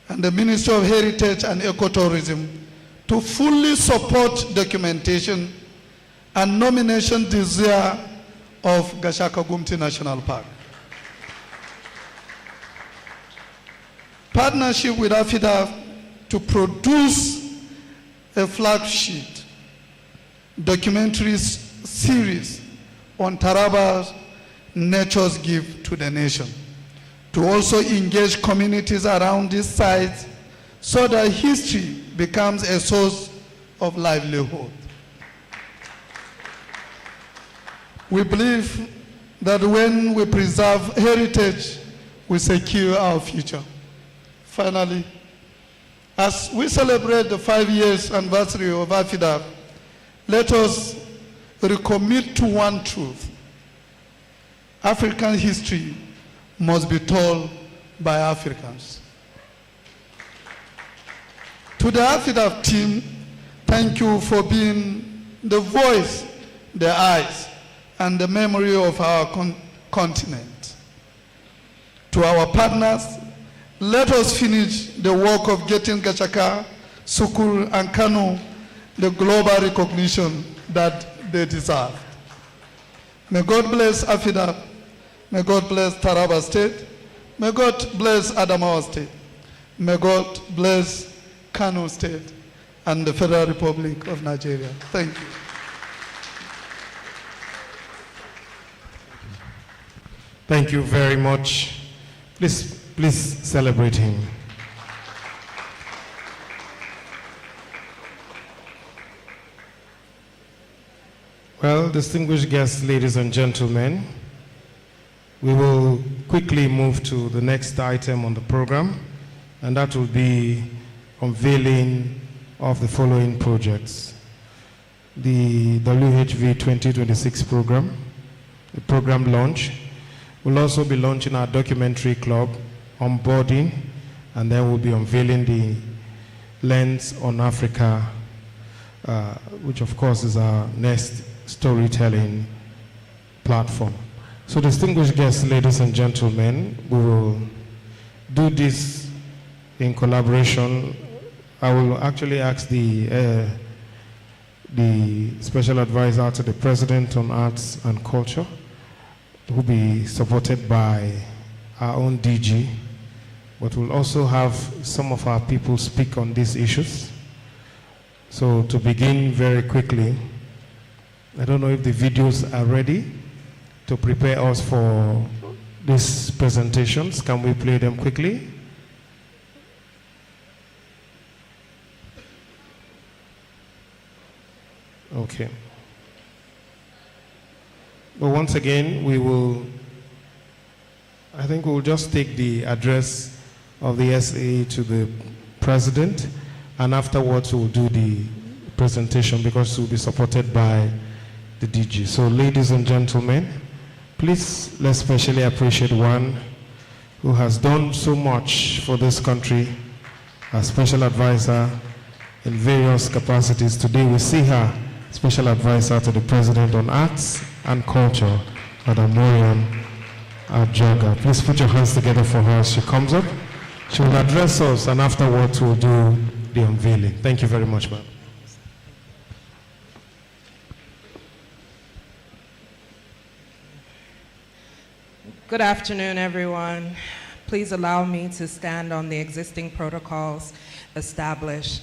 S1: and the Ministry of Heritage and Ecotourism to fully support documentation and nomination this year of Gachaka Gumti National Park. Partnership with Afidff to produce a flagship documentary series on Taraba's nature's gift to the nation, to also engage communities around this site so that history becomes a source of livelihood. We believe that when we preserve heritage, we secure our future. Finally, as we celebrate the 5 years anniversary of Afidff, let us recommit to one truth. African history must be told by Africans. To the Afidff team, thank you for being the voice, the eyes, and the memory of our continent. To our partners, let us finish the work of getting Gachaka, Sukul, and Kano the global recognition that they deserve. May God bless Afidff. May God bless Taraba State. May God bless Adamawa State. May God bless Kano State and the Federal Republic of Nigeria. Thank you.
S7: Thank you very much. Please celebrate him. Well, distinguished guests, ladies and gentlemen, we will quickly move to the next item on the program, and that will be unveiling of the following projects. The WHV 2026 program, the program launch. We'll also be launching our documentary club, onboarding, and then we'll be unveiling the Lens on Africa, which of course is our next storytelling platform. So distinguished guests, ladies and gentlemen, we will do this in collaboration. I will actually ask the special advisor to the President on Arts and Culture, who will be supported by our own DG, but we'll also have some of our people speak on these issues. So to begin very quickly, I don't know if the videos are ready to prepare us for these presentations. Can we play them quickly? Okay. But once again, I think we'll just take the address of the SA to the President, and afterwards we'll do the presentation because it will be supported by the DG. So ladies and gentlemen, please let's especially appreciate one who has done so much for this country, a special advisor in various capacities. Today we see her special advisor to the President on Arts and Culture, Madam Miriam Adjoga. Please put your hands together for her as she comes up. She will address us, and afterwards we'll do the unveiling. Thank you very much, ma'am.
S20: Good afternoon, everyone. Please allow me to stand on the existing protocols established.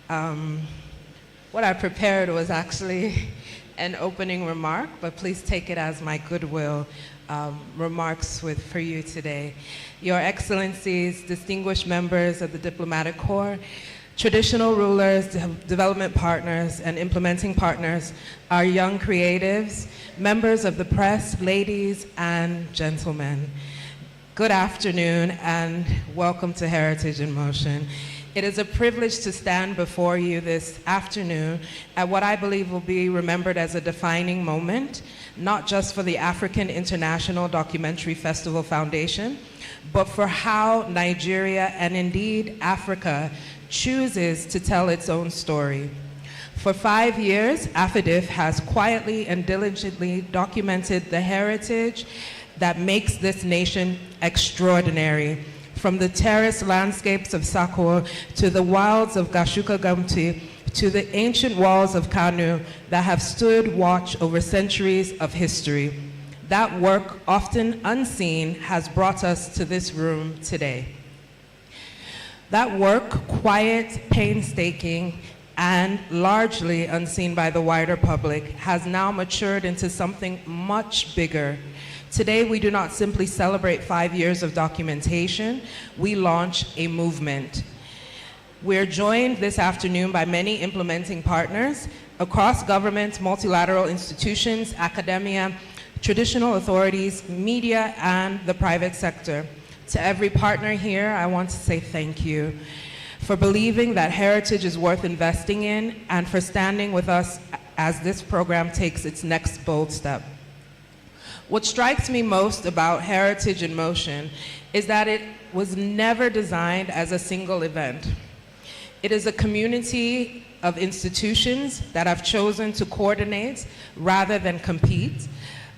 S20: What I prepared was actually an opening remark, but please take it as my goodwill remarks for you today. Your Excellencies, distinguished members of the Diplomatic Corps, traditional rulers, development partners, and implementing partners, our young creatives, members of the press, ladies and gentlemen. Good afternoon and welcome to Heritage in Motion. It is a privilege to stand before you this afternoon at what I believe will be remembered as a defining moment, not just for the African International Documentary Festival Foundation, but for how Nigeria and indeed Africa chooses to tell its own story. For 5 years, Afidff has quietly and diligently documented the heritage that makes this nation extraordinary, from the terraced landscapes of Sakwa to the wilds of Gashuka Gamti to the ancient walls of Kanu that have stood watch over centuries of history. That work, often unseen, has brought us to this room today. That work, quiet, painstaking, and largely unseen by the wider public, has now matured into something much bigger. Today, we do not simply celebrate 5 years of documentation, we launch a movement. We're joined this afternoon by many implementing partners across government, multilateral institutions, academia, traditional authorities, media, and the private sector. To every partner here, I want to say thank you for believing that heritage is worth investing in and for standing with us as this program takes its next bold step. What strikes me most about Heritage in Motion is that it was never designed as a single event. It is a community of institutions that have chosen to coordinate rather than compete,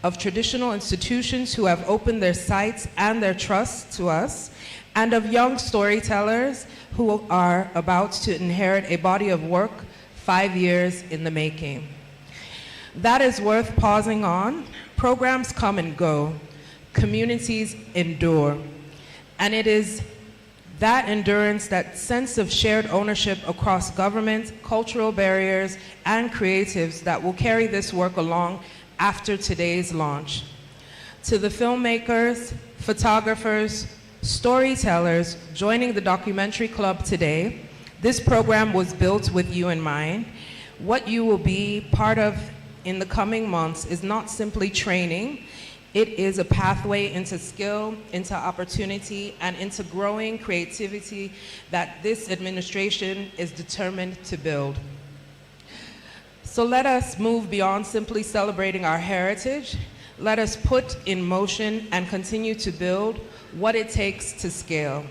S20: of traditional institutions who have opened their sites and their trust to us, and of young storytellers who are about to inherit a body of work 5 years in the making. That is worth pausing on. Programs come and go, communities endure, and it is that endurance, that sense of shared ownership across government, cultural barriers, and creatives that will carry this work along after today's launch. To the filmmakers, photographers, storytellers joining the documentary club today, this program was built with you in mind. What you will be part of in the coming months is not simply training, it is a pathway into skill, into opportunity, and into growing creativity that this administration is determined to build. So let us move beyond simply celebrating our heritage. Let us put in motion and continue to build what it takes to scale.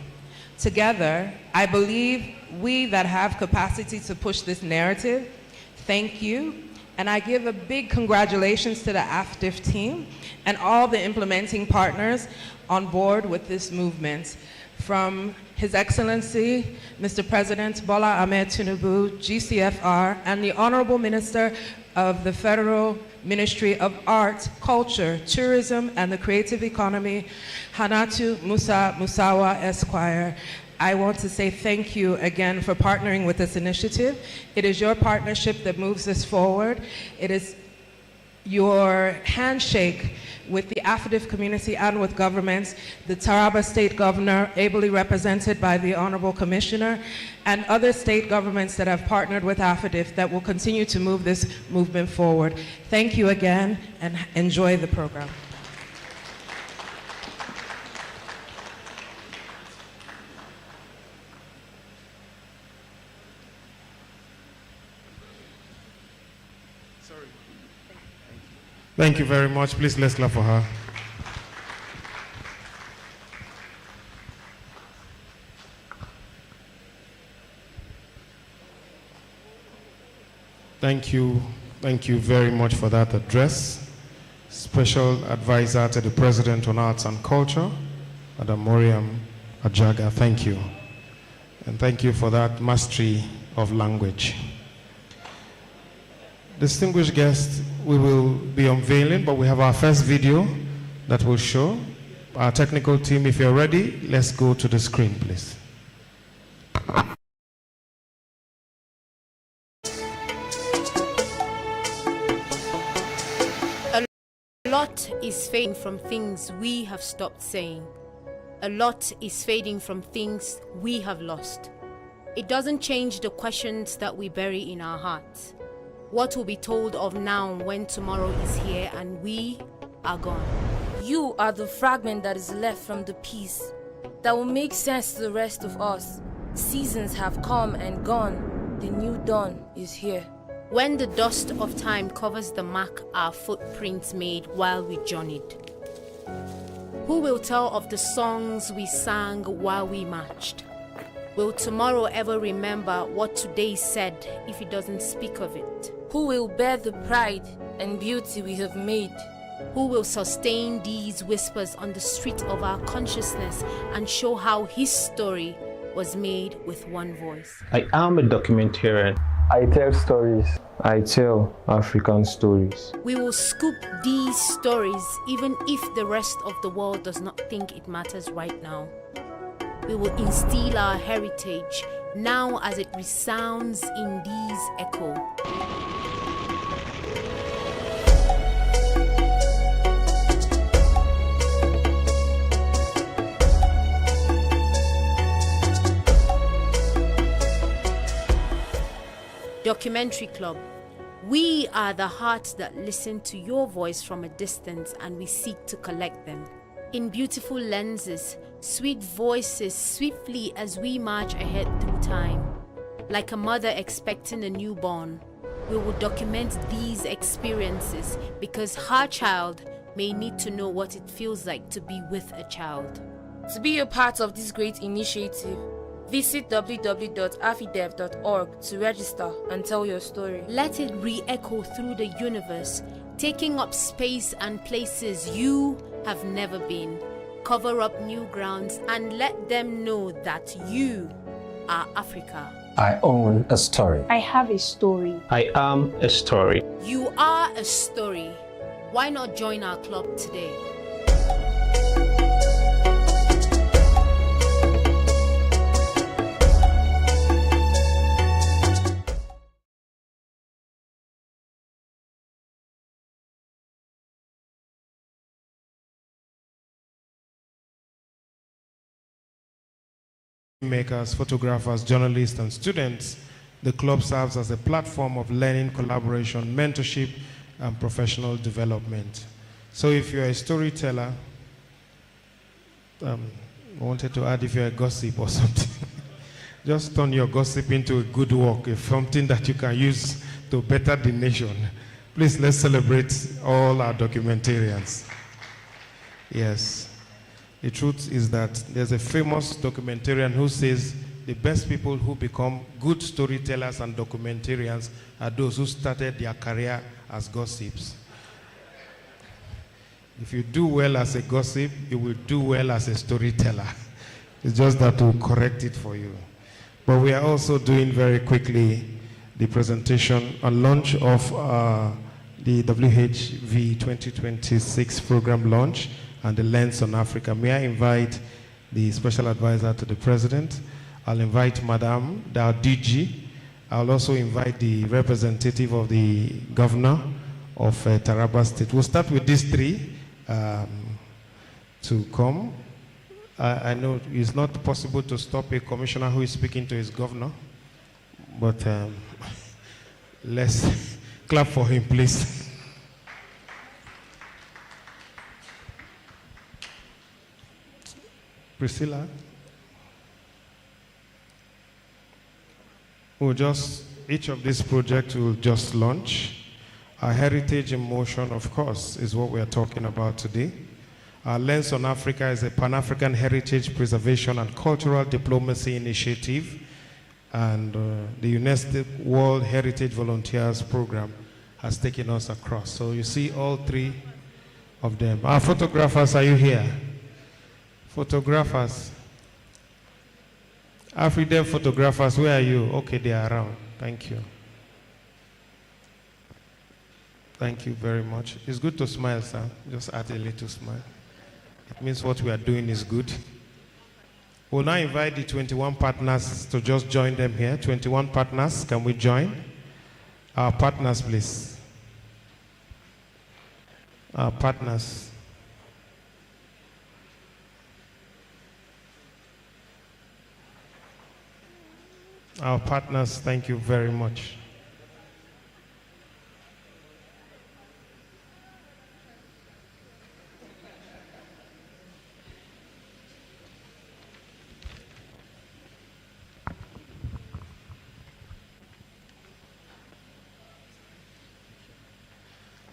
S20: Together, I believe we that have capacity to push this narrative, thank you. And I give a big congratulations to the Afidff team and all the implementing partners on board with this movement. From His Excellency, Mr. President Bola Ahmed Tinubu, GCFR, and the Honorable Minister of the Federal Ministry of Art, Culture, Tourism, and the Creative Economy, Hanatu Musa Musawa, Esquire. I want to say thank you again for partnering with this initiative. It is your partnership that moves us forward. It is your handshake with the Afidff community and with governments, the Taraba State Governor, ably represented by the Honorable Commissioner, and other state governments that have partnered with Afidff that will continue to move this movement forward. Thank you again, and enjoy the program.
S7: Thank you very much. Please, let's clap for her. Thank you. Thank you very much for that address. Special Advisor to the President on Arts and Culture, Madam Moriam Ajaga. Thank you. And thank you for that mastery of language. Distinguished guests, we will be unveiling, but we have our first video that will show. Our technical team, if you're ready, let's go to the screen, please.
S21: A lot is fading from things we have stopped saying. A lot is fading from things we have lost. It doesn't change the questions that we bury in our hearts. What will be told of now when tomorrow is here and we are gone?
S4: You are the fragment that is left from the piece that will make sense to the rest of us. Seasons have come and gone. The new dawn is here.
S21: When the dust of time covers the mark our footprints made while we journeyed. Who will tell of the songs we sang while we marched? Will tomorrow ever remember what today said if it doesn't speak of it?
S4: Who will bear the pride and beauty we have made?
S21: Who will sustain these whispers on the street of our consciousness and show how his story was made with one voice?
S22: I am a documentarian. I tell stories. I tell African stories.
S21: We will scoop these stories even if the rest of the world does not think it matters right now. We will instill our heritage now as it resounds in these echoes. Documentary Club. We are the hearts that listen to your voice from a distance and we seek to collect them. In beautiful lenses, sweet voices swiftly as we march ahead through time. Like a mother expecting a newborn, we will document these experiences because her child may need to know what it feels like to be with a child.
S4: To be a part of this great initiative, visit www.afidff.org to register and tell your story.
S21: Let it re-echo through the universe, taking up space and places you have never been. Cover up new grounds and let them know that you are Africa.
S22: I own a story.
S4: I have a story.
S22: I am a story.
S21: You are a story. Why not join our club today?
S7: Makers, photographers, journalists, and students, the club serves as a platform of learning, collaboration, mentorship, and professional development. So if you're a storyteller, I wanted to add if you're a gossip or something, just turn your gossip into a good work, something that you can use to better the nation. Please, let's celebrate all our documentarians. Yes. The truth is that there's a famous documentarian who says the best people who become good storytellers and documentarians are those who started their career as gossips. If you do well as a gossip, you will do well as a storyteller. It's just that we'll correct it for you. But we are also doing very quickly the presentation and launch of the WHV 2026 program launch and the lens on Africa. May I invite the special advisor to the president? I'll invite Madam, our DG. I'll also invite the representative of the governor of Taraba State. We'll start with these three to come. I know it's not possible to stop a commissioner who is speaking to his governor, but let's clap for him, please. Priscilla, each of these projects will just launch. Our heritage in motion, of course, is what we are talking about today. Our Lens on Africa is a Pan-African heritage preservation and cultural diplomacy initiative, and the UNESCO World Heritage Volunteers Program has taken us across. So you see all three of them. Our photographers, are you here? Photographers, Afidff photographers, where are you? Okay, they are around. Thank you. Thank you very much. It's good to smile, sir. Just add a little smile. It means what we are doing is good. We'll now invite the 21 partners to just join them here. 21 partners, can we join? Our partners, please. Our partners. Our partners, thank you very much.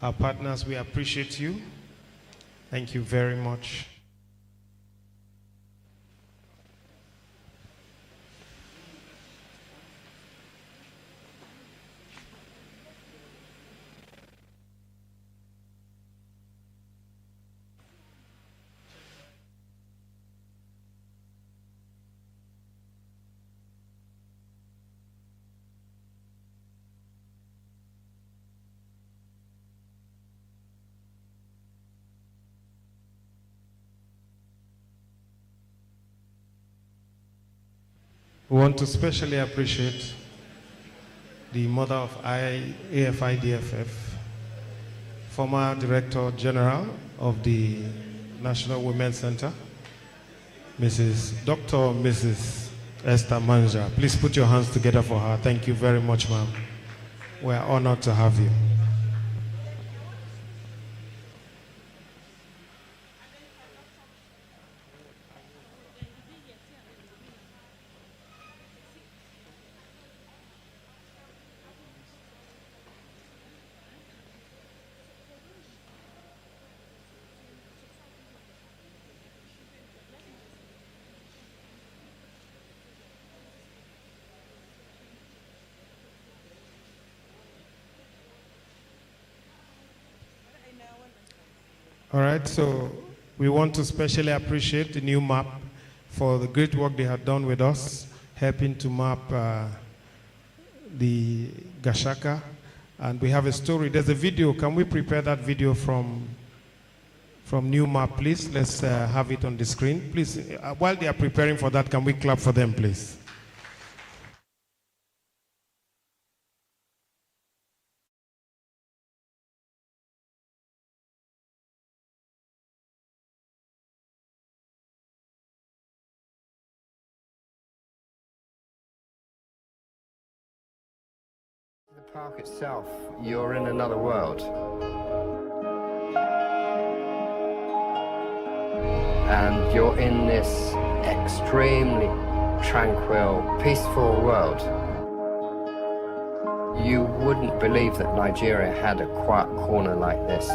S7: Our partners, we appreciate you. Thank you very much. We want to specially appreciate the mother of AFIDFF, former Director General of the National Women's Center, Dr. Mrs. Esther Manja. Please put your hands together for her. Thank you very much, ma'am. We are honored to have you. All right, so we want to specially appreciate the new map for the great work they have done with us, helping to map the Gashaka. And we have a story. There's a video. Can we prepare that video from new map, please? Let's have it on the screen. Please, while they are preparing for that, can we clap for them, please?
S5: The park itself, you're in another world. And you're in this extremely tranquil, peaceful world. You wouldn't believe that Nigeria had a quiet corner like this.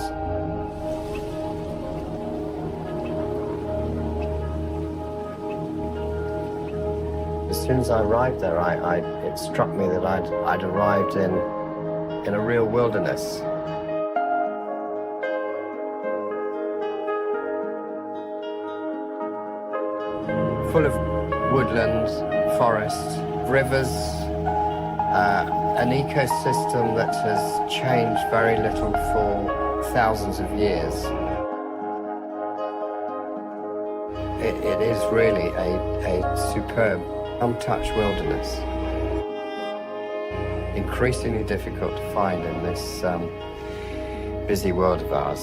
S5: As soon as I arrived there, it struck me that I'd arrived in a real wilderness. Full of woodland, forests, rivers, an ecosystem that has changed very little for thousands of years. It is really a superb, untouched wilderness. Increasingly difficult to find in this busy world of ours.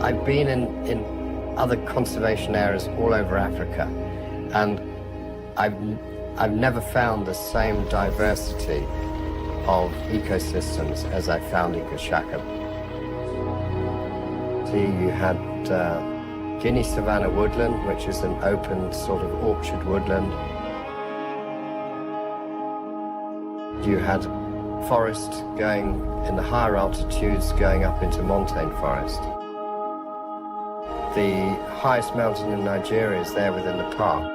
S5: I've been in other conservation areas all over Africa, and I've never found the same diversity of ecosystems as I found in Gashaka. See, you had Guinea savanna woodland, which is an open sort of orchard woodland. You had forest going in the higher altitudes, going up into montane forest. The highest mountain in Nigeria is there within the park.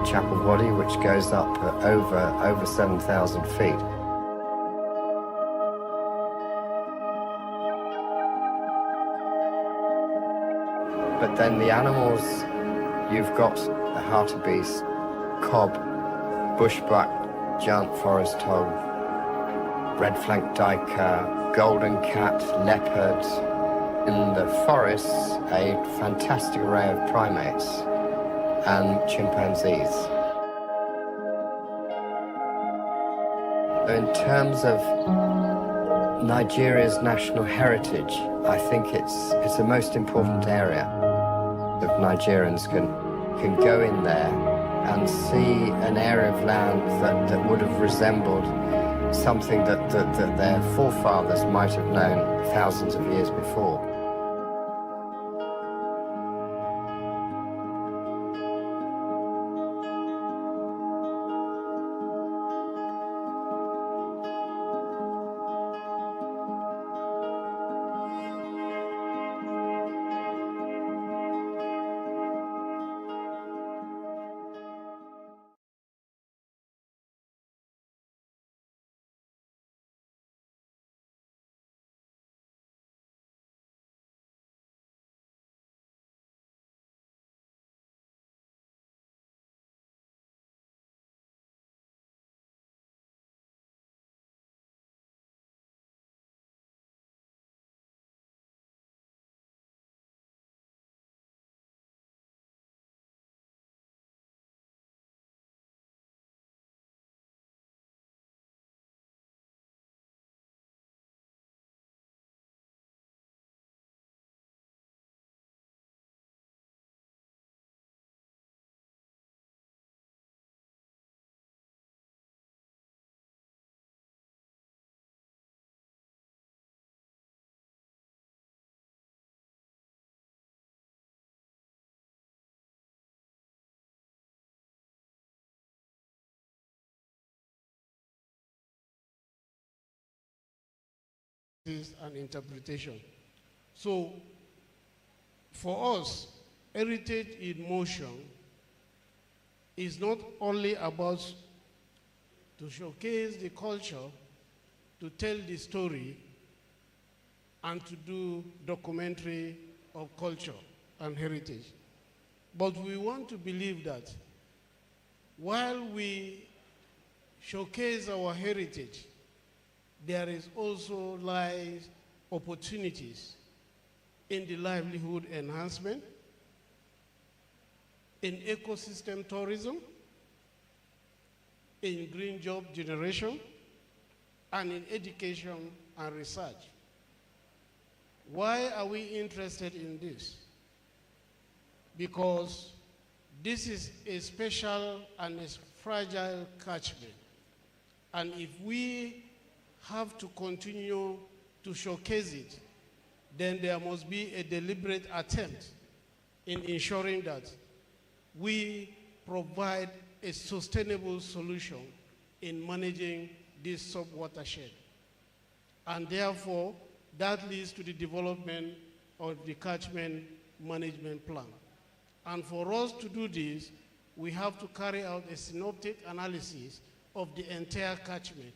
S5: Chapel Wadi, which goes up over 7,000 feet. But then the animals, you've got the hartebeest, cob, bushbuck, giant forest hog, red-flanked duiker, golden cat, leopard. In the forests, a fantastic array of primates and chimpanzees. In terms of Nigeria's national heritage, I think it's the most important area that Nigerians can go in there and see an area of land that would have resembled something that their forefathers might have known thousands of years before.
S13: And interpretation. So for us, heritage in motion is not only about to showcase the culture, to tell the story, and to do documentary of culture and heritage. But we want to believe that while we showcase our heritage, there is also lies opportunities in the livelihood enhancement, in ecosystem tourism, in green job generation, and in education and research. Why are we interested in this? Because this is a special and a fragile catchment. And if we have to continue to showcase it, then there must be a deliberate attempt in ensuring that we provide a sustainable solution in managing this sub-watershed. And therefore, that leads to the development of the catchment management plan. And for us to do this, we have to carry out a synoptic analysis of the entire catchment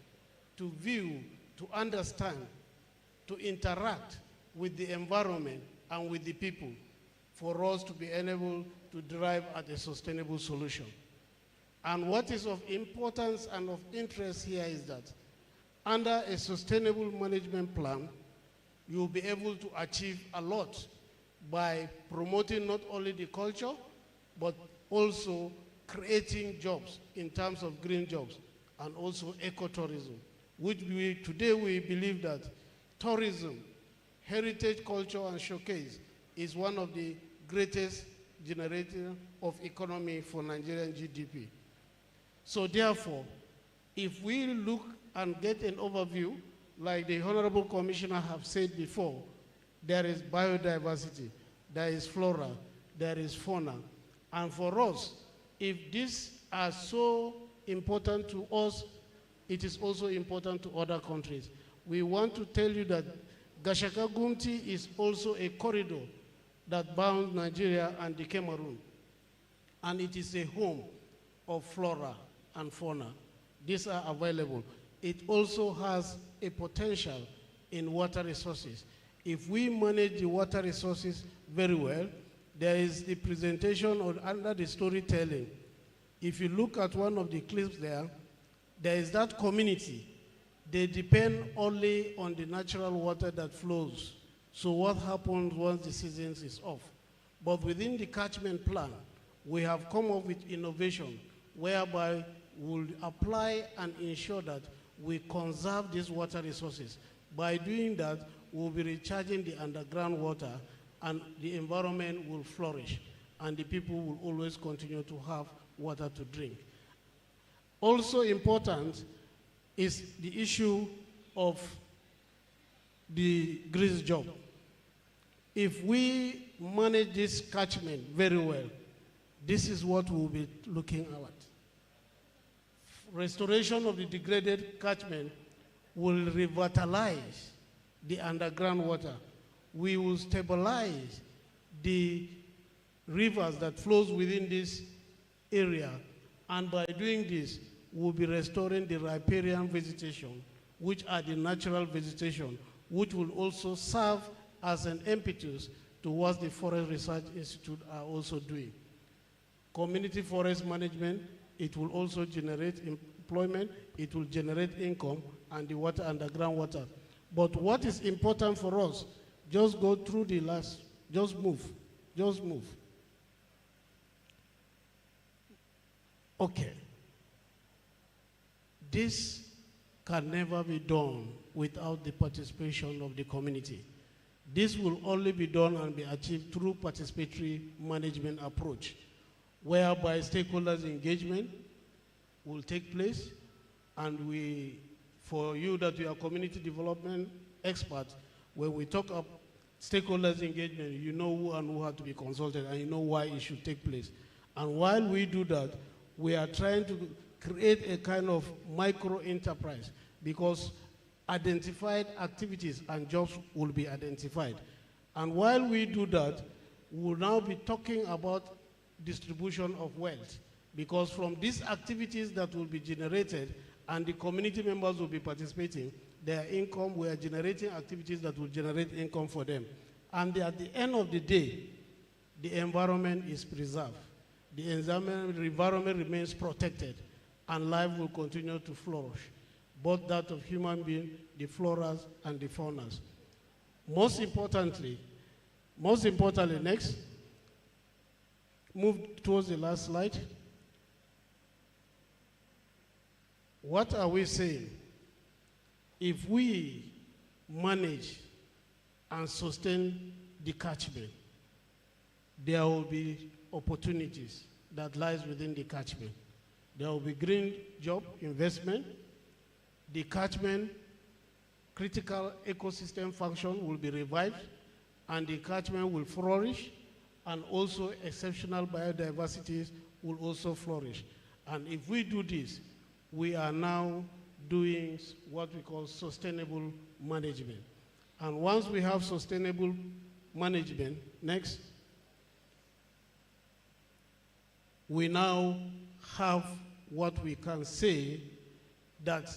S13: to view, to understand, to interact with the environment and with the people for us to be able to drive at a sustainable solution. And what is of importance and of interest here is that under a sustainable management plan, you'll be able to achieve a lot by promoting not only the culture, but also creating jobs in terms of green jobs and also ecotourism, which today we believe that tourism, heritage, culture, and showcase is one of the greatest generators of economy for Nigerian GDP. So therefore, if we look and get an overview, like the Honorable Commissioner have said before, there is biodiversity, there is flora, there is fauna. And for us, if these are so important to us, it is also important to other countries. We want to tell you that Gashaka Gumti is also a corridor that bounds Nigeria and the Cameroon. And it is a home of flora and fauna. These are available. It also has a potential in water resources. If we manage the water resources very well, there is the presentation under the storytelling. If you look at one of the clips there is that community. They depend only on the natural water that flows. So what happens once the season is off? But within the catchment plan, we have come up with innovation whereby we'll apply and ensure that we conserve these water resources. By doing that, we'll be recharging the underground water and the environment will flourish and the people will always continue to have water to drink. Also important is the issue of the grease job. If we manage this catchment very well, this is what we'll be looking at. Restoration of the degraded catchment will revitalize the underground water. We will stabilize the rivers that flows within this area, and by doing this, we'll be restoring the riparian vegetation, which are the natural vegetation, which will also serve as an impetus to what the Forest Research Institute are also doing. Community forest management, it will also generate employment, it will generate income, and the water, underground water. But what is important for us, just go through the last, just move. Okay. This can never be done without the participation of the community. This will only be done and be achieved through participatory management approach, whereby stakeholders' engagement will take place, and for you that you are community development experts, when we talk of stakeholders' engagement, you know who and who have to be consulted, and you know why it should take place. And while we do that, we are trying to create a kind of micro-enterprise, because identified activities and jobs will be identified. And while we do that, we'll now be talking about distribution of wealth, because from these activities that will be generated and the community members will be participating, their income, we are generating activities that will generate income for them. And at the end of the day, the environment is preserved. The environment remains protected, and life will continue to flourish, both that of human beings, the floras, and the faunas. Most importantly, next, move towards the last slide. What are we saying? If we manage and sustain the catchment, there will be opportunities that lies within the catchment. There will be green job investment. The catchment critical ecosystem function will be revived, and the catchment will flourish, and also exceptional biodiversity will also flourish. And if we do this, we are now doing what we call sustainable management. And once we have sustainable management, next, we now have what we can say that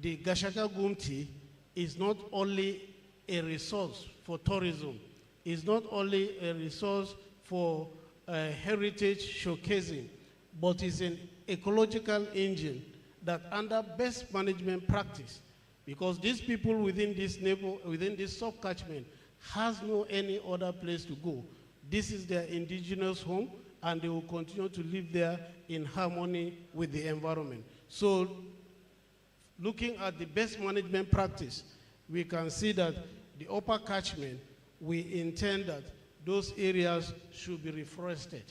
S13: the Gashaka Gumti is not only a resource for tourism, is not only a resource for heritage showcasing, but is an ecological engine that under best management practice, because these people within this within this sub-catchment has no any other place to go. This is their indigenous home, and they will continue to live there in harmony with the environment. So, looking at the best management practice, we can see that the upper catchment, we intend that those areas should be reforested.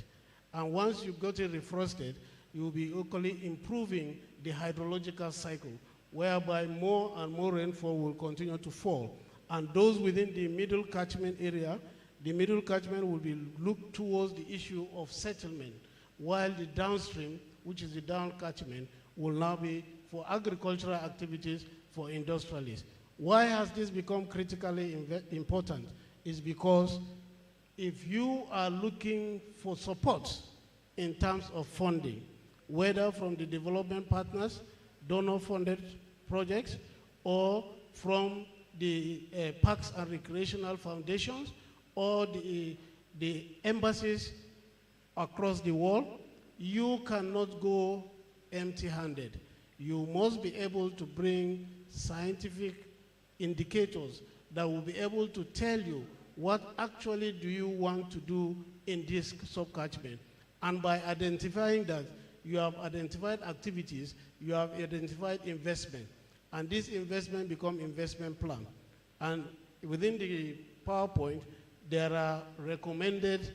S13: And once you got it reforested, you will be equally improving the hydrological cycle, whereby more and more rainfall will continue to fall. And those within the middle catchment area, the middle catchment will be looked towards the issue of settlement, while the downstream, which is the down catchment, will now be for agricultural activities for industrialists. Why has this become critically important? Is because if you are looking for support in terms of funding, whether from the development partners, donor-funded projects, or from the parks and recreational foundations, or the the embassies across the world, you cannot go empty-handed. You must be able to bring scientific indicators that will be able to tell you what actually do you want to do in this sub-catchment. And by identifying that, you have identified activities, you have identified investment, and this investment become investment plan. And within the PowerPoint, there are recommended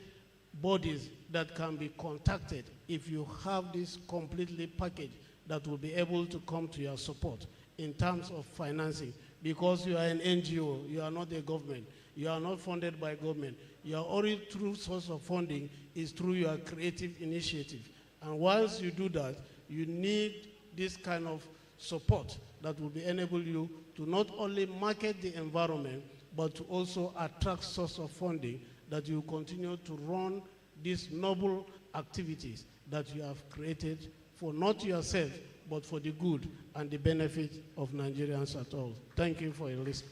S13: bodies that can be contacted if you have this completely packaged that will be able to come to your support in terms of financing. Because you are an NGO, you are not a government, you are not funded by government. Your only true source of funding is through your creative initiative. And once you do that, you need this kind of support that will enable you to not only market the environment, but to also attract source of funding that you continue to run these noble activities that you have created for not yourself, but for the good and the benefit of Nigerians at all. Thank you for your listening.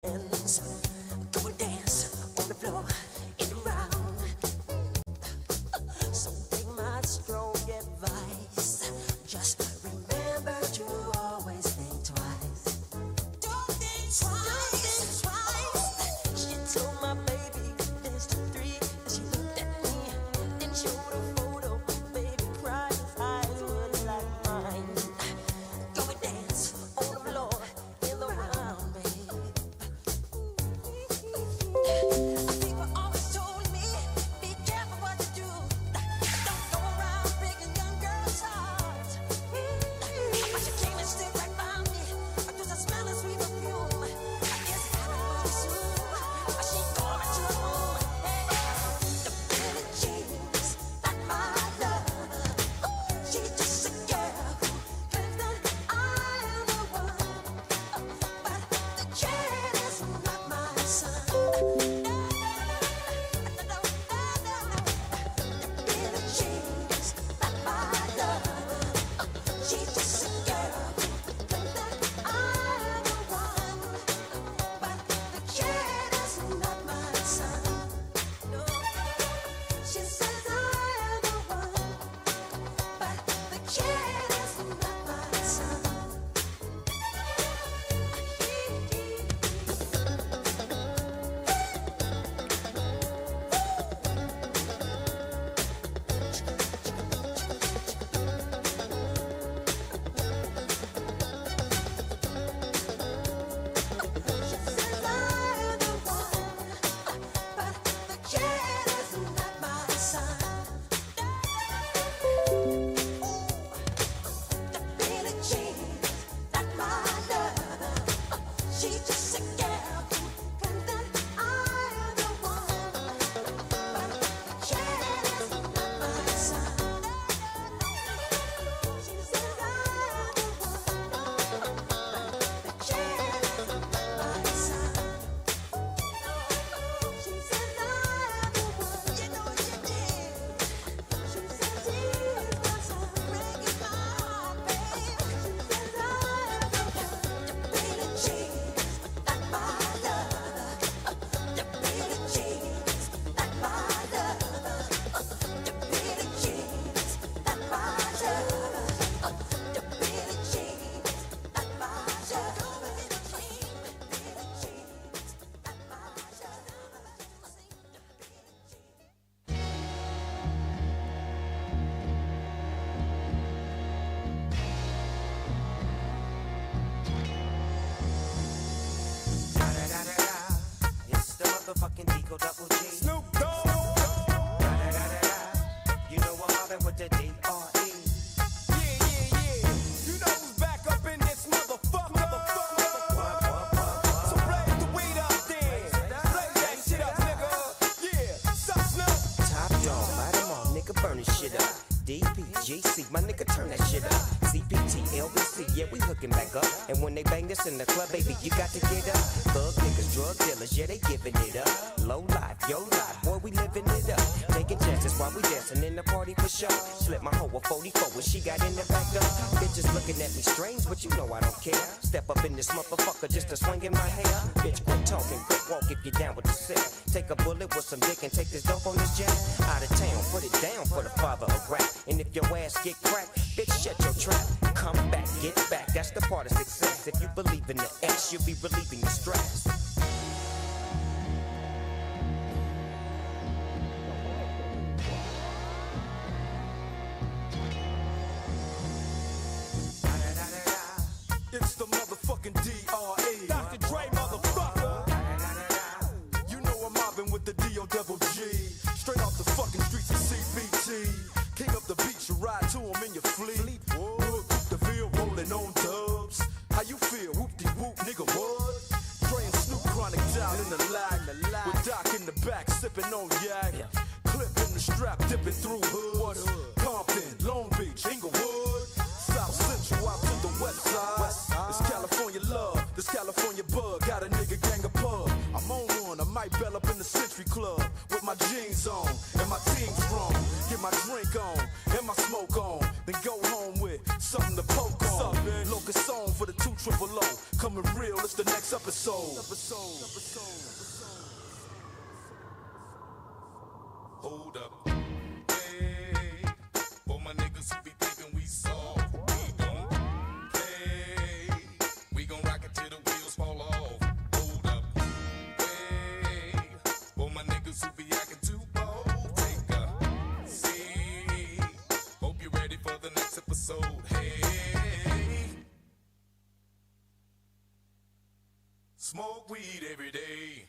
S2: Go and dance on the floor in the round. So take my strong advice. Just remember to always think twice. Don't think twice. She told my baby dance to 3. She looked at me, then showed a photo. Baby cried, his eyes were like mine. Go and dance on the floor in the round, baby. People always told me, be careful what you do. Don't go around breaking young girls' hearts. But she came and stood right by me. Just a smell of sweet perfume. I guess it happened pretty soon. She called me to her room. The Billie Jean's not my love. She's just a girl who claims that I am the one. But the kid is not my son. Billie Jean's not my love. She's just a girl who claims that I am the one. But the kid is not my son. She says I am the one. But the kid is not my son. It's the motherfucking Digo Double G. Snoop Dogg. You know I'm mobbing with the D.R.E. Yeah. You know who's back up in this motherfucker. So blaze the weed up then. Blaze that shit up, nigga. Yeah. Sup, Snoop? Top dog, light 'em all, nigga, burn this shit up. DPGC, my nigga, turn that shit up. CPT, LBC, yeah, we hooking back up. And when they bang this in the club, baby, you got to get up. Thug niggas, drug dealers, yeah, they giving it up. Low life, yo life, boy, we living it up. Taking chances while we dancing in the party for sure. Slip my hoe a 44 when she got in the back door. Bitches looking at me strange, but you know I don't care. Step up in this motherfucker just to swing in my hair. Bitch, quit talking, quick walk if you're down with the set. Take a bullet with some dick and take this dope on this jet. Out of town, put it down for the father of rap. And if your ass get cracked, bitch, shut your trap. Come back, get back, that's the part of success. If you believe in the S, you'll be relieving the stress. It's the motherfucking D.R.E. Dr. Dre, motherfucker. You know I'm mobbing with the D.O. Double G. Straight off the fucking streets of CBT. King up the beach, you ride to him in your fleet. Whoop, the field rolling on dubs. How you feel? Whoop-de-whoop, nigga, what? Dre and Snoop Chronic down in the lag. With Doc in the back, sipping on yak. Clipping the strap, dipping through hoods. Compton, Long Beach, Inglewood. South Central out to the west side. It's California love, this California bug. Got a nigga gang of pub. I'm on one, I might bell up in the Century Club. With my jeans on, and my team strong. Get my drink on, and my smoke on. Then go home with something to poke on. Locust song for the 2 triple O. Coming real, it's the next episode.
S8: Hold up. Hey, for my niggas who be thinking we soft, we don't play. We gon' rock it till the wheels fall off. Hold up. Hey, for my niggas who be acting too bold, take a seat. Hope you're ready for the next episode. Hey, smoke weed every day.